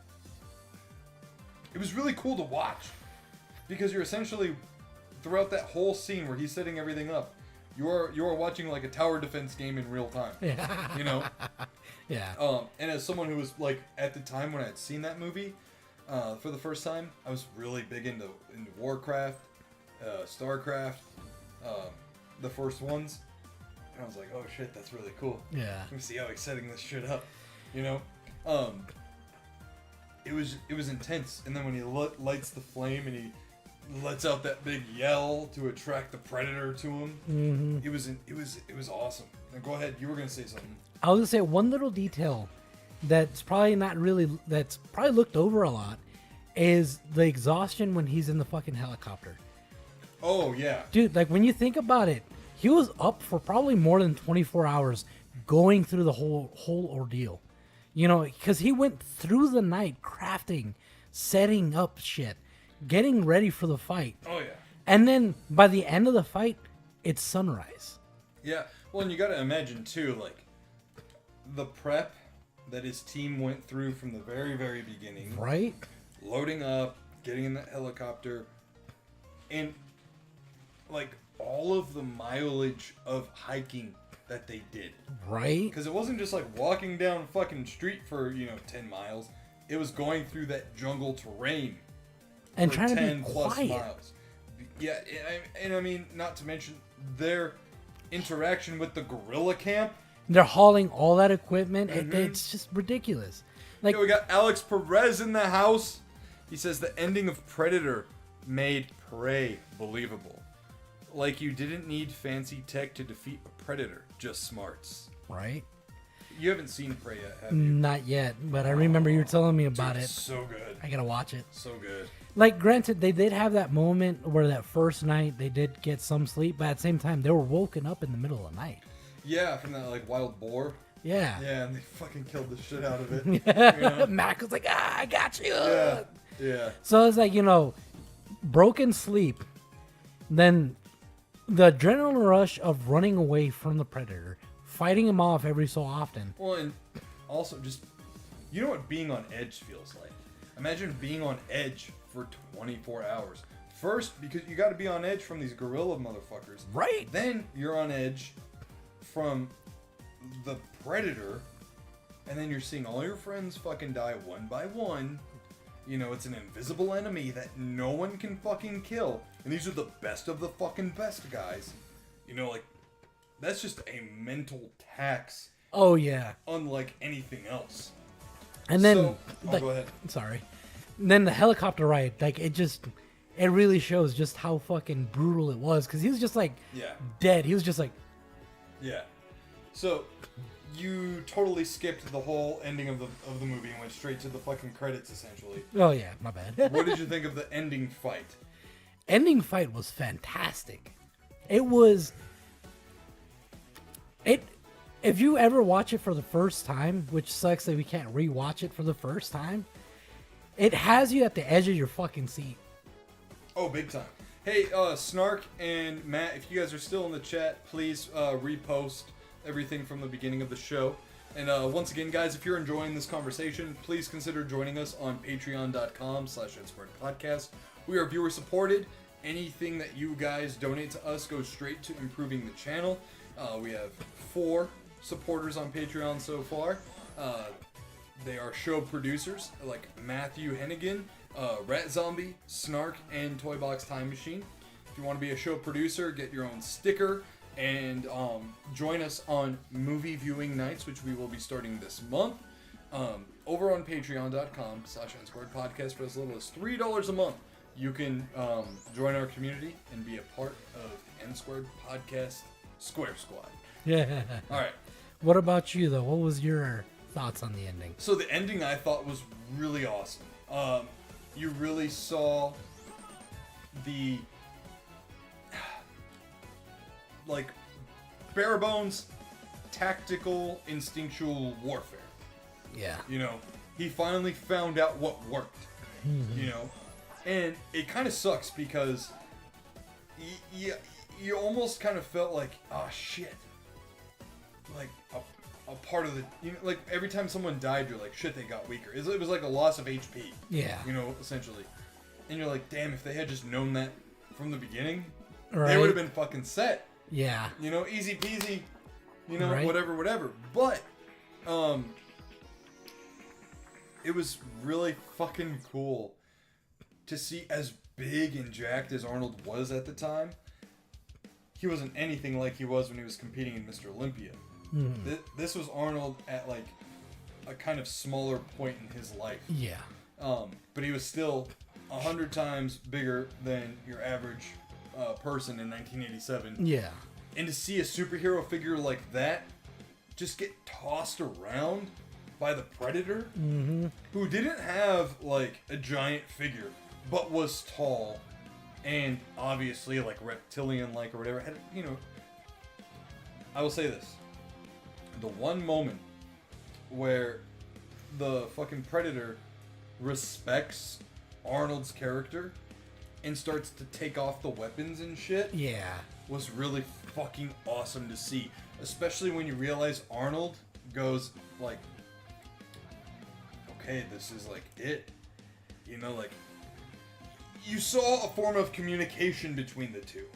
it was really cool to watch. Because you're essentially, throughout that whole scene where he's setting everything up, you are watching like a tower defense game in real time. Yeah. You know? Yeah. And as someone who was, like, at the time when I had seen that movie for the first time, I was really big into Warcraft, Starcraft, the first ones. And I was like, oh shit, that's really cool. Yeah. Let me see how he's setting this shit up. You know? It was intense. And then when he lights the flame and he lets out that big yell to attract the predator to him, it was awesome. Now go ahead, you were gonna say something. I was gonna say one little detail that's probably looked over a lot is the exhaustion when he's in the fucking helicopter. Oh yeah. Dude, like when you think about it, he was up for probably more than 24 hours going through the whole ordeal. You know, because he went through the night crafting, setting up shit, getting ready for the fight. Oh yeah. And then by the end of the fight, it's sunrise. Yeah. Well, and you gotta imagine too, like, the prep that his team went through from the very, very beginning. Right? Loading up, getting in that helicopter, and, like, all of the mileage of hiking that they did. Right? Because it wasn't just like walking down a fucking street for, 10 miles. It was going through that jungle terrain And for trying to 10 be plus quiet. miles. Yeah, and I mean, not to mention their interaction with the guerrilla camp. They're hauling all that equipment. It's just ridiculous. Like, Yeah, we got Alex Perez in the house. He says the ending of Predator made Prey believable. Like, you didn't need fancy tech to defeat a predator, just smarts. right? You haven't seen Prey yet, have you? Not yet, but I remember you were telling me about Dude, it. so good. I gotta watch it. So good. Like, granted, they did have that moment where that first night they did get some sleep, but at the same time, they were woken up in the middle of the night. Yeah, from that, like, wild boar. Yeah. Yeah, and they fucking killed the shit out of it. You know? Mac was like, I got you. Yeah. Yeah. So it's like, broken sleep, then the adrenaline rush of running away from the predator, fighting him off every so often. Well, and also just, you know what being on edge feels like? Imagine being on edge for 24 hours. First, because you got to be on edge from these gorilla motherfuckers. Right. Then you're on edge from the predator, and then you're seeing all your friends fucking die one by one. It's an invisible enemy that no one can fucking kill. And these are the best of the fucking best guys. Like, that's just a mental tax Oh, yeah. unlike anything else. And then, So- like, go ahead. Sorry. And then the helicopter ride, like, it really shows just how fucking brutal it was. Because he was just, like, Yeah. dead. He was just like, Yeah. So, you totally skipped the whole ending of the movie and went straight to the fucking credits, essentially. Oh yeah, my bad. What did you think of the ending fight? Ending fight was fantastic. It was. If you ever watch it for the first time, which sucks that we can't rewatch it for the first time, it has you at the edge of your fucking seat. Oh, big time. Hey, Snark and Matt, if you guys are still in the chat, please repost everything from the beginning of the show. And once again, guys, if you're enjoying this conversation, please consider joining us on patreon.com/NSquaredPodcast. We are viewer supported. Anything that you guys donate to us goes straight to improving the channel. We have 4 supporters on Patreon so far. They are show producers like Matthew Hennigan, Rat Zombie, Snark, and Toybox Time Machine. If you want to be a show producer, get your own sticker, and join us on movie viewing nights, which we will be starting this month. Over on patreon.com/NSquaredPodcast for as little as $3 a month. You can join our community and be a part of the N-Squared Podcast Square Squad. Yeah. All right. What about you though? What was your thoughts on the ending? So the ending I thought was really awesome. You really saw the like bare bones tactical instinctual warfare. Yeah. You know, he finally found out what worked. You know, and it kind of sucks because you almost kind of felt like, oh shit, like a part of the, you know, like every time someone died, you're like, shit, they got weaker. It was like a loss of HP. Yeah. You know, essentially. And you're like, damn, if they had just known that from the beginning, Right. they would have been fucking set. Yeah. You know, easy peasy. You know, Right. whatever. But, it was really fucking cool to see as big and jacked as Arnold was at the time. He wasn't anything like he was when he was competing in Mr. Olympia. This was Arnold at like a kind of smaller point in his life. Yeah. But he was still 100 times bigger than your average person in 1987. Yeah. And to see a superhero figure like that just get tossed around by the Predator, who didn't have like a giant figure, but was tall and obviously like reptilian-like or whatever. Had, you know, I will say this. The one moment where the fucking Predator respects Arnold's character and starts to take off the weapons and shit Yeah. was really fucking awesome to see. Especially when you realize Arnold goes like, okay, this is like it. You know, like, you saw a form of communication between the two.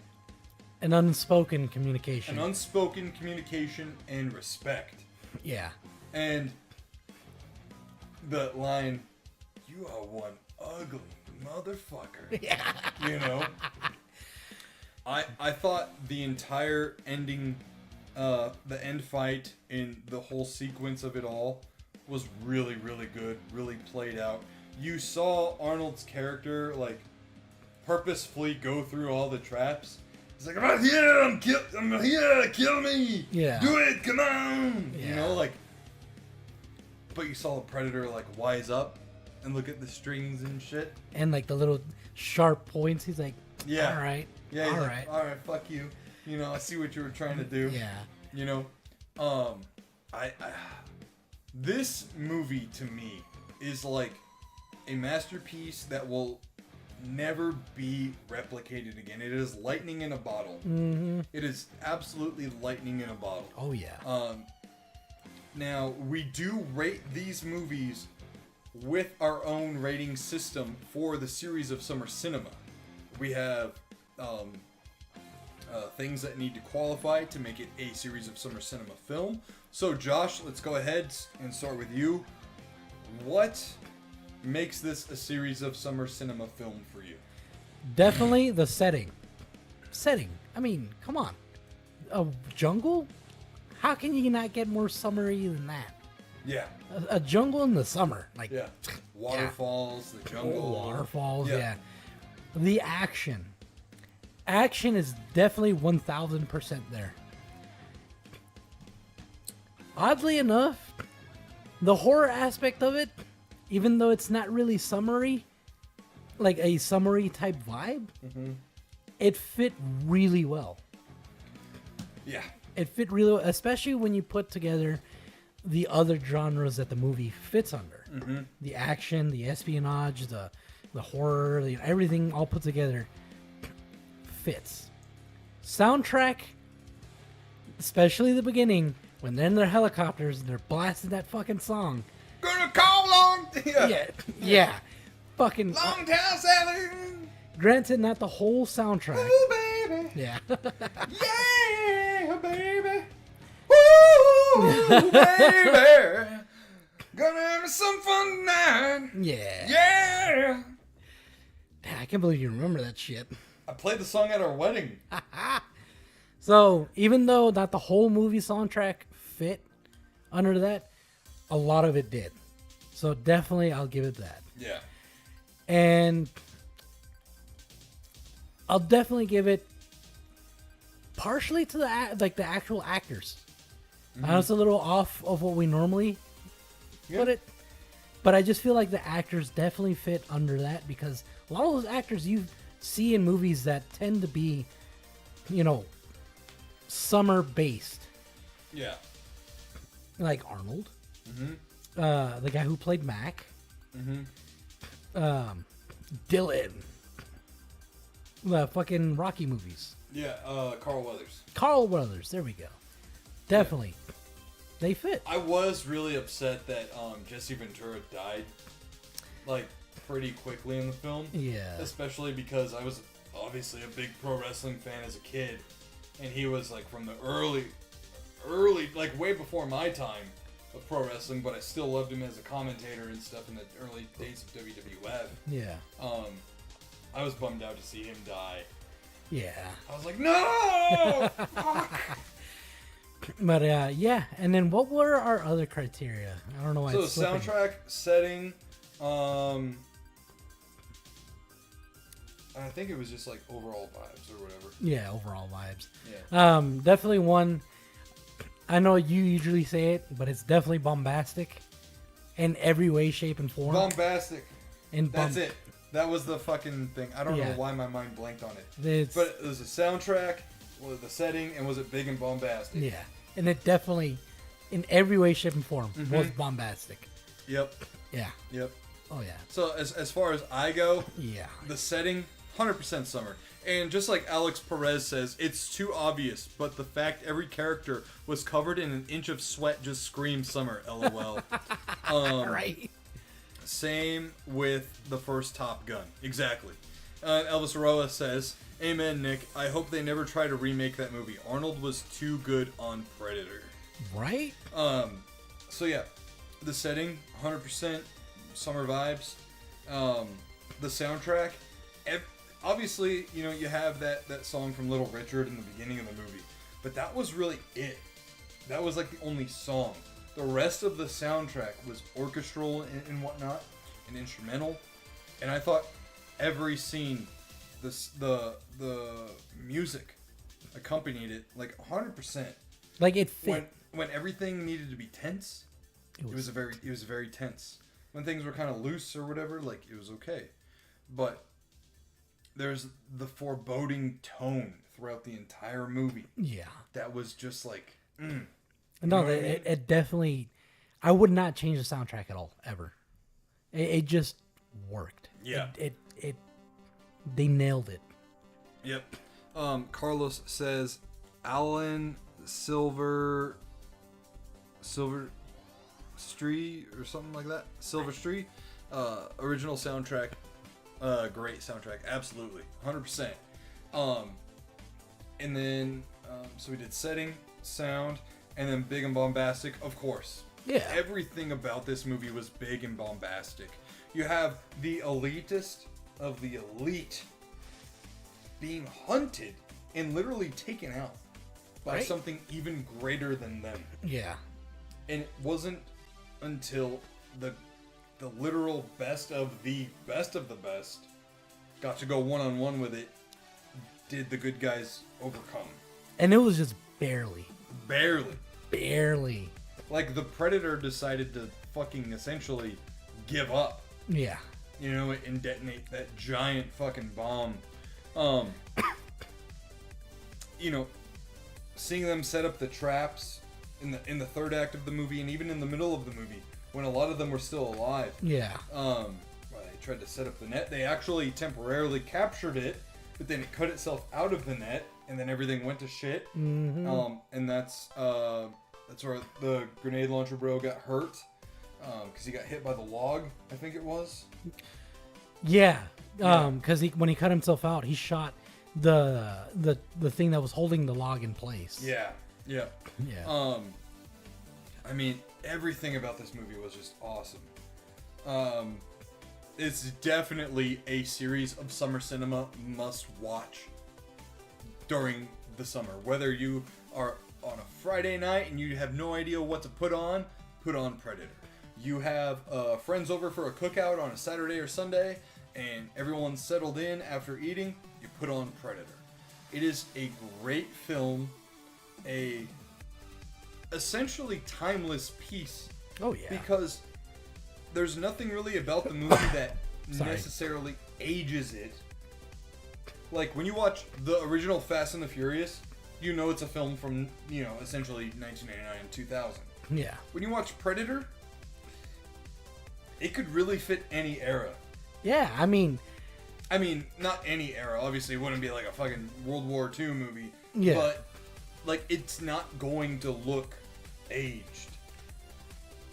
An unspoken communication. An unspoken communication and respect. Yeah. And the line, "You are one ugly motherfucker." Yeah. You know? I thought the entire ending, the end fight and the whole sequence of it all was really, really good, really played out. You saw Arnold's character, like, purposefully go through all the traps. He's like, I'm here, I'm here, kill me! Yeah. Do it, come on! Yeah. You know, like, but you saw the Predator, like, wise up and look at the strings and shit. And like the little sharp points, he's like, Yeah. all right. Yeah, he's all like, right. all right, fuck you. You know, I see what you were trying to do. Yeah. You know, this movie to me is like a masterpiece that will never be replicated again. It is lightning in a bottle. It is absolutely lightning in a bottle. Oh yeah. Now, we do rate these movies with our own rating system for the series of summer cinema. We have things that need to qualify to make it a series of summer cinema film. So, Josh, let's go ahead and start with you. What makes this a series of summer cinema film for you? Definitely the setting. I mean, come on. A jungle? How can you not get more summery than that? Yeah. A jungle in the summer. Like, Yeah. Waterfalls, the jungle. Waterfalls, Yeah. yeah. The action. Action is definitely 1000% there. oddly enough, the horror aspect of it, even though it's not really summery, like a summery type vibe, it fit really well. Yeah. It fit really well, especially when you put together the other genres that the movie fits under. The action, the espionage, the horror, everything all put together fits. Soundtrack, especially the beginning, when they're in their helicopters and they're blasting that fucking song. Gonna call on. Yeah. Fucking. Long Town Sally. Granted, not the whole soundtrack. Ooh, baby. Yeah. Yeah, baby. Woo, baby. Gonna have some fun tonight. Yeah. Yeah. Man, I can't believe you remember that shit. I played the song at our wedding. So, even though not the whole movie soundtrack fit under that, a lot of it did. So, definitely, I'll give it that. Yeah. And I'll definitely give it partially to the actual actors. I know it's a little off of what we normally put it, but I just feel like the actors definitely fit under that because a lot of those actors you see in movies that tend to be, summer based, Yeah. like Arnold, the guy who played Mac, Dylan, the fucking Rocky movies. Yeah, Carl Weathers. Carl Weathers, there we go. Definitely. They fit. I was really upset that Jesse Ventura died, like, pretty quickly in the film. Yeah. Especially because I was obviously a big pro wrestling fan as a kid, and he was, like, from the early, like, way before my time of pro wrestling, but I still loved him as a commentator and stuff in the early days of WWF. Yeah. I was bummed out to see him die. Yeah. I was like, no! Fuck! But yeah, and then what were our other criteria? I don't know why. So it's slipping. soundtrack, setting, I think it was just like overall vibes or whatever. Yeah, overall vibes. Yeah. Definitely one. I know you usually say it, but it's definitely bombastic, in every way, shape, and form. Bombastic. That's it. it. That was the fucking thing. I don't know Yeah. why my mind blanked on it. It's, But it was a soundtrack, was the setting, and was it big and bombastic? yeah, and it definitely, in every way, shape, and form, was bombastic. Yep. Yeah. Yep. Oh yeah. So as far as I go, Yeah. the setting, 100% summer. And just like Alex Perez says, it's too obvious, but the fact every character was covered in an inch of sweat just screams summer, lol. Right. Same with the first Top Gun. Exactly. Elvis Aroa says, amen, Nick. I hope they never try to remake that movie. Arnold was too good on Predator. Right. So yeah, the setting, 100% summer vibes. The soundtrack, obviously, you know, you have that song from Little Richard in the beginning of the movie, but that was really it. That was like the only song. The rest of the soundtrack was orchestral and whatnot, and instrumental. And I thought every scene, the music accompanied it like 100%. Like it fit. When everything needed to be tense, it was very tense. When things were kind of loose or whatever, like it was okay. But there's the foreboding tone throughout the entire movie. Yeah. That was just like, No, it definitely. I would not change the soundtrack at all, ever. It just worked. Yeah. It they nailed it. Yep. Carlos says, Alan Silver Street or something like that. Silver Street. Original soundtrack. Great soundtrack. Absolutely. 100%. And then, so we did setting, sound, and then big and bombastic, of course. Yeah. Everything about this movie was big and bombastic. You have the elitist of the elite being hunted and literally taken out by Right. something even greater than them. Yeah. And it wasn't until the literal best of the best got to go one-on-one with it did the good guys overcome. And it was just barely. Barely. Like, the Predator decided to fucking essentially give up, Yeah. you know, and detonate that giant fucking bomb. You know, seeing them set up the traps in the third act of the movie, and even in the middle of the movie, when a lot of them were still alive. Yeah. Well, they tried to set up the net. They actually temporarily captured it, but then it cut itself out of the net, and then everything went to shit. Mm-hmm. And that's where the grenade launcher bro got hurt, because he got hit by the log, I think it was. Yeah. Because when he cut himself out, he shot the thing that was holding the log in place. Yeah. Yeah. I mean, everything about this movie was just awesome. It's definitely a series of summer cinema must watch during the summer. Whether you are on a Friday night and you have no idea what to put on Predator. You have friends over for a cookout on a Saturday or Sunday, and everyone's settled in after eating, you put on Predator. It is a great film, a essentially timeless piece. Oh, yeah. Because there's nothing really about the movie that Sorry. necessarily ages it. Like, when you watch the original Fast and the Furious, you know it's a film from, you know, essentially 1999 and 2000. Yeah. When you watch Predator, it could really fit any era. Yeah, I mean, not any era. Obviously, it wouldn't be like a fucking World War II movie. Yeah. But, like, it's not going to look aged.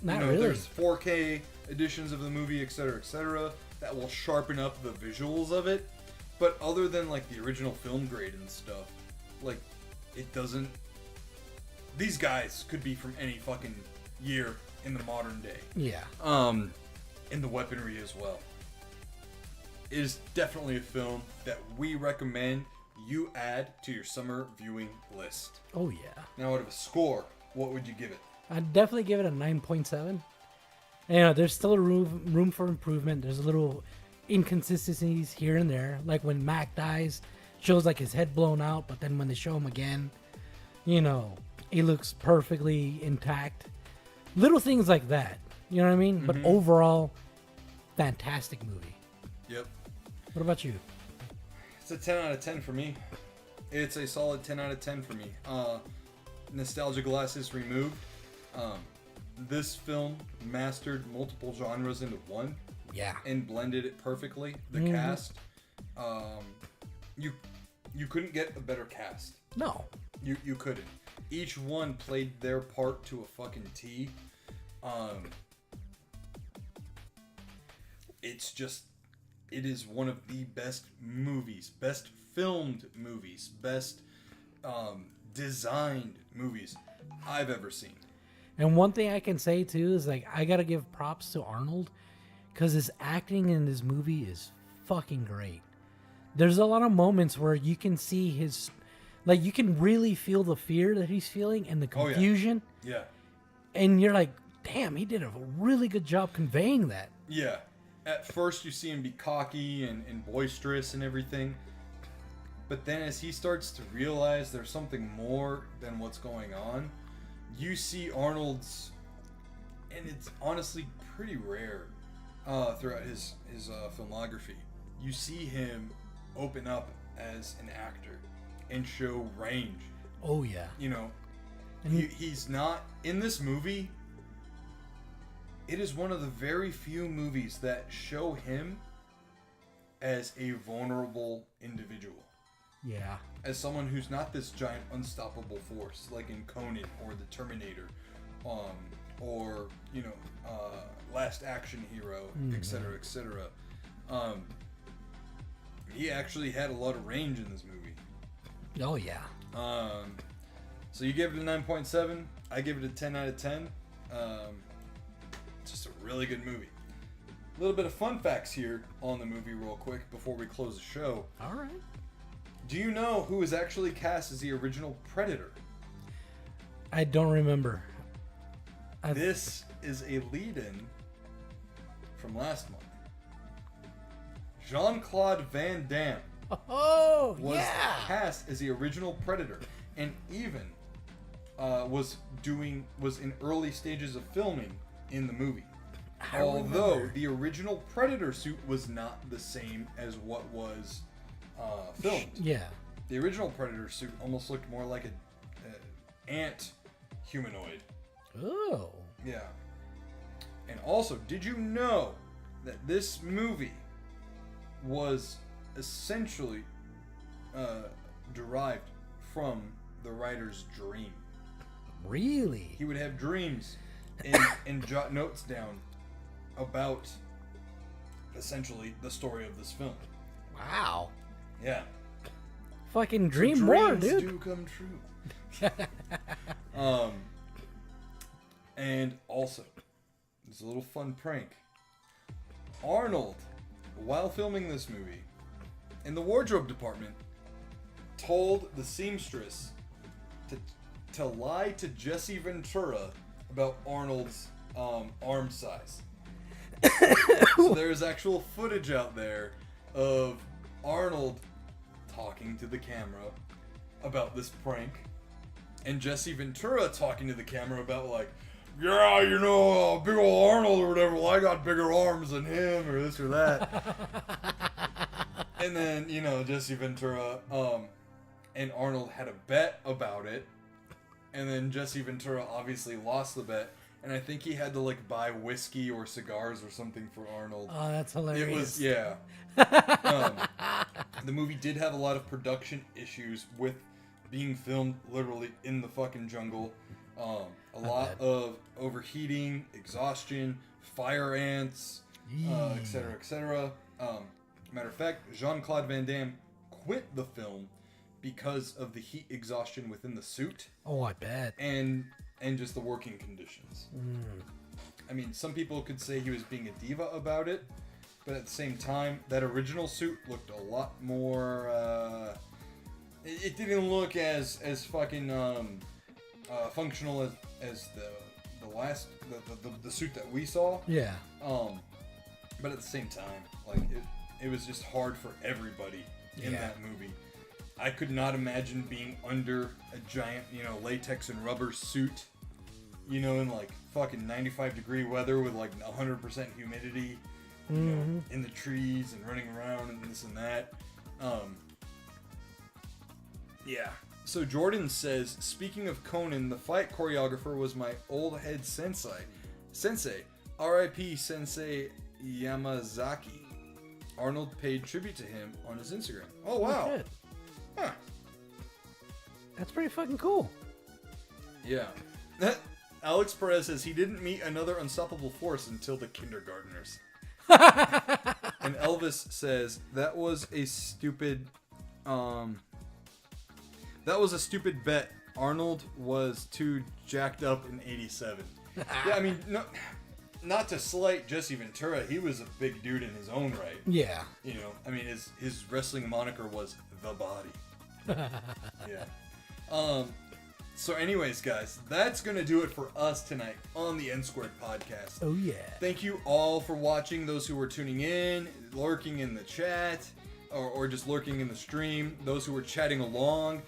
not You know, really. There's 4K editions of the movie, etc., that will sharpen up the visuals of it. But other than, like, the original film grade and stuff, like, it doesn't... These guys could be from any fucking year in the modern day. Yeah. In the weaponry as well. It is definitely a film that we recommend you add to your summer viewing list. Oh, yeah. Now, out of a score, what would you give it? I'd definitely give it a 9.7. You know, there's still a room for improvement. There's a little inconsistencies here and there. Like when Mac dies, shows like his head blown out, but then when they show him again, you know, he looks perfectly intact. Little things like that. You know what I mean? But overall, fantastic movie. Yep. What about you? It's a 10 out of 10 for me. It's a solid 10 out of 10 for me. Nostalgia glasses removed. This film mastered multiple genres into one Yeah. and blended it perfectly. The cast, you couldn't get a better cast. No. You couldn't. Each one played their part to a fucking T. It is one of the best movies, best filmed movies, best designed movies I've ever seen. And one thing I can say too is like I gotta give props to Arnold because his acting in this movie is fucking great. There's a lot of moments where you can see his, like you can really feel the fear that he's feeling and the confusion. Yeah. And you're like, damn, he did a really good job conveying that. Yeah. At first you see him be cocky and boisterous and everything. But then as he starts to realize there's something more than what's going on, you see Arnold's, and it's honestly pretty rare throughout his filmography. You see him open up as an actor and show range. Oh yeah. You know, And he's not in this movie. It is one of the very few movies that show him as a vulnerable individual. Yeah. As someone who's not this giant unstoppable force like in Conan or the Terminator, or you know, Last Action Hero, etc., etc. He actually had a lot of range in this movie. Oh yeah. So you gave it a 9.7. I give it a 10 out of 10. It's just a really good movie. A little bit of fun facts here on the movie real quick before we close the show. All right. Do you know who was actually cast as the original Predator? I don't remember. This is a lead-in from last month. Jean-Claude Van Damme Oh was yeah. cast as the original Predator, and even was in early stages of filming in the movie. I Although remember. the original Predator suit was not the same as what was filmed. Yeah. The original Predator suit almost looked more like an ant humanoid. Oh. Yeah. And also, did you know that this movie was essentially derived from the writer's dream? Really? He would have dreams and jot notes down about essentially the story of this film. Wow. Yeah. Fucking dream So more, dreams dude. do come true. And also, there's a little fun prank. Arnold, while filming this movie, in the wardrobe department, told the seamstress to lie to Jesse Ventura about Arnold's arm size. So there's actual footage out there of Arnold talking to the camera about this prank, and Jesse Ventura talking to the camera about like, yeah, you know, big ol' Arnold or whatever, well, I got bigger arms than him or this or that. And then, you know, Jesse Ventura and Arnold had a bet about it, and then Jesse Ventura obviously lost the bet, and I think he had to like buy whiskey or cigars or something for Arnold. Oh, that's hilarious. It was, yeah. The movie did have a lot of production issues with being filmed literally in the fucking jungle. A lot of overheating, exhaustion, fire ants, etc., etc. Matter of fact, Jean-Claude Van Damme quit the film because of the heat exhaustion within the suit. Oh, I bet. And just the working conditions. I mean, some people could say he was being a diva about it, but at the same time, that original suit looked a lot more. It didn't look as fucking functional as the suit that we saw. Yeah. But at the same time, like it was just hard for everybody in that movie. I could not imagine being under a giant, you know, latex and rubber suit, you know, in like fucking 95-degree weather with like 100% humidity, you know, in the trees and running around and this and that. Yeah. So Jordan says, speaking of Conan, the fight choreographer was my old head sensei, R.I.P. Sensei Yamazaki. Arnold paid tribute to him on his Instagram. Oh, wow. Shit. Huh. That's pretty fucking cool. Yeah. Alex Perez says he didn't meet another unstoppable force until the kindergartners. And Elvis says that was a stupid bet. Arnold was too jacked up in 87. Yeah, I mean, no, not to slight Jesse Ventura, he was a big dude in his own right. Yeah. You know, I mean, his wrestling moniker was The Body. Yeah. So anyways, guys, that's going to do it for us tonight on the NSquared podcast. Oh, yeah. Thank you all for watching, those who were tuning in, lurking in the chat, or just lurking in the stream, those who were chatting along.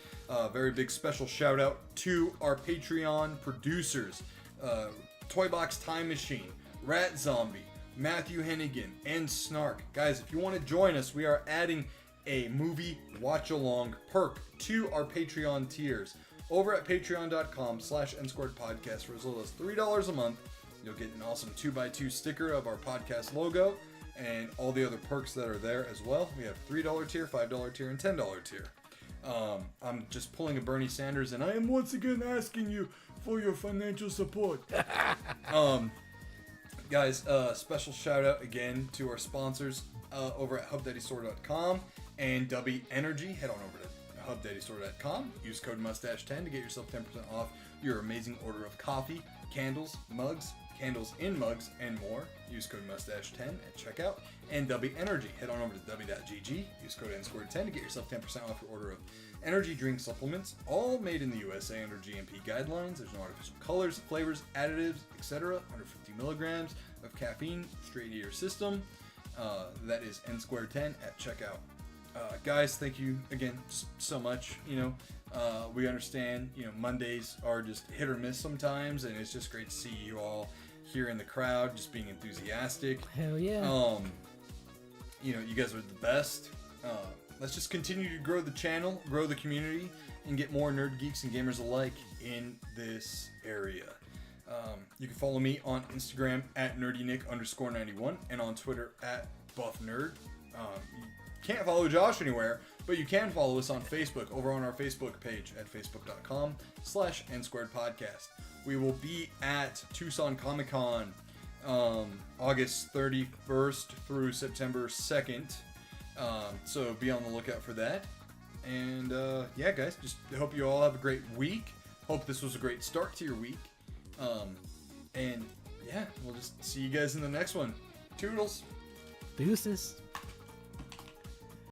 Very big special shout out to our Patreon producers, Toybox Time Machine, Rat Zombie, Matthew Hennigan, and Snark. Guys, if you want to join us, we are adding a movie watch-along perk to our Patreon tiers. Over at patreon.com/NSquaredPodcast for as little as $3 a month, you'll get an awesome 2x2 sticker of our podcast logo and all the other perks that are there as well. We have $3 tier, $5 tier, and $10 tier. I'm just pulling a Bernie Sanders, and I am once again asking you for your financial support. Guys, special shout out again to our sponsors over at HubDaddyStore.com and Dubby Energy. Head on over to HubDaddyStore.com. Use code Mustache10 to get yourself 10% off your amazing order of coffee, candles, mugs, candles in mugs, and more. Use code Mustache10 at checkout. And Dubby Energy. Head on over to Dubby.gg. Use code NSquared10 to get yourself 10% off your order of energy drink supplements, all made in the USA under GMP guidelines. There's no artificial colors, flavors, additives, etc. 150 milligrams of caffeine straight into your system. That is NSquared10 at checkout. Guys, thank you again so much. You know, We understand, Mondays are just hit or miss sometimes, and it's just great to see you all here in the crowd, just being enthusiastic. Hell yeah. You guys are the best. Let's just continue to grow the channel, grow the community, and get more nerd geeks and gamers alike in this area. You can follow me on Instagram at nerdynick_91 and on Twitter at buffnerd. You can't follow Josh anywhere, but you can follow us on Facebook over on our Facebook page at facebook.com/NSquared podcast. We will be at Tucson Comic Con August 31st through September 2nd. So be on the lookout for that. And yeah, guys, just hope you all have a great week. Hope this was a great start to your week. And yeah, we'll just see you guys in the next one. Toodles. Deuces.